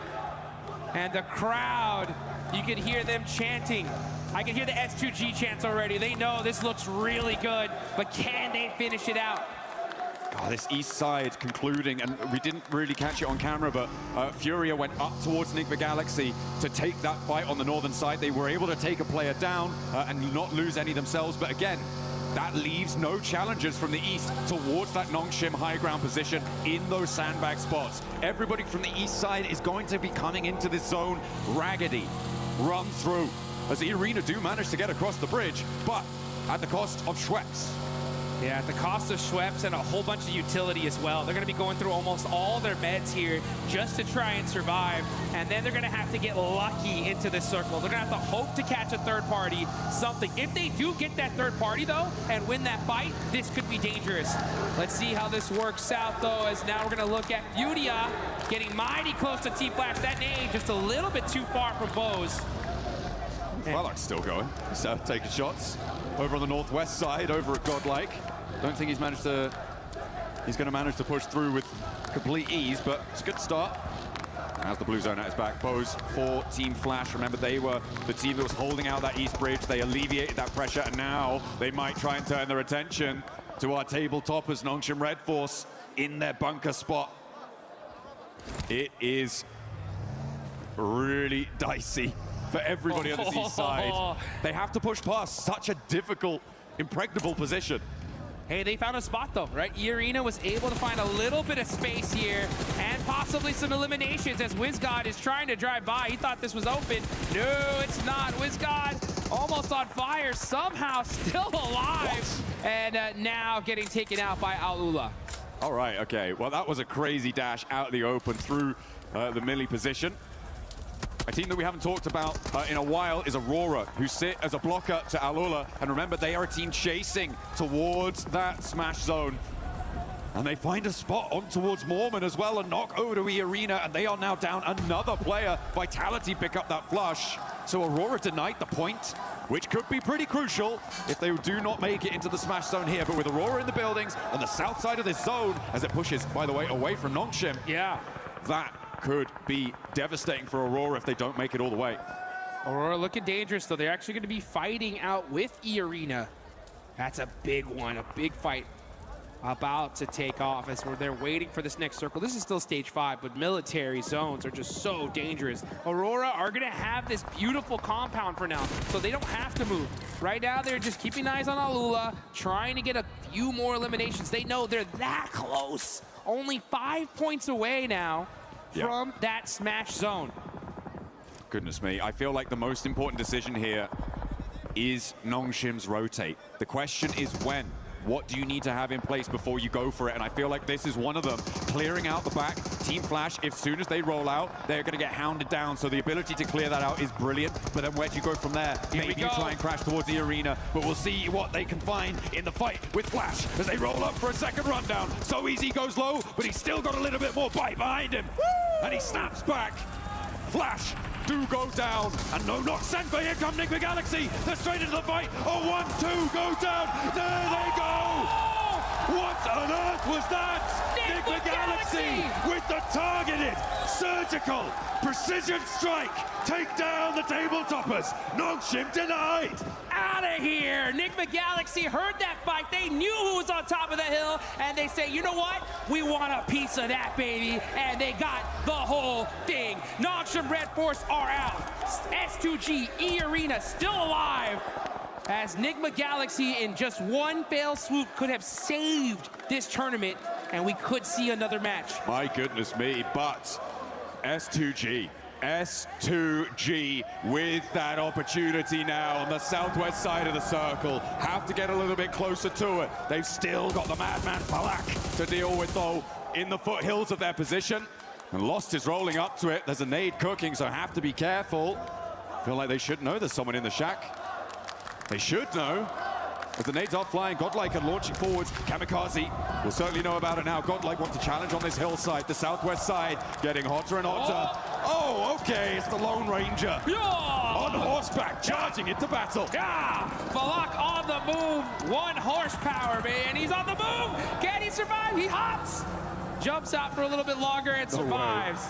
And the crowd, you can hear them chanting. I can hear the S2G chants already. They know this looks really good, but can they finish it out? God, this east side concluding, and we didn't really catch it on camera, but Furia went up towards Enigma Galaxy to take that fight on the northern side. They were able to take a player down and not lose any themselves, but again, that leaves no challengers from the east towards that Nongshim high ground position in those sandbag spots. Everybody from the east side is going to be coming into this zone raggedy, run through, as the arena do manage to get across the bridge, but at the cost of Schweppes. Yeah, at the cost of Schweppes and a whole bunch of utility as well. They're going to be going through almost all their meds here just to try and survive. And then they're going to have to get lucky into this circle. They're going to have to hope to catch a third party, something. If they do get that third party, though, and win that fight, this could be dangerous. Let's see how this works out, though, as now we're going to look at Furia getting mighty close to T-Flash. That nade just a little bit too far from Bose. Flalak's still going. He's taking shots over on the northwest side, over at GodLike. Don't think he's going to manage to push through with complete ease, but it's a good start. As the blue zone at his back, Bose for Team Flash. Remember, they were the team that was holding out that east bridge. They alleviated that pressure, and now they might try and turn their attention to our table toppers, Nongshim Red Force, in their bunker spot. It is really dicey for everybody on this east side. They have to push past such a difficult, impregnable position. Hey, they found a spot though, right? Arena was able to find a little bit of space here and possibly some eliminations as WizGod is trying to drive by. He thought this was open. No, it's not. WizGod almost on fire, somehow still alive. What? And now getting taken out by Alula. All right, okay. Well, that was a crazy dash out of the open through the melee position. A team that we haven't talked about in a while is Aurora, who sit as a blocker to Alula. And remember, they are a team chasing towards that smash zone. And they find a spot on towards Mormon as well and knock over to E-Arena. And they are now down another player. Vitality pick up that flush. So Aurora denied the point, which could be pretty crucial if they do not make it into the smash zone here. But with Aurora in the buildings on the south side of this zone, as it pushes, by the way, away from Nongshim. Yeah. That could be devastating for Aurora if they don't make it all the way. Aurora looking dangerous, though. They're actually going to be fighting out with E-Arena. That's a big one, a big fight about to take off as they're waiting for this next circle. This is still stage 5, but military zones are just so dangerous. Aurora are going to have this beautiful compound for now, so they don't have to move. Right now, they're just keeping eyes on Alula, trying to get a few more eliminations. They know they're that close. Only 5 points away now from that smash zone. Goodness me, I feel like the most important decision here is Nongshim's rotate. The question is when. What do you need to have in place before you go for it? And I feel like this is one of them. Clearing out the back, Team Flash, as soon as they roll out, they're going to get hounded down. So the ability to clear that out is brilliant. But then where do you go from there? Maybe you try and crash towards the arena. But we'll see what they can find in the fight with Flash as they roll up for a second rundown. So easy goes low, but he's still got a little bit more bite behind him. Woo! And he snaps back. Flash do go down, and no knock sent, but here come Enigma Galaxy. They're straight into the fight. A 1-2 go down. There they go. What on earth was that? Enigma Galaxy with the targeted, surgical, precision strike. Take down the table toppers. Nongshim denied. Out of here. Enigma Galaxy heard that fight. They knew who was on top of the hill, and they say, you know what? We want a piece of that, baby. And they got the whole thing. Nongshim Red Force are out. S2G, E-Arena still alive. As Enigma Galaxy in just one fell swoop could have saved this tournament, and we could see another match. My goodness me, but S2G with that opportunity now on the southwest side of the circle. Have to get a little bit closer to it. They've still got the madman Falak to deal with, though, in the foothills of their position. And Lost is rolling up to it. There's a nade cooking, so have to be careful. Feel like they should know there's someone in the shack. They should know. As the nades are flying, GodLike are launching forwards. Kamikaze will certainly know about it now. GodLike want to challenge on this hillside. The southwest side getting hotter and hotter. Oh, okay, it's the Lone Ranger. Yeah! On horseback, charging into battle. Yeah! Falak on the move. 1 horsepower, man. He's on the move. Can he survive? He hops. Jumps out for a little bit longer and survives.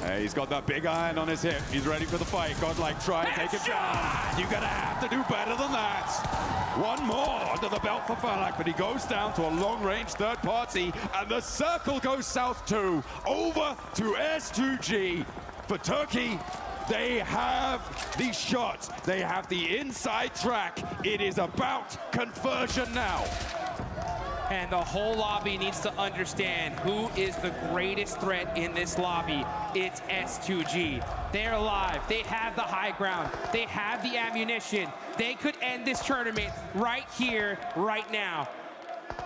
Hey, he's got that big iron on his hip. He's ready for the fight. GodLike try and take it down. You're going to have to do better than that. One more under the belt for Falak, but he goes down to a long-range third party, and the circle goes south too. Over to S2G. For Turkey, they have the shot. They have the inside track. It is about conversion now. And the whole lobby needs to understand who is the greatest threat in this lobby. It's S2G. They're alive. They have the high ground. They have the ammunition. They could end this tournament right here, right now.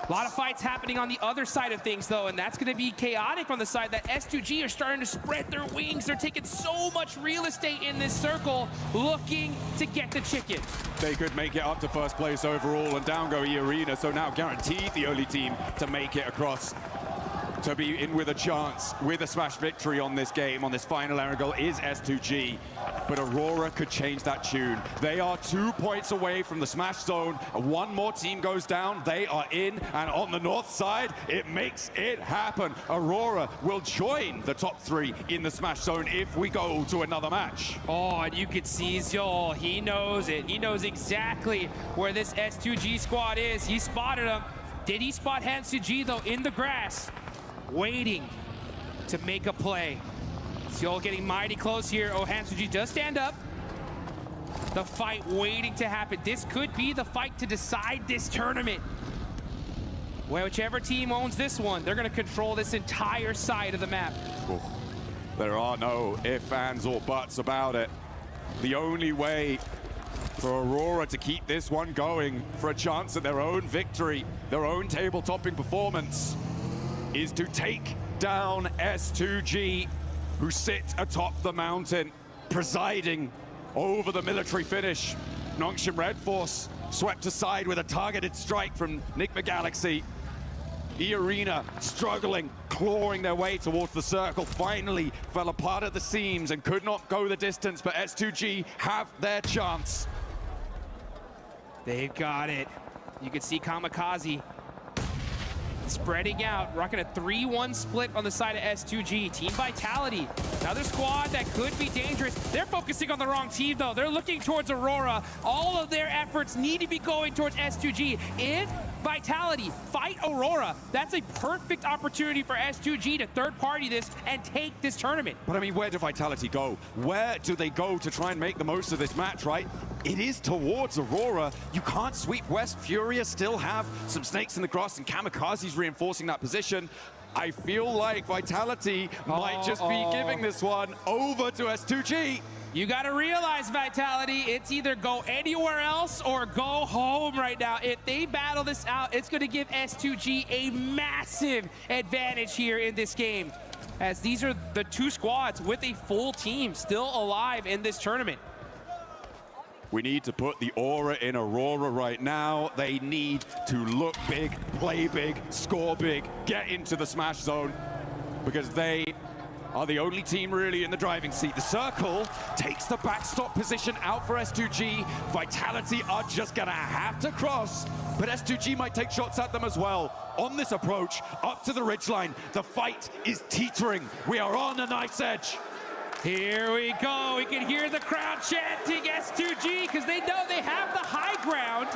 A lot of fights happening on the other side of things, though, and that's going to be chaotic on the side that S2G are starting to spread their wings. They're taking so much real estate in this circle, looking to get the chicken. They could make it up to first place overall, and down go Arena, so now guaranteed the only team to make it across, to be in with a chance, with a smash victory on this game, on this final angle, is S2G. But Aurora could change that tune. They are 2 points away from the smash zone. One more team goes down, they are in, and on the north side, it makes it happen. Aurora will join the top 3 in the smash zone if we go to another match. Oh, and you can see Zol, he knows it. He knows exactly where this S2G squad is. He spotted them. Did he spot Hansuji, though, in the grass, waiting to make a play? Zol getting mighty close here. Oh, Hansuji does stand up. The fight waiting to happen. This could be the fight to decide this tournament. Well, whichever team owns this one, they're going to control this entire side of the map. Ooh. There are no ifs, ands, or buts about it. The only way for Aurora to keep this one going, for a chance at their own victory, their own table-topping performance, is to take down S2G, who sit atop the mountain, presiding over the military finish. Nongshim Red Force swept aside with a targeted strike from Nick McGalaxy. Arena struggling, clawing their way towards the circle, finally fell apart at the seams and could not go the distance, but S2G have their chance. They've got it. You can see Kamikaze spreading out, rocking a 3-1 split on the side of S2G. Team Vitality, another squad that could be dangerous. They're focusing on the wrong team, though. They're looking towards Aurora. All of their efforts need to be going towards S2G. If Vitality fight Aurora, that's a perfect opportunity for S2G to third-party this and take this tournament. But I mean, where do Vitality go? Where do they go to try and make the most of this match, right? It is towards Aurora. You can't sweep West. Furious still have some snakes in the grass, and Kamikaze's reinforcing that position. I feel like Vitality might just be giving this one over to S2G. You got to realize, Vitality, it's either go anywhere else or go home right now. If they battle this out, it's going to give S2G a massive advantage here in this game, as these are the 2 squads with a full team still alive in this tournament. We need to put the aura in Aurora right now. They need to look big, play big, score big, get into the smash zone, because they are the only team really in the driving seat. The circle takes the backstop position out for S2G. Vitality are just gonna have to cross, but S2G might take shots at them as well. On this approach, up to the ridgeline, the fight is teetering. We are on a knife's edge. Here we go. We can hear the crowd chanting S2G because they know they have the high ground.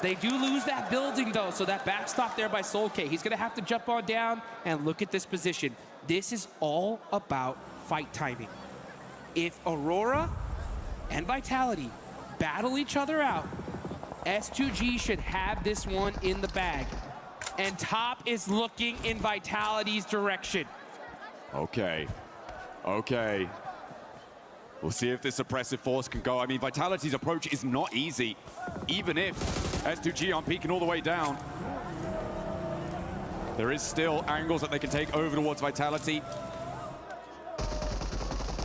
They do lose that building, though, so that backstop there by SoulK. He's going to have to jump on down and look at this position. This is all about fight timing. If Aurora and Vitality battle each other out, S2G should have this one in the bag. And top is looking in Vitality's direction. Okay. Okay. We'll see if this suppressive force can go. I mean, Vitality's approach is not easy, even if S2G aren't peeking all the way down. There is still angles that they can take over towards Vitality.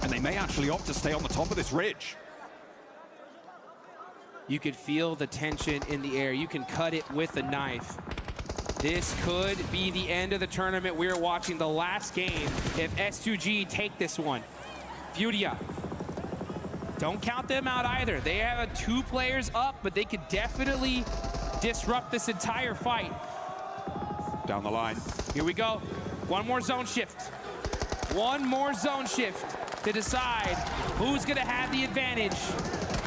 And they may actually opt to stay on the top of this ridge. You could feel the tension in the air. You can cut it with a knife. This could be the end of the tournament. We're watching the last game if S2G take this one. Furia. Don't count them out either. They have 2 players up, but they could definitely disrupt this entire fight. Down the line. Here we go. One more zone shift. One more zone shift to decide who's going to have the advantage.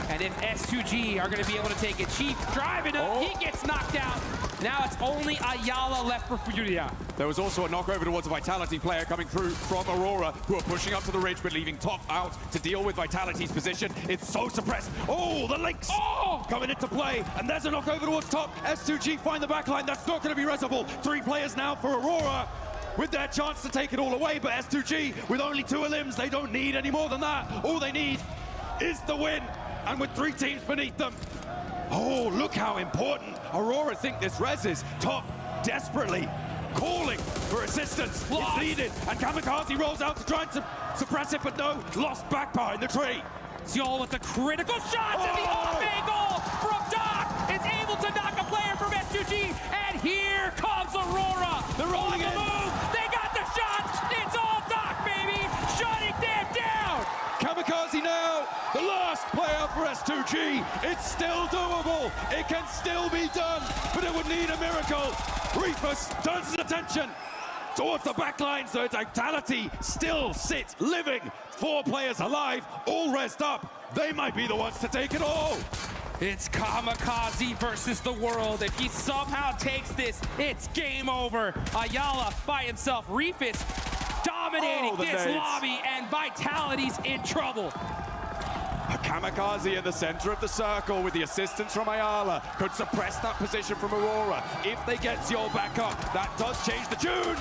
And if S2G are going to be able to take it. Chief driving up, he gets knocked out. Now it's only Ayala left for Furia. There was also a knockover towards a Vitality player coming through from Aurora, who are pushing up to the ridge, but leaving Top out to deal with Vitality's position. It's so suppressed. Oh, the links coming into play, and there's a knockover towards Top. S2G find the backline. That's not going to be resable. 3 players now for Aurora, with their chance to take it all away, but S2G, with only 2 elims, they don't need any more than that. All they need is the win, and with 3 teams beneath them. Oh, look how important Aurora think this res is. Top desperately calling for assistance. It's needed, and Kamikaze rolls out to try and suppress it, but no, lost back behind the tree. Seoul with the critical shots and the off angle from Doc is able to knock a player from S2G, and here comes Aurora. They're rolling in. Move. They got the shot. It's all Doc, baby, shutting them down. Kamikaze now, the last player for S2G. It's still doable. It can still be done, but it would need a miracle. Reefus turns his attention towards the backlines. The Vitality still sits living. 4 players alive, all rezzed up. They might be the ones to take it all. It's Kamikaze versus the world. If he somehow takes this, it's game over. Ayala by himself. Reefus dominating this lobby, and Vitality's in trouble. A Kamikaze in the center of the circle with the assistance from Ayala could suppress that position from Aurora. If they get Seoul back up, that does change the tune.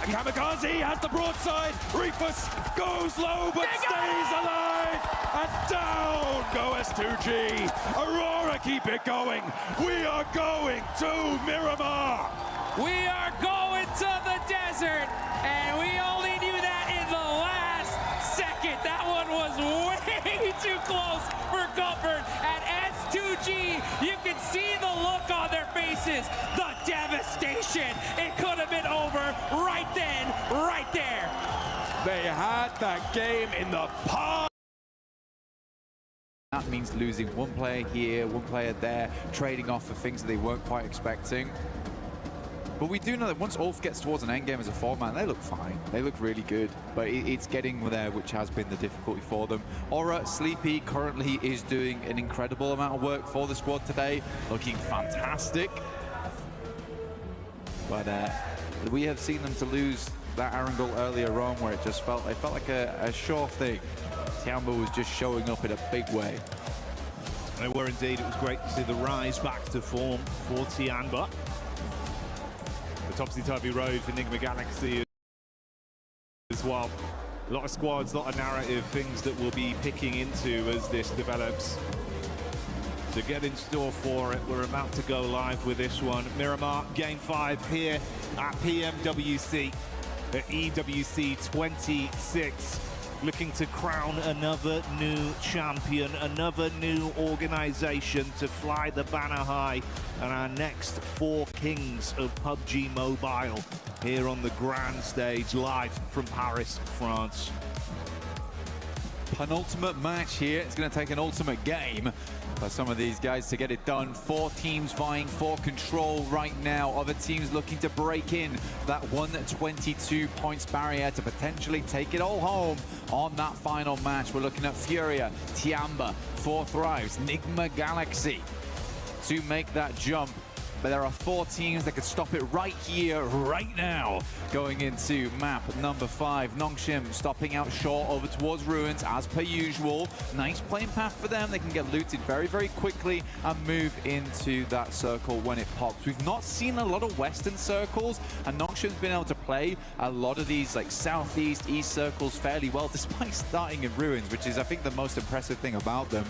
And Kamikaze has the broadside. Reefus goes low but stays alive. And down go S2G. Aurora keep it going. We are going to Miramar. We are going to the desert, and we only knew that in the last second. That one was way too close for comfort. And S2G, you can see the look on their faces, the devastation. It could have been over right then, right there. They had that game in the palm. That means losing 1 player here, 1 player there, trading off for things that they weren't quite expecting. But we do know that once Ulf gets towards an endgame as a 4-man, they look fine. They look really good, but it's getting there, which has been the difficulty for them. Aura Sleepy currently is doing an incredible amount of work for the squad today, looking fantastic. But we have seen them to lose that Arundel earlier on, where it felt like a sure thing. Tiamba was just showing up in a big way. They were indeed. It was great to see the rise back to form for Tiamba. The topsy-turvy road for Enigma Galaxy as well. A lot of squads, a lot of narrative, things that we'll be picking into as this develops. So get in store for it. We're about to go live with this one. Miramar Game 5 here at PMWC at EWC 26. Looking to crown another new champion, another new organization to fly the banner high, and our next 4 kings of PUBG Mobile here on the grand stage, live from Paris, France. Penultimate match here. It's going to take an ultimate game for some of these guys to get it done. 4 teams vying for control right now. Other teams looking to break in that 122 points barrier to potentially take it all home on that final match. We're looking at Furia, Tiamba, 4 Thrives, Enigma Galaxy to make that jump. But there are 4 teams that could stop it right here, right now. Going into map number 5, Nongshim stopping out short over towards Ruins as per usual. Nice playing path for them. They can get looted very, very quickly and move into that circle when it pops. We've not seen a lot of Western circles, and Nongshim's been able to play a lot of these like Southeast, East circles fairly well, despite starting in Ruins, which is, I think, the most impressive thing about them.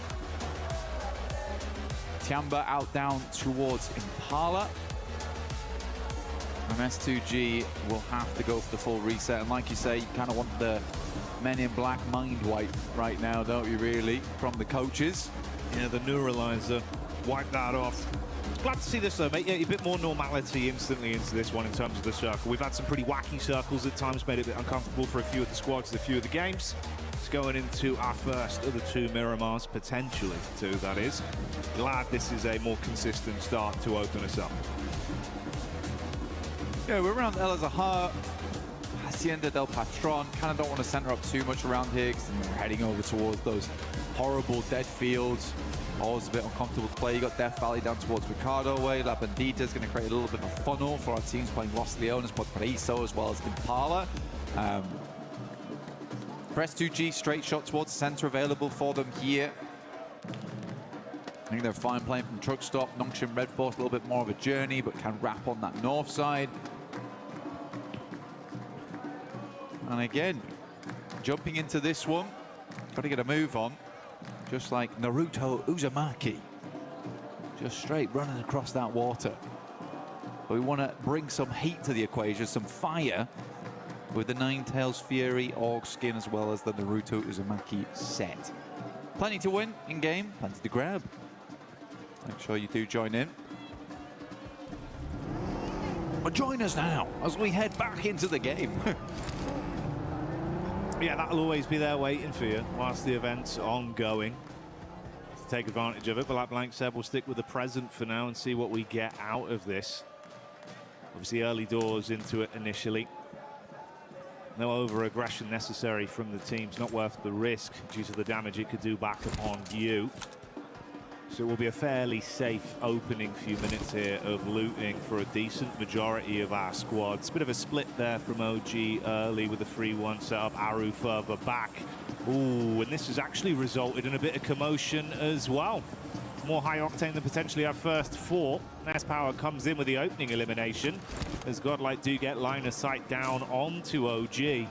Tiamba out down towards Impala. And S2G will have to go for the full reset. And like you say, you kind of want the men in black mind wipe right now, don't you really, from the coaches? Yeah, the neuralizer. Wipe that off. Glad to see this though, mate. Yeah, a bit more normality instantly into this one in terms of the circle. We've had some pretty wacky circles at times, made it a bit uncomfortable for a few of the squads, a few of the games. It's going into our first of the two Miramars, potentially two, that is. Glad this is a more consistent start to open us up. Yeah, we're around El Azahar, Hacienda del Patron. Kind of don't want to center up too much around here because we're heading over towards those horrible dead fields. Always a bit uncomfortable to play. You got Death Valley down towards Ricardo way. La Bandita is going to create a little bit of a funnel for our teams playing Los Leones, Paraíso, as well as Impala. Press 2G, straight shot towards the center available for them here. I think they're fine playing from truck stop. Nongshim Red Force, a little bit more of a journey, but can wrap on that north side. And again, jumping into this one, got to get a move on. Just like Naruto Uzumaki. Just straight running across that water. But we want to bring some heat to the equation, some fire, with the Ninetales Fury Org skin as well as the Naruto Uzumaki set. Plenty to win in game, plenty to grab. Make sure you do join in. But join us now as we head back into the game. Yeah, that'll always be there waiting for you whilst the event's ongoing. To take advantage of it, but like Blank said, we'll stick with the present for now and see what we get out of this. Obviously, early doors into it initially. No over-aggression necessary from the teams, not worth the risk due to the damage it could do back upon you. So it will be a fairly safe opening few minutes here of looting for a decent majority of our squads. Bit of a split there from OG early with a 3-1 setup. Aru further back. Ooh, and this has actually resulted in a bit of commotion as well. More high octane than potentially our first four. Mass Power comes in with the opening elimination as GodLike do get line of sight down onto OG. Yeah,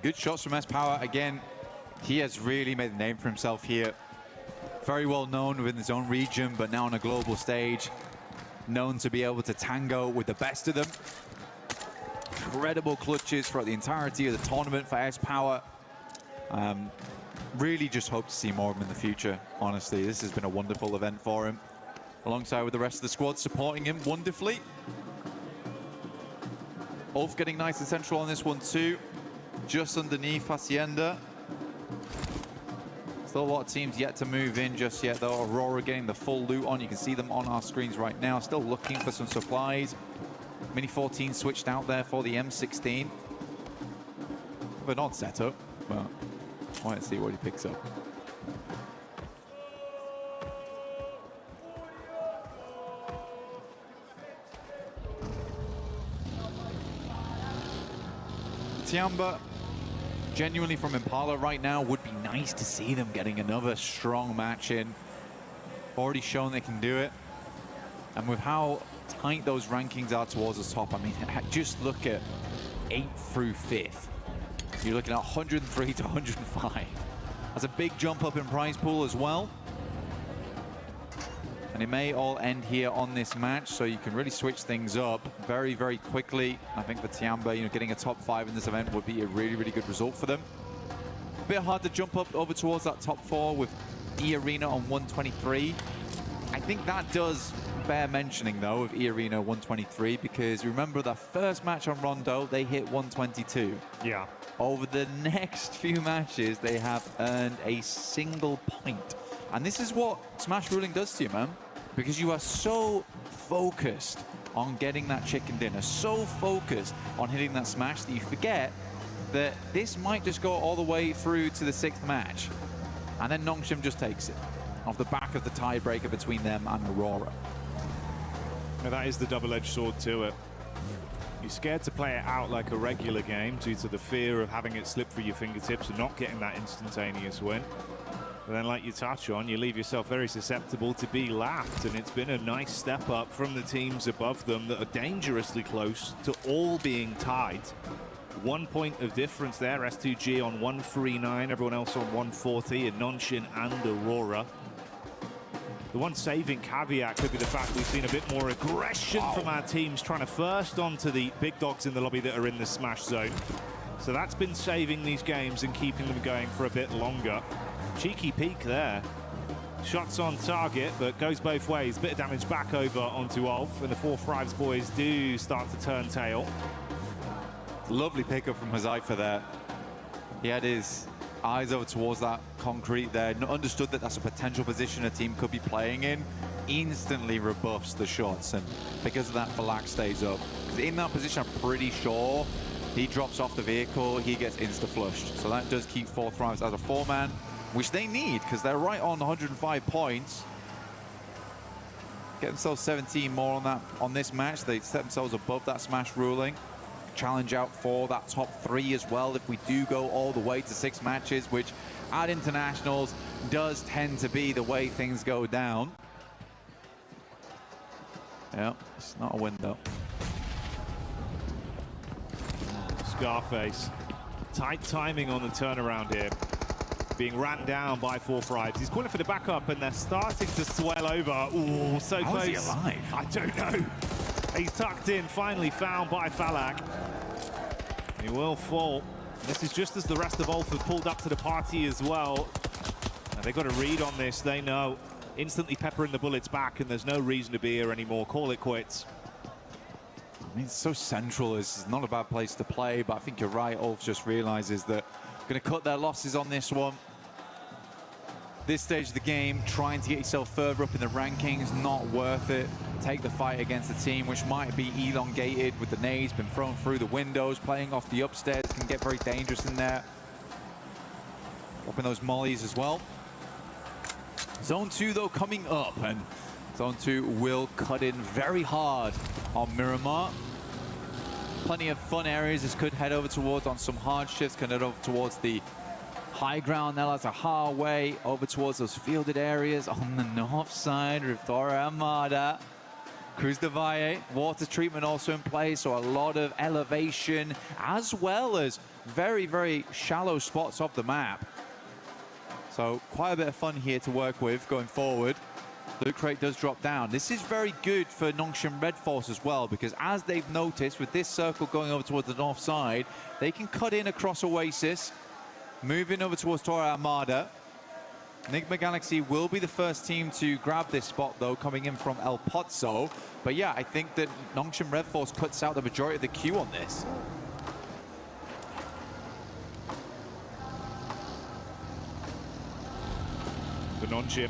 good shots from S Power again. He has really made a name for himself here. Very well known within his own region, but now on a global stage. Known to be able to tango with the best of them. Incredible clutches throughout the entirety of the tournament for S Power. Really just hope to see more of him in the future, honestly. This has been a wonderful event for him. Alongside with the rest of the squad supporting him wonderfully. Ulf getting nice and central on this one too. Just underneath Hacienda. Still a lot of teams yet to move in just yet though. Aurora getting the full loot on. You can see them on our screens right now. Still looking for some supplies. Mini 14 switched out there for the M16. An odd setup, but let's see what he picks up. Tiamba, genuinely from Impala right now, would be nice to see them getting another strong match in. Already shown they can do it. And with how tight those rankings are towards the top, I mean, just look at 8th through 5th. You're looking at 103 to 105. That's a big jump up in prize pool as well. And it may all end here on this match, so you can really switch things up very, very quickly. I think for Tiamba, getting a top 5 in this event would be a really, really good result for them. A bit hard to jump up over towards that top 4 with E-Arena on 123. I think that does bear mentioning, though, of E-Arena 123, because remember the first match on Rondo, they hit 122. Yeah. Over the next few matches, they have earned a single point. And this is what Smash Ruling does to you, man. Because you are so focused on getting that chicken dinner, so focused on hitting that smash that you forget that this might just go all the way through to the 6th match. And then Nongshim just takes it off the back of the tiebreaker between them and Aurora. Now that is the double-edged sword to it. You're scared to play it out like a regular game due to the fear of having it slip through your fingertips and not getting that instantaneous win. But then, like you touch on, you leave yourself very susceptible to be lapped, and it's been a nice step up from the teams above them that are dangerously close to all being tied. 1 point of difference there, S2G on 139, everyone else on 140, and Nongshim and Aurora. The one saving caveat could be the fact we've seen a bit more aggression from our teams trying to first onto the big dogs in the lobby that are in the smash zone. So that's been saving these games and keeping them going for a bit longer. Cheeky peek there. Shots on target, but goes both ways. Bit of damage back over onto Ulf, and the 4-5s boys do start to turn tail. Lovely pickup from Huzaifa there. He had his eyes over towards that concrete there, understood that that's a potential position a team could be playing in, instantly rebuffs the shots, and because of that, Falak stays up. Because in that position, I'm pretty sure he drops off the vehicle, he gets insta-flushed. So that does keep 4-5s as a 4-man, which they need, because they're right on 105 points. Get themselves 17 more on this match. They set themselves above that smash ruling. Challenge out for that top 3 as well if we do go all the way to 6 matches, which at internationals does tend to be the way things go down. Yeah, it's not a win though. Scarface, tight timing on the turnaround here. Being ran down by 4-5s. He's calling for the backup, and they're starting to swell over. Ooh, so close. How is he alive? I don't know. He's tucked in, finally found by Falak. He will fall. This is just as the rest of Ulf have pulled up to the party as well. And they've got a read on this, they know. Instantly peppering the bullets back, and there's no reason to be here anymore. Call it quits. I mean, it's so central. It's not a bad place to play, but I think you're right. Ulf just realizes that going to cut their losses on this one. This stage of the game, trying to get yourself further up in the rankings, not worth it. Take the fight against a team which might be elongated with the nades, been thrown through the windows, playing off the upstairs, can get very dangerous in there. Dropping those mollies as well. Zone 2 though coming up, and Zone 2 will cut in very hard on Miramar. Plenty of fun areas this could head over towards on some hard shifts, can head over towards the high ground now. That's a highway over towards those fielded areas on the north side. Torre Armada, Cruz de Valle, water treatment also in place, so a lot of elevation as well as very, very shallow spots of the map. So quite a bit of fun here to work with going forward. Loot crate does drop down. This is very good for Nongshim Red Force as well, because as they've noticed with this circle going over towards the north side, they can cut in across Oasis, moving over towards Torre Armada. Enigma Galaxy will be the first team to grab this spot though, coming in from El Pozo. But yeah, I think that Nongshim Red Force cuts out the majority of the queue on this. For Nongshim,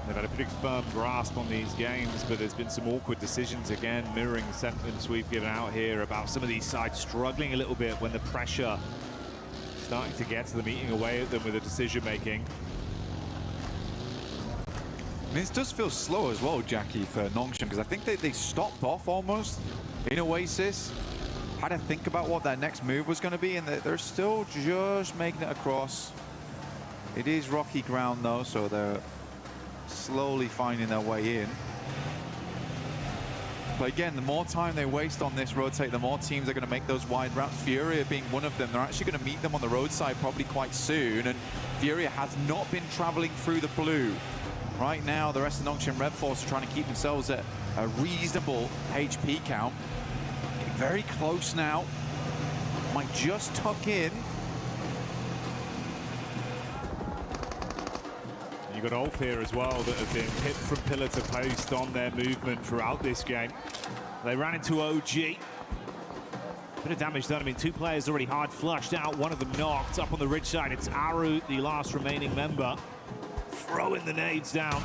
they've had a pretty firm grasp on these games, but there's been some awkward decisions again, mirroring the sentiments we've given out here about some of these sides struggling a little bit when the pressure starting to get to them, eating away at them with the decision making. I mean, this does feel slow as well, Jackie, for Nongshim, because I think they stopped off almost in Oasis, had to think about what their next move was going to be, and they're still just making it across. It is rocky ground though, so they're slowly finding their way in. But again, the more time they waste on this rotate, the more teams are going to make those wide routes. Furia being one of them. They're actually going to meet them on the roadside probably quite soon. And Furia has not been traveling through the blue. Right now, the rest of Nongshim Red Force are trying to keep themselves at a reasonable HP count. Getting very close now. Might just tuck in. You've got Ulf here as well that have been hit from pillar to post on their movement throughout this game. They ran into OG. Bit of damage done. I mean, 2 players already hard flushed out, one of them knocked. Up on the ridge side, it's Aru, the last remaining member, throwing the nades down.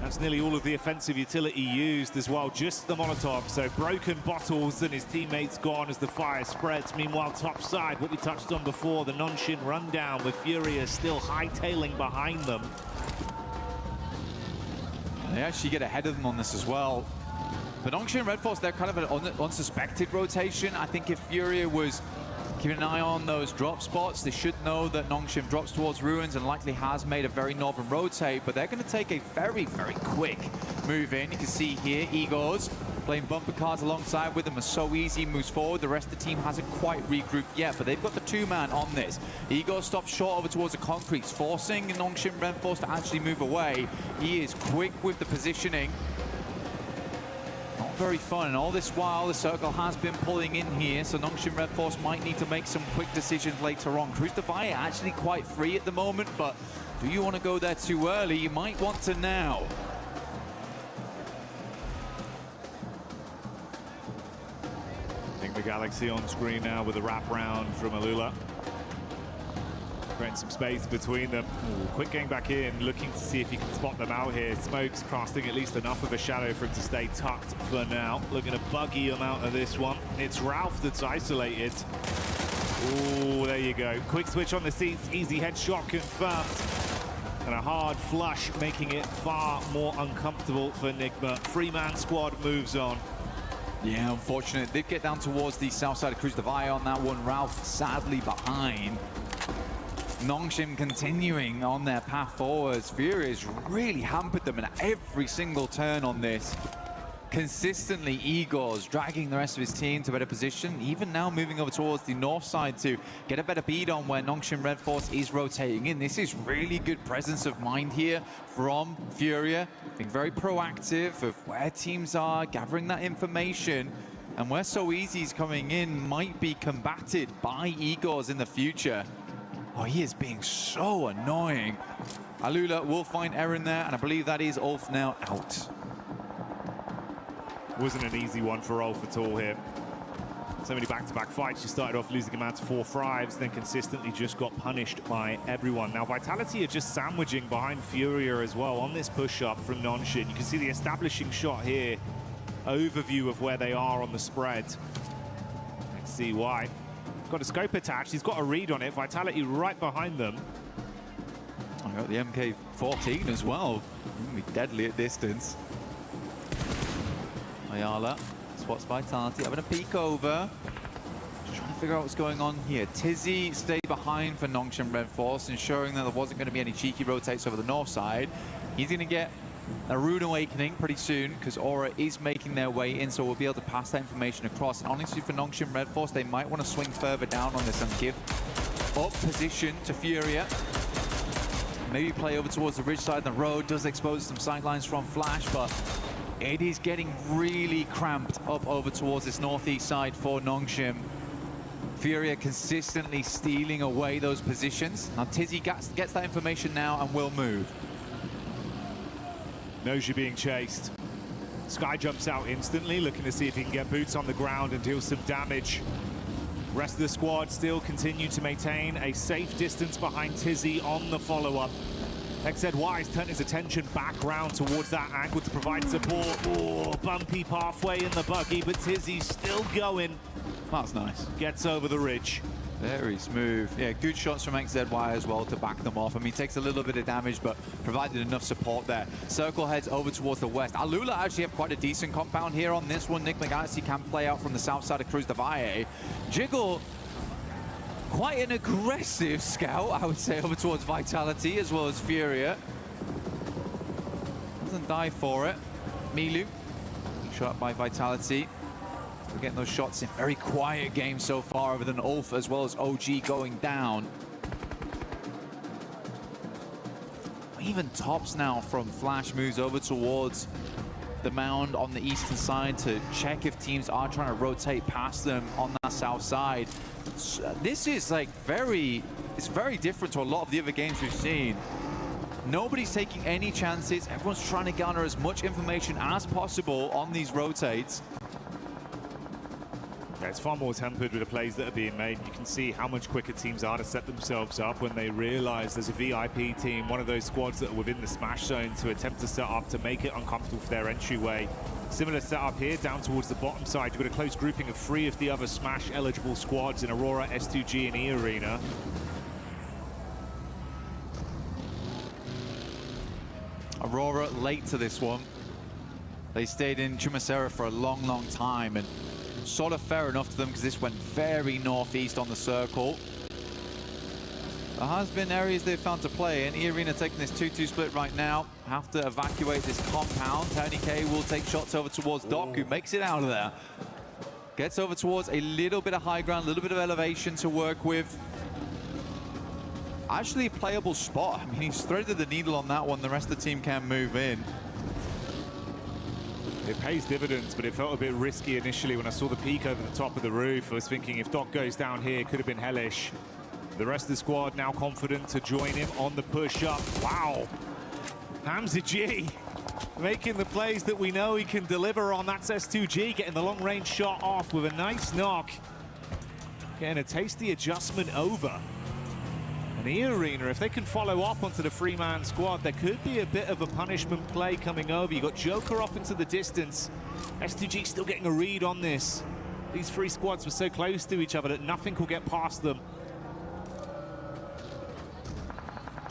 That's nearly all of the offensive utility used as well, just the Molotov. So broken bottles and his teammates gone as the fire spreads. Meanwhile, top side, what we touched on before, the Nongshim rundown with Furia still hightailing behind them. They actually get ahead of them on this as well. But Nongshim Red Force, they're kind of an unsuspected rotation. I think if Furia was keeping an eye on those drop spots, they should know that Nongshim drops towards ruins and likely has made a very northern rotate, but they're going to take a very, very quick move in. You can see here, Igor's playing bumper cars alongside with them are so easy, moves forward. The rest of the team hasn't quite regrouped yet, but they've got the 2-man on this. Igor stops short over towards the concrete, forcing Nongshim Red Force to actually move away. He is quick with the positioning. Not not very fun. And all this while, the circle has been pulling in here, so Nongshim Red Force might need to make some quick decisions later on. Cruz Devaya actually quite free at the moment, but do you want to go there too early? You might want to now. I think the Galaxy on screen now with a wrap round from Alula. Creating some space between them. Ooh, quick getting back in, looking to see if he can spot them out here. Smoke's casting at least enough of a shadow for him to stay tucked for now. Looking to buggy him out of this one. It's Ralph that's isolated. Ooh, there you go. Quick switch on the seats, easy headshot confirmed. And a hard flush, making it far more uncomfortable for Nigma. Three-man squad moves on. Yeah, unfortunate. Did get down towards the south side of Cruz Devaya on that one. Ralph sadly behind. Nongshim continuing on their path forwards. Furious really hampered them in every single turn on this. Consistently, Igor's dragging the rest of his team to better position, even now moving over towards the north side to get a better beat on where Nongshim Red Force is rotating in. This is really good presence of mind here from Furia, being very proactive of where teams are, gathering that information, and where So Easy's coming in might be combated by Igor's in the future. Oh, he is being so annoying. Alula will find Eren there, and I believe that is Ulf now out. Wasn't an easy one for Ulf at all here. So many back-to-back fights. She started off losing a man to 4 thrives, then consistently just got punished by everyone. Now, Vitality are just sandwiching behind Furia as well on this push-up from Nongshim. You can see the establishing shot here. Overview of where they are on the spread. Let's see why. Got a scope attached. He's got a read on it. Vitality right behind them. I got the MK14 as well. Be deadly at distance. Ayala spots Vitality, having a peek over. Just trying to figure out what's going on here. Tizzy stayed behind for Nongshim Red Force, ensuring that there wasn't going to be any cheeky rotates over the north side. He's going to get a Rune Awakening pretty soon, because Aura is making their way in, so we'll be able to pass that information across. And honestly, for Nongshim Red Force, they might want to swing further down on this and give up position to Furia. Maybe play over towards the ridge side of the road. Does expose some sightlines from Flash, but it is getting really cramped up over towards this northeast side for Nongshim. Furia consistently stealing away those positions. Now Tizzy gets that information now and will move. Knows you're being chased. Sky jumps out instantly, looking to see if he can get boots on the ground and deal some damage. Rest of the squad still continue to maintain a safe distance behind Tizzy on the follow-up. XZY has turned his attention back round towards that angle to provide support. Oh, bumpy pathway in the buggy, but Tizzy's still going. That's nice. Gets over the ridge. Very smooth. Yeah, good shots from XZY as well to back them off. I mean, takes a little bit of damage, but provided enough support there. Circle heads over towards the west. Alula actually have quite a decent compound here on this one. Nick McGalaxy can play out from the south side of Cruz Devaya. Jiggle, quite an aggressive scout, I would say, over towards Vitality as well as Furia. Doesn't die for it. Milu, shot by Vitality. We're getting those shots in. Very quiet game so far, other than Ulf as well as OG going down. Even Tops now from Flash moves over towards the mound on the eastern side to check if teams are trying to rotate past them on that south side. So this is like it's very different to a lot of the other games we've seen. Nobody's taking any chances. Everyone's trying to garner as much information as possible on these rotates. Yeah, it's far more tempered with the plays that are being made. You can see how much quicker teams are to set themselves up when they realize there's a VIP team, one of those squads that are within the smash zone, to attempt to set up to make it uncomfortable for their entryway. Similar setup here down towards the bottom side. You've got a close grouping of 3 of the other smash eligible squads in Aurora, S2G and E Arena. Aurora late to this one. They stayed in Chumacera for a long, long time, and sort of fair enough to them because this went very northeast on the circle. There has been areas they've found to play, and E Arena taking this 2-2 split right now. Have to evacuate this compound. Tony K will take shots over towards Doc, who makes it out of there. Gets over towards a little bit of high ground, a little bit of elevation to work with. Actually a playable spot. I mean, he's threaded the needle on that one. The rest of the team can move in. It pays dividends, but it felt a bit risky initially when I saw the peak over the top of the roof. I was thinking if Doc goes down here, it could have been hellish. The rest of the squad now confident to join him on the push-up. Wow. Hamza G making the plays that we know he can deliver on. That's S2G getting the long-range shot off with a nice knock. Getting a tasty adjustment over. And E-Arena, if they can follow up onto the three-man squad, there could be a bit of a punishment play coming over. You got Joker off into the distance. S2G still getting a read on this. These three squads were so close to each other that nothing will get past them.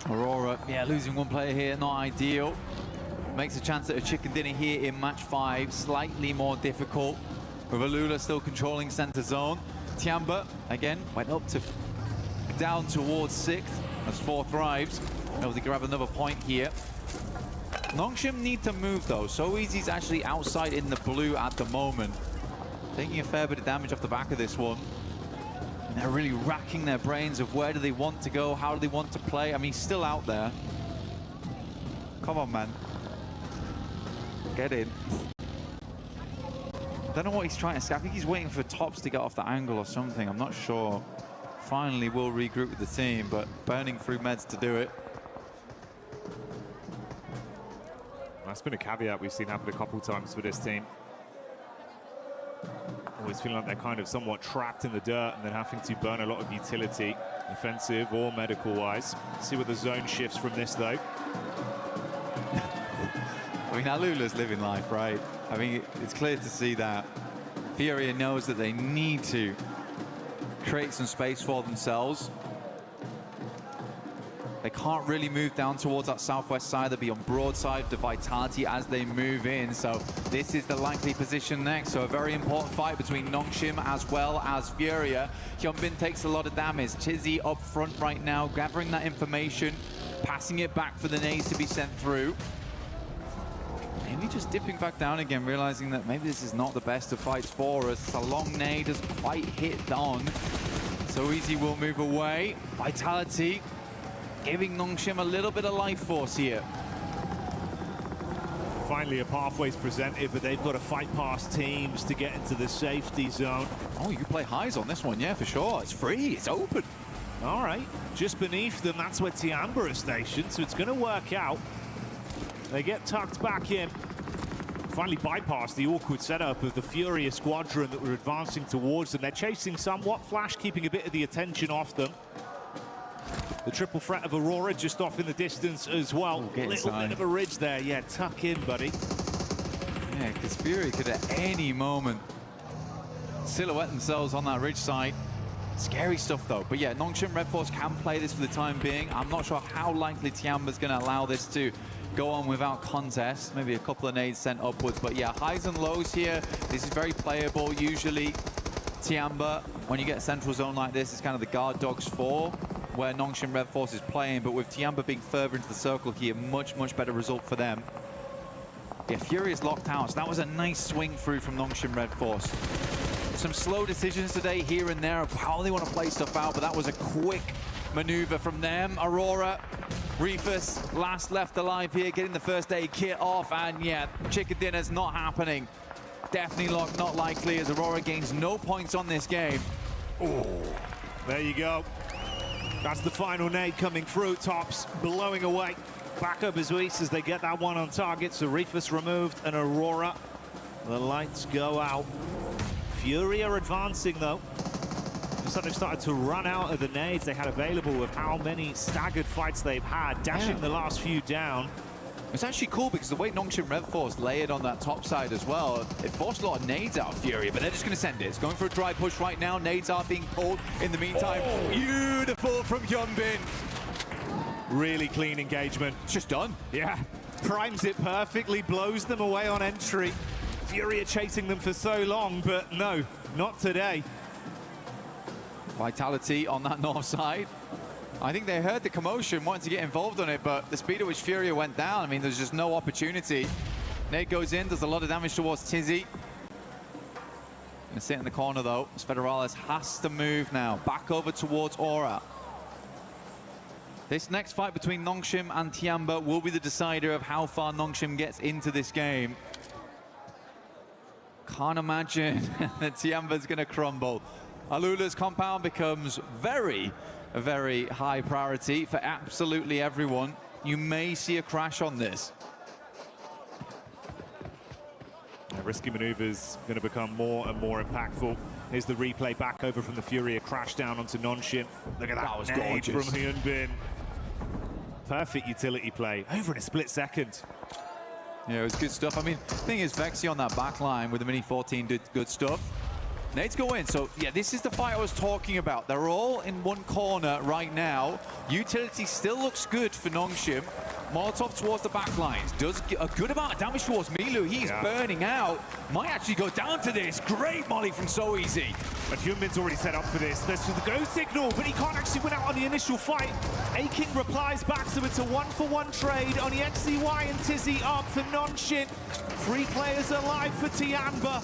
Aurora, yeah, losing one player here, not ideal. Makes a chance at a chicken dinner here in match 5, slightly more difficult. With Alula still controlling center zone. Tiamba, again, went up to down towards 6th as 4 thrives. Able to grab another point here. Nongshim need to move though. So Easy's actually outside in the blue at the moment. Taking a fair bit of damage off the back of this one. And they're really racking their brains of where do they want to go, how do they want to play. I mean, he's still out there. Come on, man. Get in. I don't know what he's trying to say. I think he's waiting for Tops to get off the angle or something. I'm not sure. Finally will regroup with the team, but burning through meds to do it. That's been a caveat we've seen happen a couple times for this team. Always feeling like they're kind of somewhat trapped in the dirt and then having to burn a lot of utility, offensive or medical-wise. See what the zone shifts from this, though. I mean, Alula's living life, right? I mean, it's clear to see that Furia knows that they need to create some space for themselves. They can't really move down towards that southwest side. They'll be on broadside to Vitality as they move in. So this is the likely position next. So a very important fight between Nongshim as well as Furia. Hyunbin takes a lot of damage. Chizzy up front right now, gathering that information, passing it back for the nades to be sent through. Maybe just dipping back down again, realizing that maybe this is not the best of fights for us. It's a long nade, doesn't quite hit on. So Easy will move away. Vitality giving Nongshim a little bit of life force here. Finally, a pathway's presented, but they've got to fight past teams to get into the safety zone. Oh, you can play highs on this one, yeah, for sure. It's free, it's open. All right, just beneath them, that's where Tiamba is stationed, so it's going to work out. They get tucked back in. Finally bypass the awkward setup of the Furia squadron that were advancing towards them. They're chasing somewhat. Flash keeping a bit of the attention off them. The triple threat of Aurora just off in the distance as well. Little bit of a ridge there. Yeah, tuck in, buddy. Yeah, because Fury could at any moment silhouette themselves on that ridge side. Scary stuff, though. But yeah, Nongshim Red Force can play this for the time being. I'm not sure how likely Tiamba's going to allow this to go on without contest. Maybe a couple of nades sent upwards. But yeah, highs and lows here. This is very playable. Usually, Tiamba, when you get a central zone like this, it's kind of the guard dogs for where Nongshim Red Force is playing, but with Tiamba being further into the circle here, much better result for them. Yeah, Fury is locked out, so that was a nice swing through from Nongshim Red Force. Some slow decisions today here and there of how they want to play stuff out, but that was a quick maneuver from them. Aurora, Reefus, last left alive here, getting the first aid kit off, and yeah, chicken dinner's not happening. Definitely not likely, as Aurora gains no points on this game. Oh, there you go. That's the final nade coming through. Tops blowing away. Back up as Luis as they get that one on target. So Reefus removed and Aurora. The lights go out. Fury are advancing though. Looks like they've started to run out of the nades they had available with how many staggered fights they've had, dashing the last few down. It's actually cool because the way Nongshim Red Force layered on that top side as well, it forced a lot of nades out of Fury, but they're just going to send it. It's going for a dry push right now. Nades are being pulled in the meantime. Oh. Beautiful from Hyunbin. Really clean engagement. It's just done. Yeah, primes it perfectly, blows them away on entry. Fury are chasing them for so long, but no, not today. Vitality on that north side. I think they heard the commotion, wanted to get involved on it, but the speed at which Furia went down, I mean, there's just no opportunity. Nate goes in, does a lot of damage towards Tizzy. Gonna sit in the corner, though, as Federales has to move now. Back over towards Aura. This next fight between Nongshim and Tiamba will be the decider of how far Nongshim gets into this game. Can't imagine that Tiamba's going to crumble. Alula's compound becomes very, very high priority for absolutely everyone. You may see a crash on this. Risky maneuvers going to become more and more impactful. Here's the replay back over from the Fury, a crash down onto Nonshim. Look at that, was nade gorgeous from Hyunbin. Perfect utility play, over in a split second. Yeah, it was good stuff. I mean, the thing is, Vexy on that back line with the Mini 14 did good stuff. Nades go in, so yeah, this is the fight I was talking about. They're all in one corner right now. Utility still looks good for Nongshim. Molotov towards the back lines. Does a good amount of damage towards Milu. He's burning out. Might actually go down to this. Great molly from So Easy. But Hyunbin's already set up for this. There's the go signal, but he can't actually win out on the initial fight. Aking replies back, so it's a 1-for-1 trade. On the XCY and Tizzy up for Nonshin. 3 players alive for Tiamba.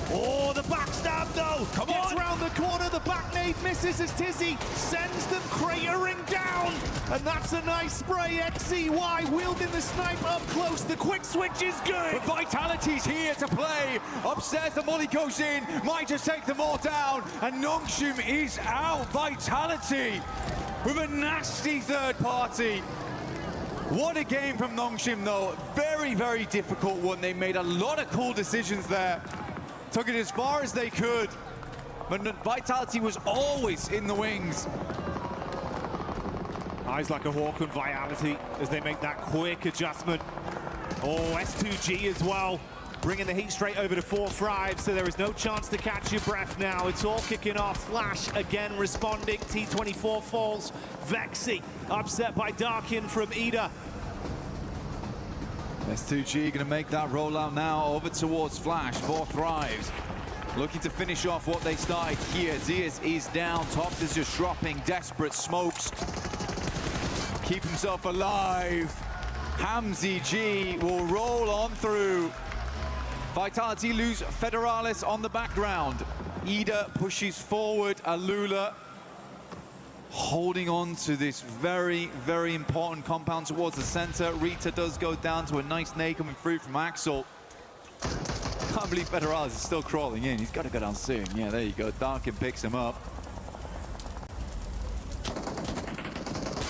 Oh, the backstab though! Come Gets on! Round the corner, the back nade misses as Tizzy sends them cratering down! And that's a nice spray, XCY wielding the snipe up close, the quick switch is good! But Vitality's here to play. Upstairs, the molly goes in, might just take them all down, and Nongshim is out. Vitality with a nasty third party. What a game from Nongshim though. Very, very difficult one. They made a lot of cool decisions there. Took it as far as they could, but Vitality was always in the wings. Eyes like a hawk on Vitality as they make that quick adjustment. Oh, S2G as well, bringing the heat straight over to 4-5, so there is no chance to catch your breath now. It's all kicking off. Flash again responding. T24 falls. Vexy upset by Darkin from Ida. S2G going to make that rollout now over towards Flash. 4 thrives. Looking to finish off what they started here. Zias is down. Tops is just dropping. Desperate smokes. Keep himself alive. Hamzy G will roll on through. Vitality lose Federalis on the background. Ida pushes forward. Alula holding on to this very, very important compound towards the center. Rita does go down to a nice nade coming through from Axel. Can't believe Federalis is still crawling in. He's got to go down soon. Yeah, there you go. Darkin picks him up.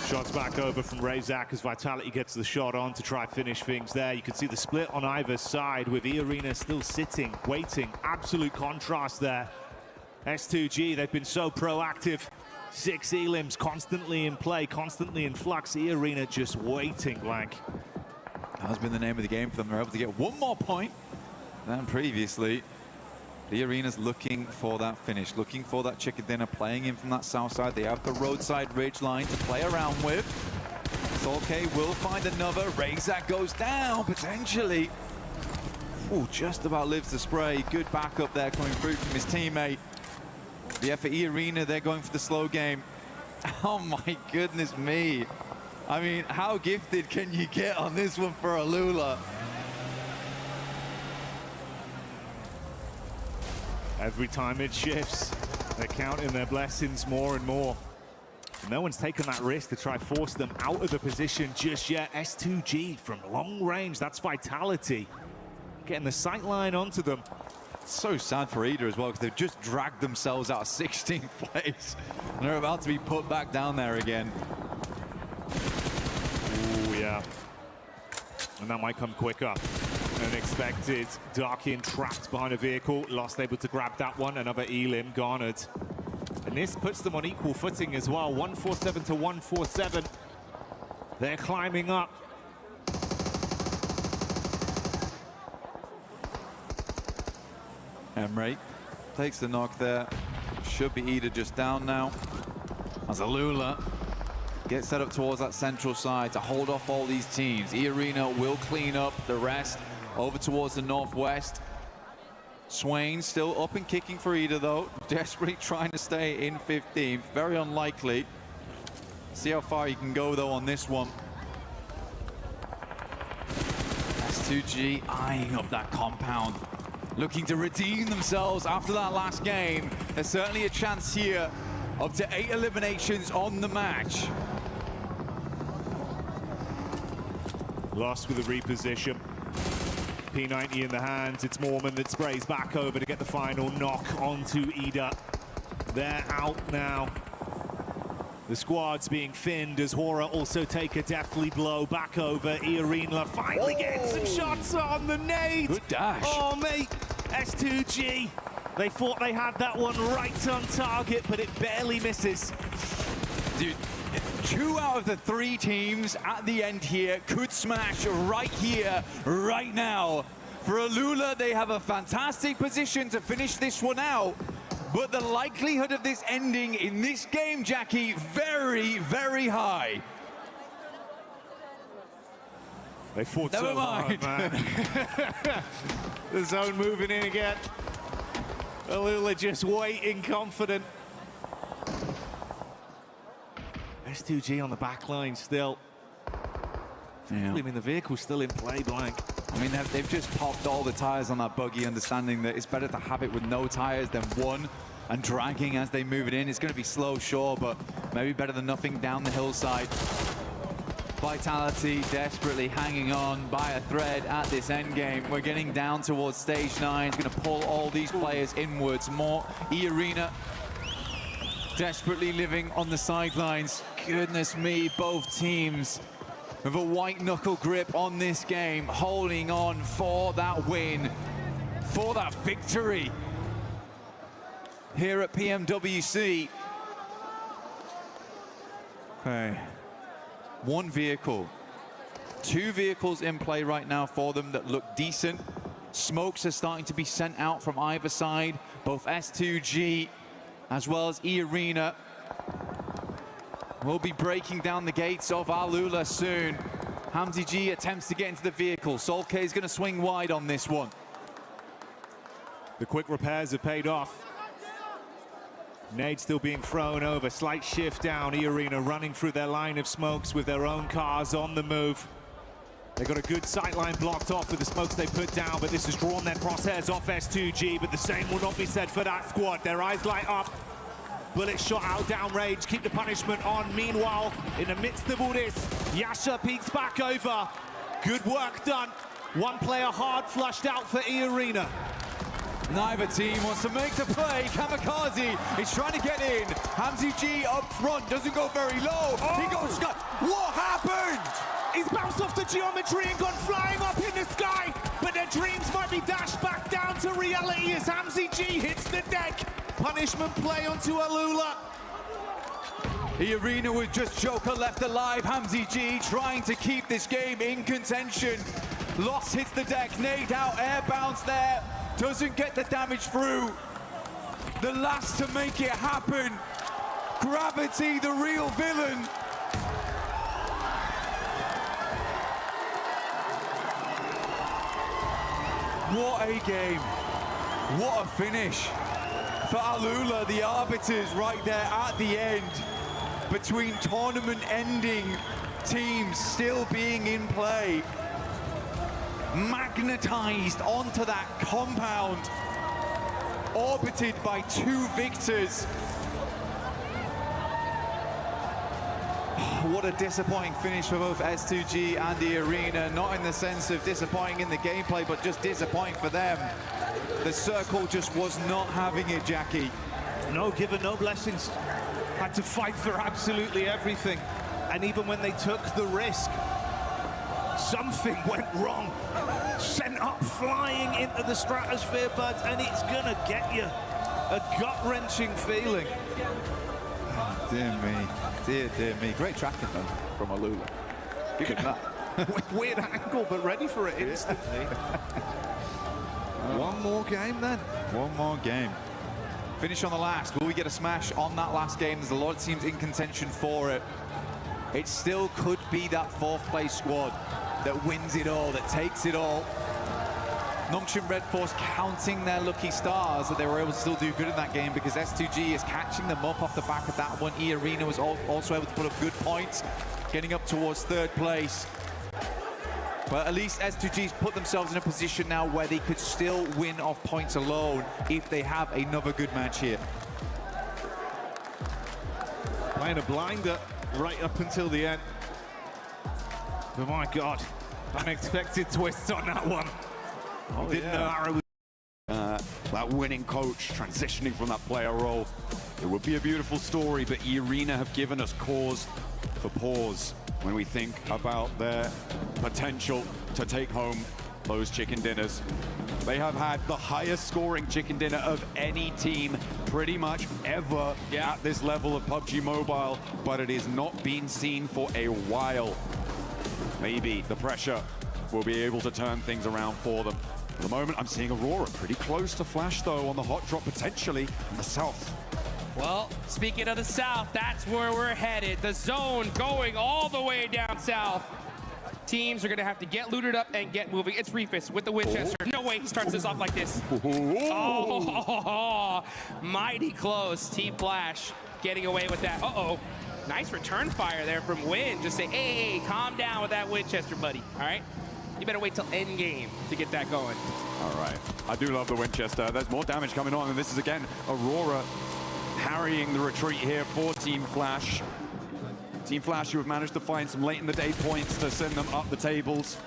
Shots back over from Razak as Vitality gets the shot on to try finish things there. You can see the split on either side with E-Arena still sitting, waiting. Absolute contrast there. S2G, they've been so proactive. 6 elims constantly in play, constantly in flux. E-Arena just waiting blank. That has been the name of the game for them. They're able to get one more point than previously. The Arena's looking for that finish, looking for that chicken dinner, playing in from that south side. They have the roadside ridge line to play around with. Solke will find another. Razak goes down, potentially. Ooh, just about lives the spray. Good backup there coming through from his teammate. The FE Arena, they're going for the slow game. Oh my goodness me. I mean, how gifted can you get on this one for Alula? Every time it shifts, they're counting their blessings more and more. No one's taken that risk to try force them out of the position just yet. S2G from long range, that's Vitality. Getting the sight line onto them. So sad for Ida as well, because they've just dragged themselves out of 16th place. And they're about to be put back down there again. Ooh, yeah. And that might come quicker than expected. Darkin trapped behind a vehicle, lost able to grab that one. Another Elim garnered. And this puts them on equal footing as well. 147 to 147. They're climbing up. Emre takes the knock there. Should be Ida just down now. As Alula gets set up towards that central side to hold off all these teams. E-Arena will clean up the rest over towards the northwest. Swain still up and kicking for Ida though. Desperately trying to stay in 15th. Very unlikely. See how far you can go though on this one. S2G eyeing up that compound. Looking to redeem themselves after that last game. There's certainly a chance here. Up to 8 eliminations on the match. Lost with a reposition. P90 in the hands. It's Mormon that sprays back over to get the final knock onto Ida. They're out now. The squad's being thinned as Hora also take a deathly blow back over. Iarina finally getting some shots on the nade. Good dash. Oh, mate. S2G. They thought they had that one right on target, but it barely misses. Dude, 2 out of the 3 teams at the end here could smash right here, right now. For Alula, they have a fantastic position to finish this one out. But the likelihood of this ending in this game, Jackie, very, very high. They fought Never so mind. hard, man. The zone moving in again. Alula just waiting, confident. S2G on the back line still. Yeah. I mean, the vehicle's still in play, Blank. I mean, they've just popped all the tires on that buggy, understanding that it's better to have it with no tires than one and dragging as they move it in. It's going to be slow, sure, but maybe better than nothing down the hillside. Vitality desperately hanging on by a thread at this end game. We're getting down towards stage 9. It's going to pull all these players inwards more. Iarina desperately living on the sidelines. Goodness me, both teams with a white knuckle grip on this game, holding on for that win, for that victory here at PMWC. Okay, 1 vehicle, 2 vehicles in play right now for them that look decent. Smokes are starting to be sent out from either side, both S2G as well as Iarina. We'll be breaking down the gates of Alula soon. Hamzy G attempts to get into the vehicle. Solke is going to swing wide on this one. The quick repairs have paid off. Nade still being thrown over. Slight shift down. Iarina running through their line of smokes with their own cars on the move. They got a good sightline blocked off with the smokes they put down, but this has drawn their crosshairs off S2G, but the same will not be said for that squad. Their eyes light up. Bullet shot out downrange, keep the punishment on. Meanwhile, in the midst of all this, Yasha peeks back over. Good work done. 1 player hard flushed out for Iarina. Neither team wants to make the play. Kamikaze is trying to get in. Hamzy G up front, doesn't go very low. Oh. He goes, what happened? He's bounced off the geometry and gone flying up in the sky, but their dreams might be dashed back down to reality as Hamzy G hits the deck. Punishment play onto Alula. Iarina with just Joker left alive. Hamzy G trying to keep this game in contention. Lost hits the deck, nade out, air bounce there. Doesn't get the damage through. The last to make it happen. Gravity, the real villain. What a game. What a finish. For Alula, the arbiters right there at the end, between tournament-ending teams still being in play. Magnetized onto that compound, orbited by 2 victors. What a disappointing finish for both S2G and Iarina, not in the sense of disappointing in the gameplay, but just disappointing for them. The circle just was not having it, Jackie. No given, no blessings. Had to fight for absolutely everything. And even when they took the risk, something went wrong. Sent up flying into the stratosphere, buds, and it's gonna get you a gut-wrenching feeling. Oh, dear me. Dear me. Great tracking, though, from Alula. Give him that. Weird angle, but ready for it instantly. One more game, then. One more game. Finish on the last. Will we get a smash on that last game? There's a lot of teams in contention for it. It still could be that 4th place squad that wins it all, that takes it all. Nongshim Red Force counting their lucky stars that they were able to still do good in that game, because S2G is catching them up off the back of that one. Iarina was also able to put up good points, getting up towards 3rd place. But at least S2G's put themselves in a position now where they could still win off points alone if they have another good match here. Playing a blinder right up until the end. But my God, unexpected twist on that one. Didn't know Arrow was that winning coach transitioning from that player role. It would be a beautiful story, but Arena have given us cause for pause when we think about their potential to take home those chicken dinners. They have had the highest scoring chicken dinner of any team pretty much ever at this level of PUBG Mobile, but it has not been seen for a while. Maybe the pressure will be able to turn things around for them. At the moment, I'm seeing Aurora pretty close to Flash, though, on the hot drop, potentially in the south. Well, speaking of the south, that's where we're headed. The zone going all the way down south. Teams are going to have to get looted up and get moving. It's Reefus with the Winchester. No way he starts this off like this. Oh, mighty close. Team Flash getting away with that. Uh-oh. Nice return fire there from Win. Just say, hey, calm down with that Winchester, buddy. All right? You better wait till end game to get that going. All right. I do love the Winchester. There's more damage coming on, and this is, again, Aurora harrying the retreat here for Team Flash. Team Flash, who have managed to find some late in the day points to send them up the tables.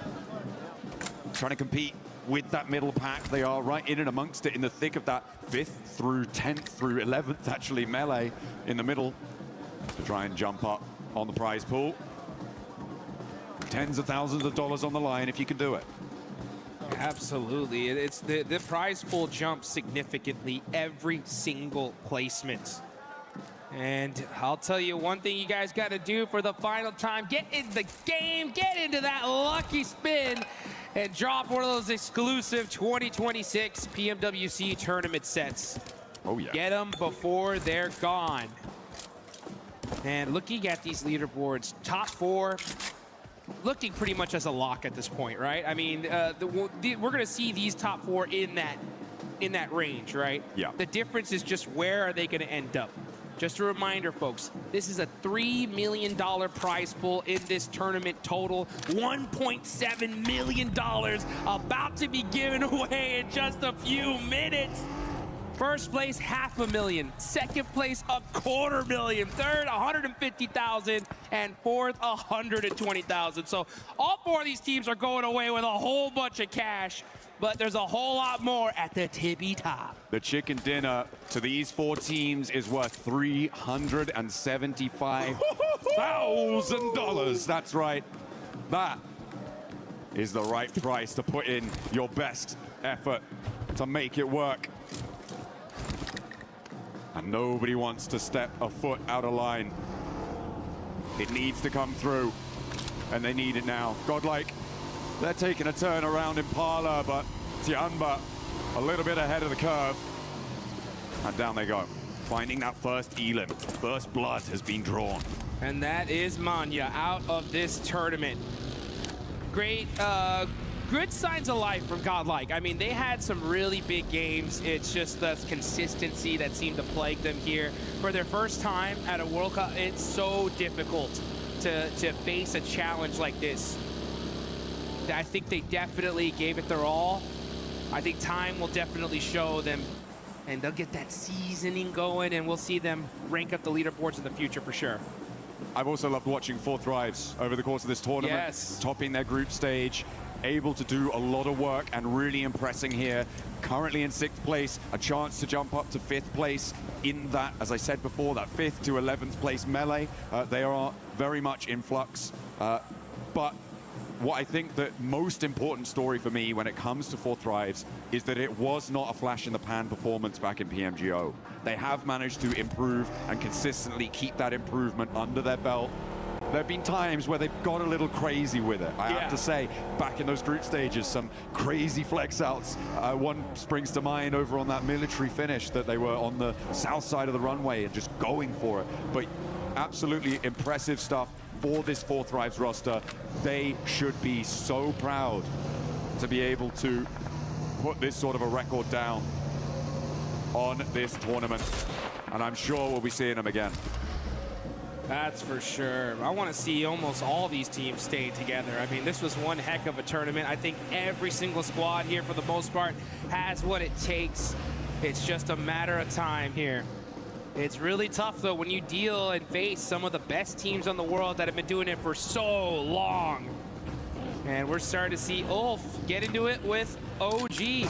Trying to compete with that middle pack. They are right in and amongst it in the thick of that 5th through 10th through 11th, actually, melee in the middle to try and jump up on the prize pool. Tens of thousands of dollars on the line if you can do it. Absolutely. It's the prize pool jumps significantly every single placement. And I'll tell you one thing you guys got to do for the final time. Get in the game, get into that lucky spin, and drop one of those exclusive 2026 PMWC tournament sets. Oh, yeah. Get them before they're gone. And looking at these leaderboards, top 4, looking pretty much as a lock at this point, right? I mean, we're going to see these top 4 in that range, right? Yeah. The difference is just where are they going to end up. Just a reminder, folks, this is a $3 million prize pool in this tournament total. $1.7 million about to be given away in just a few minutes. First place, $500,000. Second place, $250,000. Third, $150,000. And fourth, $120,000. So all 4 of these teams are going away with a whole bunch of cash, but there's a whole lot more at the tippy top. The chicken dinner to these 4 teams is worth $375,000. That's right. That is the right price to put in your best effort to make it work. And nobody wants to step a foot out of line. It needs to come through, and they need it now. GodLike, they're taking a turn around Impala, but Tianba a little bit ahead of the curve. And down they go, finding that first elim. First blood has been drawn. And that is Manya out of this tournament. Great, good signs of life from GodLike. I mean, they had some really big games. It's just the consistency that seemed to plague them here. For their first time at a World Cup, it's so difficult to face a challenge like this. I think they definitely gave it their all. I think time will definitely show them, and they'll get that seasoning going, and we'll see them rank up the leaderboards in the future for sure. I've also loved watching 4 Thrives over the course of this tournament. Yes. Topping their group stage, able to do a lot of work and really impressing here. Currently in 6th place, a chance to jump up to 5th place in that, as I said before, that 5th to 11th place melee. They are very much in flux. But what I think the most important story for me when it comes to 4 Thrives is that it was not a flash in the pan performance back in PMGO. They have managed to improve and consistently keep that improvement under their belt. There have been times where they've got a little crazy with it. I have to say, back in those group stages, some crazy flex outs. One springs to mind over on that military finish that they were on the south side of the runway and just going for it. But absolutely impressive stuff for this 4 Thrives roster. They should be so proud to be able to put this sort of a record down on this tournament. And I'm sure we'll be seeing them again. That's for sure. I want to see almost all these teams stay together. I mean, this was one heck of a tournament. I think every single squad here, for the most part, has what it takes. It's just a matter of time here. It's really tough, though, when you deal and face some of the best teams in the world that have been doing it for so long. And we're starting to see Ulf get into it with OG.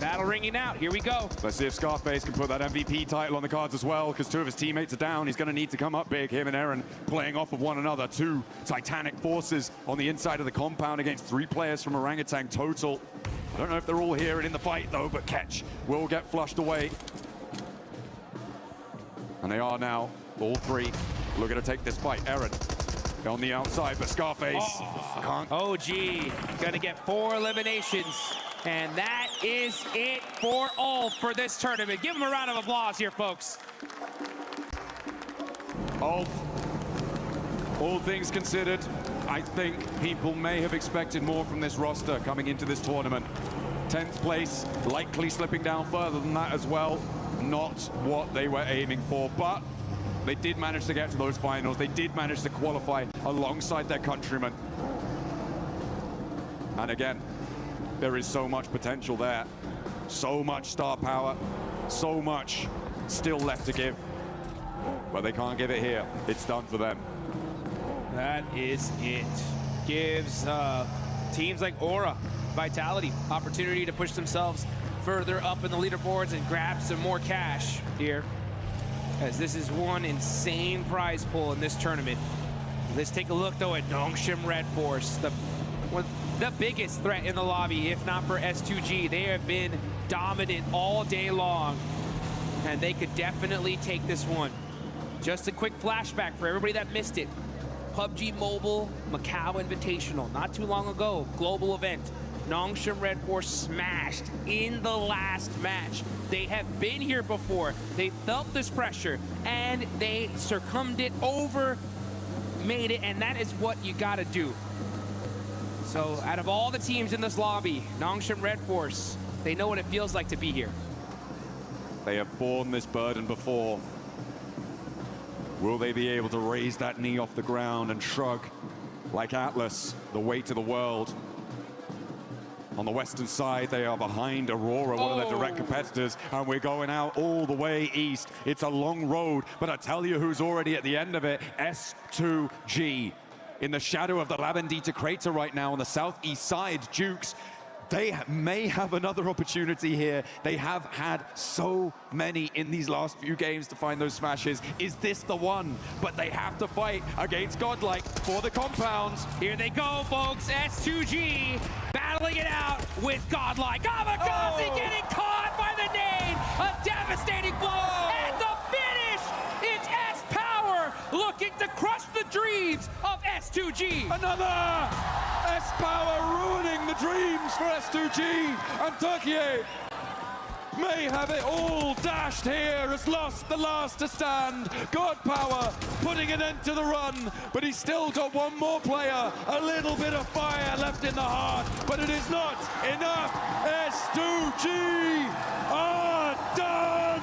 Battle ringing out. Here we go. Let's see if Scarface can put that MVP title on the cards as well, because two of his teammates are down. He's going to need to come up big. Him and Aaron playing off of one another. Two titanic forces on the inside of the compound against 3 players from Orangutan total. I don't know if they're all here and in the fight, though, but Ketch will get flushed away. And they are now, all 3, looking to take this fight. Aaron on the outside, but Scarface can't. OG going to get 4 eliminations. And that is it for Ulf for this tournament. Give him a round of applause here, folks. Ulf, all things considered, I think people may have expected more from this roster coming into this tournament. 10th place, likely slipping down further than that as well. Not what they were aiming for, but they did manage to get to those finals. They did manage to qualify alongside their countrymen. And again, there is so much potential there. So much star power. So much still left to give. But they can't give it here. It's done for them. That is it. Gives teams like Aura, Vitality, opportunity to push themselves further up in the leaderboards and grab some more cash here. As this is one insane prize pool in this tournament. Let's take a look though at Nongshim Red Force, the biggest threat in the lobby, if not for S2G. They have been dominant all day long, and they could definitely take this one. Just a quick flashback for everybody that missed it. PUBG Mobile Macau Invitational, not too long ago, global event. Nongshim Red Force smashed in the last match. They have been here before. They felt this pressure, and they succumbed it over, made it, and that is what you gotta do. So out of all the teams in this lobby, Nongshim Red Force, they know what it feels like to be here. They have borne this burden before. Will they be able to raise that knee off the ground and shrug like Atlas, the weight of the world? On the western side, they are behind Aurora, one of their direct competitors, and we're going out all the way east. It's a long road, but I tell you who's already at the end of it, S2G. In the shadow of the Labendita crater right now on the southeast side, Dukes, they may have another opportunity here. They have had so many in these last few games to find those smashes. Is this the one? But they have to fight against GodLike for the compound. Here they go, folks. S2G battling it out with GodLike. Kamikaze getting caught by the nade. A devastating blow. And the finish. It's S-Power looking to crush the dreams of S2G. Another S-Power ruining the dreams for S2G, and Turkey may have it all dashed here, has lost the last to stand. GodPower putting an end to the run, but he's still got one more player, a little bit of fire left in the heart, but it is not enough. S2G are done!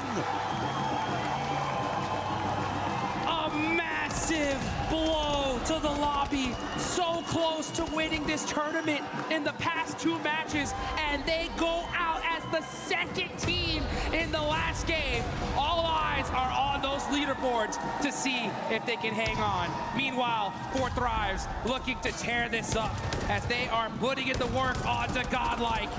A massive blow to the lobby. So close to winning this tournament in the past 2 matches, and they go out as the second team in the last game. All eyes are on those leaderboards to see if they can hang on. Meanwhile, 4 Thrives looking to tear this up as they are putting in the work onto GodLike.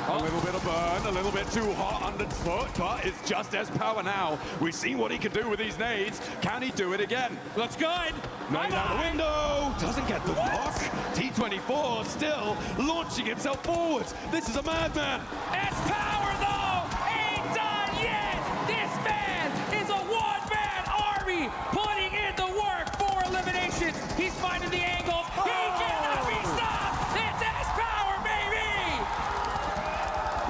A little bit of burn, a little bit too hot underfoot, but it's just S-Power now. We've seen what he can do with these nades. Can he do it again? Looks good. Nade out the window, doesn't get the knock. T24 still launching himself forwards. This is a madman. S-Power though, ain't done yet. This man is a one-man army putting in the work for eliminations. He's finding the angles. He cannot be stopped. It's S-Power, baby.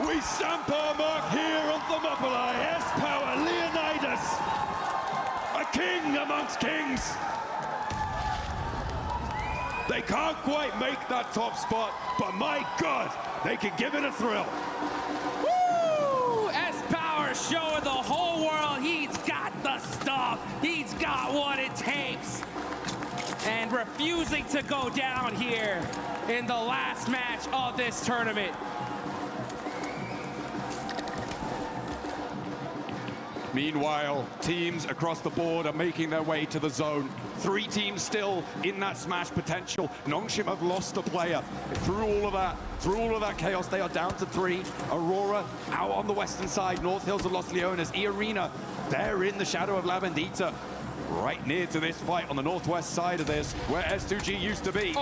We stamp our mark here on Thermopylae. S-Power, Leonidas, a king amongst kings. They can't quite make that top spot, but my God, they can give it a thrill. Woo! S-Power showing the whole world he's got the stuff. He's got what it takes. And refusing to go down here in the last match of this tournament. Meanwhile, teams across the board are making their way to the zone. 3 teams still in that smash potential. Nongshim have lost a player. Through all of that chaos, they are down to 3. Aurora out on the western side. North Hills of Los Leones. E-Arena, they're in the shadow of La Bendita. Right near to this fight on the northwest side of this, where S2G used to be.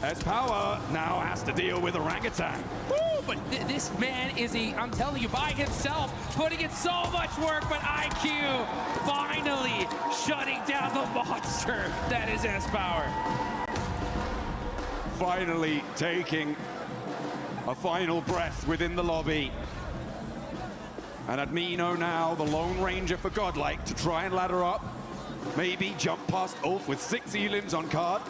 As Power now has to deal with Orangutan. Woo, but this man is I'm telling you, by himself, putting in so much work, but IQ finally shutting down the monster that is S-Power. Finally taking a final breath within the lobby. And Admino now, the Lone Ranger for GodLike, to try and ladder up. Maybe jump past Ulf with 6 elims on card.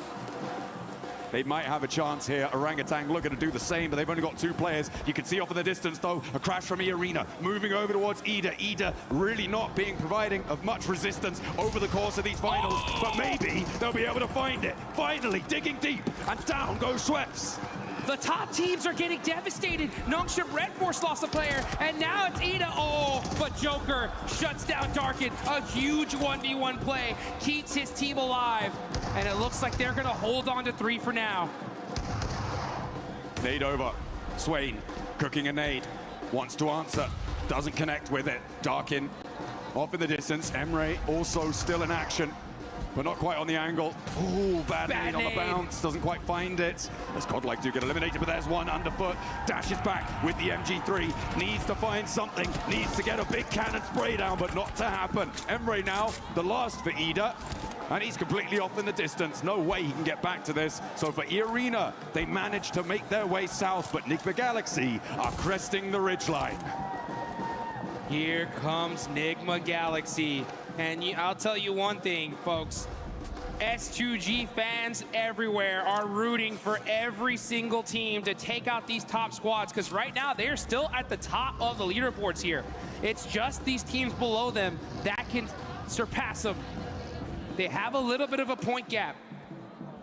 They might have a chance here. Orangutan looking to do the same, but they've only got 2 players. You can see off in the distance, though, a crash from E-Arena. Moving over towards Ida. Ida really not being providing of much resistance over the course of these finals, but maybe they'll be able to find it. Finally, digging deep, and down goes Schweppes. The top teams are getting devastated. Nongshim Red Force lost a player, and now it's Ida. Oh, but Joker shuts down Darkin. A huge 1v1 play, keeps his team alive, and it looks like they're gonna hold on to 3 for now. Nade over. Swain cooking a nade. Wants to answer. Doesn't connect with it. Darkin off in the distance. Emre also still in action, but not quite on the angle. Ooh, bad nade on the bounce. Doesn't quite find it. As GodLike do get eliminated, but there's one underfoot. Dashes back with the MG3. Needs to find something. Needs to get a big cannon spray down, but not to happen. Emre now, the last for Ida. And he's completely off in the distance. No way he can get back to this. So for E-Arena, they managed to make their way south, but Nigma Galaxy are cresting the ridgeline. Here comes Nigma Galaxy. And I'll tell you one thing, folks. S2G fans everywhere are rooting for every single team to take out these top squads, because right now they're still at the top of the leaderboards here. It's just these teams below them that can surpass them. They have a little bit of a point gap,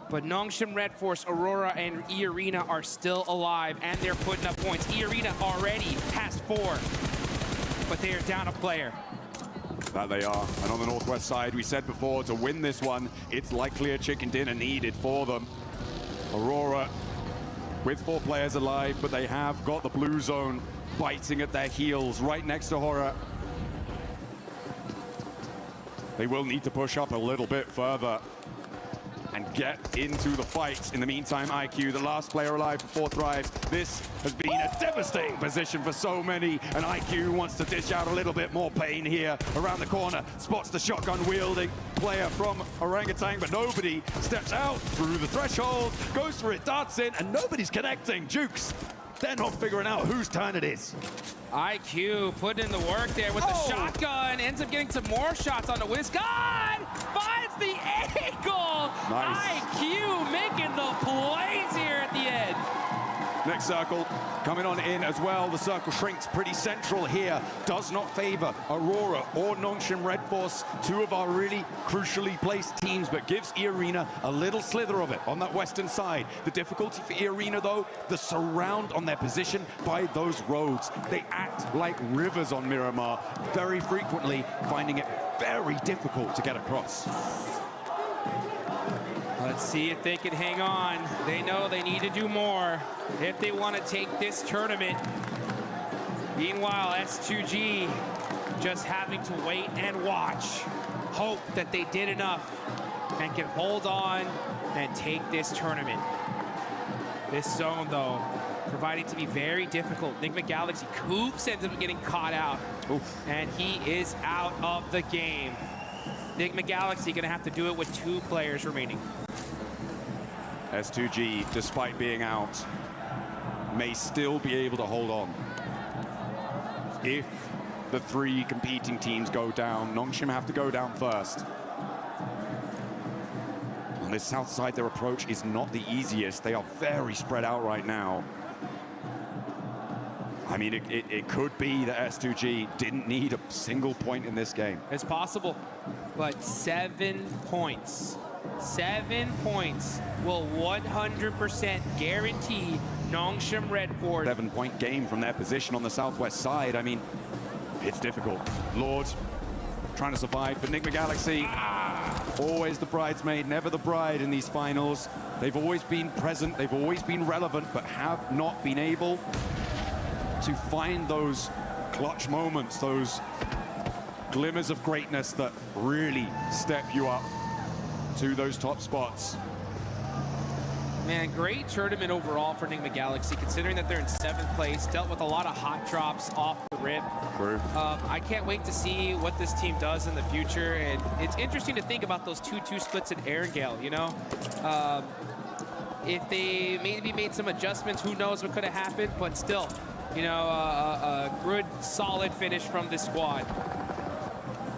but Nongshim Red Force, Aurora, and E-Arena are still alive, and they're putting up points. E-Arena already has 4, but they are down a player. That they are. And on the northwest side, we said before, to win this one, it's likely a chicken dinner needed for them. Aurora with 4 players alive, but they have got the blue zone biting at their heels right next to Horror. They will need to push up a little bit further and get into the fight. In the meantime, IQ, the last player alive for 4 Thrives. This has been a devastating position for so many, and IQ wants to dish out a little bit more pain here. Around the corner, spots the shotgun-wielding player from Orangutan, but nobody steps out through the threshold, goes for it, darts in, and nobody's connecting. Jukes, they're not figuring out whose turn it is. IQ putting in the work there with the shotgun, ends up getting some more shots on the WizGod, finds the angle. Nice. IQ making the plays here at the end. Next circle coming on in as well. The circle shrinks pretty central here. Does not favor Aurora or Nongshim Red Force, 2 of our really crucially placed teams, but gives E-Arena a little slither of it on that western side. The difficulty for E-Arena, though, the surround on their position by those roads. They act like rivers on Miramar, very frequently finding it very difficult to get across. Let's see if they can hang on. They know they need to do more if they want to take this tournament. Meanwhile, S2G just having to wait and watch. Hope that they did enough and can hold on and take this tournament. This zone, though, proving to be very difficult. Nigma Galaxy, Coops ends up getting caught out. Oof. And he is out of the game. Nigma Galaxy gonna have to do it with 2 players remaining. S2G, despite being out, may still be able to hold on. If the 3 competing teams go down, Nongshim have to go down first. On this south side, their approach is not the easiest. They are very spread out right now. I mean, it could be that S2G didn't need a single point in this game. It's possible, but 7 points. 7 points will 100% guarantee Nongshim Red Force. 7-point game from their position on the southwest side. I mean, it's difficult. Lord trying to survive for Enigma Galaxy. Always the bridesmaid, never the bride in these finals. They've always been present, they've always been relevant, but have not been able to find those clutch moments, those glimmers of greatness that really step you up to those top spots. Man, great tournament overall for Enigma Galaxy, considering that they're in 7th place, dealt with a lot of hot drops off the rip. True. I can't wait to see what this team does in the future, and it's interesting to think about those 2-2 splits in Erangel, you know? If they maybe made some adjustments, who knows what could have happened, but still, you know, a good, solid finish from this squad.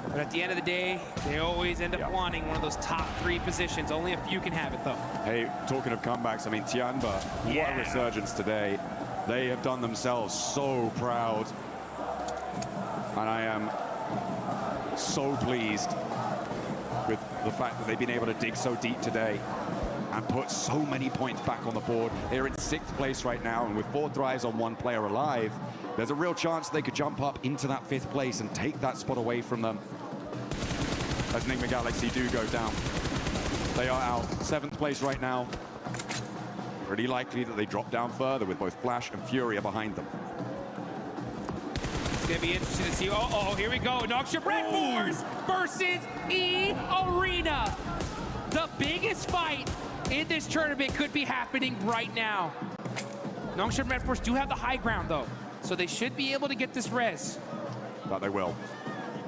But at the end of the day, they always end up wanting one of those top 3 positions. Only a few can have it, though. Hey, talking of comebacks, I mean, Tianba, what a resurgence today. They have done themselves so proud. And I am so pleased with the fact that they've been able to dig so deep today and put so many points back on the board. They're in 6th place right now, and with 4 drives on 1 player alive, there's a real chance they could jump up into that 5th place and take that spot away from them as Enigma Galaxy do go down. They are out 7th place right now. Pretty likely that they drop down further with both Flash and Furia behind them. It's going to be interesting to see. Oh, here we go. Noxious Red Force versus E-Arena. The biggest fight in this tournament could be happening right now. Noxious Red Force do have the high ground, though, so they should be able to get this res. But they will.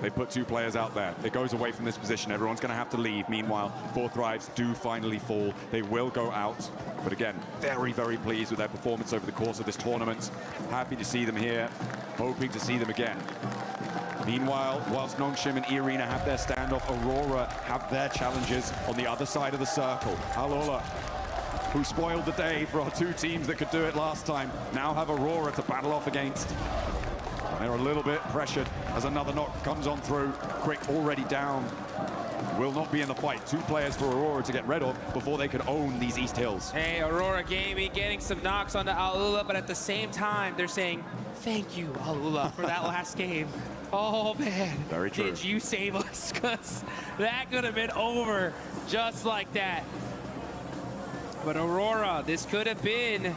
They put 2 players out there. It goes away from this position. Everyone's going to have to leave. Meanwhile, 4 drives do finally fall. They will go out. But again, very, very pleased with their performance over the course of this tournament. Happy to see them here. Hoping to see them again. Meanwhile, whilst Nongshim and E-Arena have their standoff, Aurora have their challenges on the other side of the circle. Alola, who spoiled the day for our 2 teams that could do it last time, now have Aurora to battle off against. They're a little bit pressured as another knock comes on through. Quick already down. Will not be in the fight. 2 players for Aurora to get rid of before they could own these East Hills. Hey, Aurora Gaming getting some knocks onto Alula, but at the same time, they're saying, thank you, Alula, for that last game. Oh, man. Very true. Did you save us? Because that could have been over just like that. But Aurora, this could have been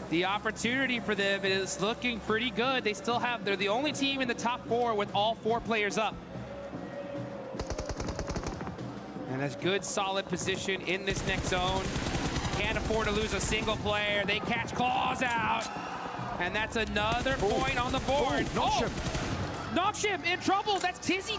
the opportunity for them. It is looking pretty good. They still have, they're the only team in the top 4 with all 4 players up. And a good, solid position in this next zone. Can't afford to lose a single player. They catch Claws out. And that's another point on the board. Nongshim. Nongshim in trouble. That's Tizzy.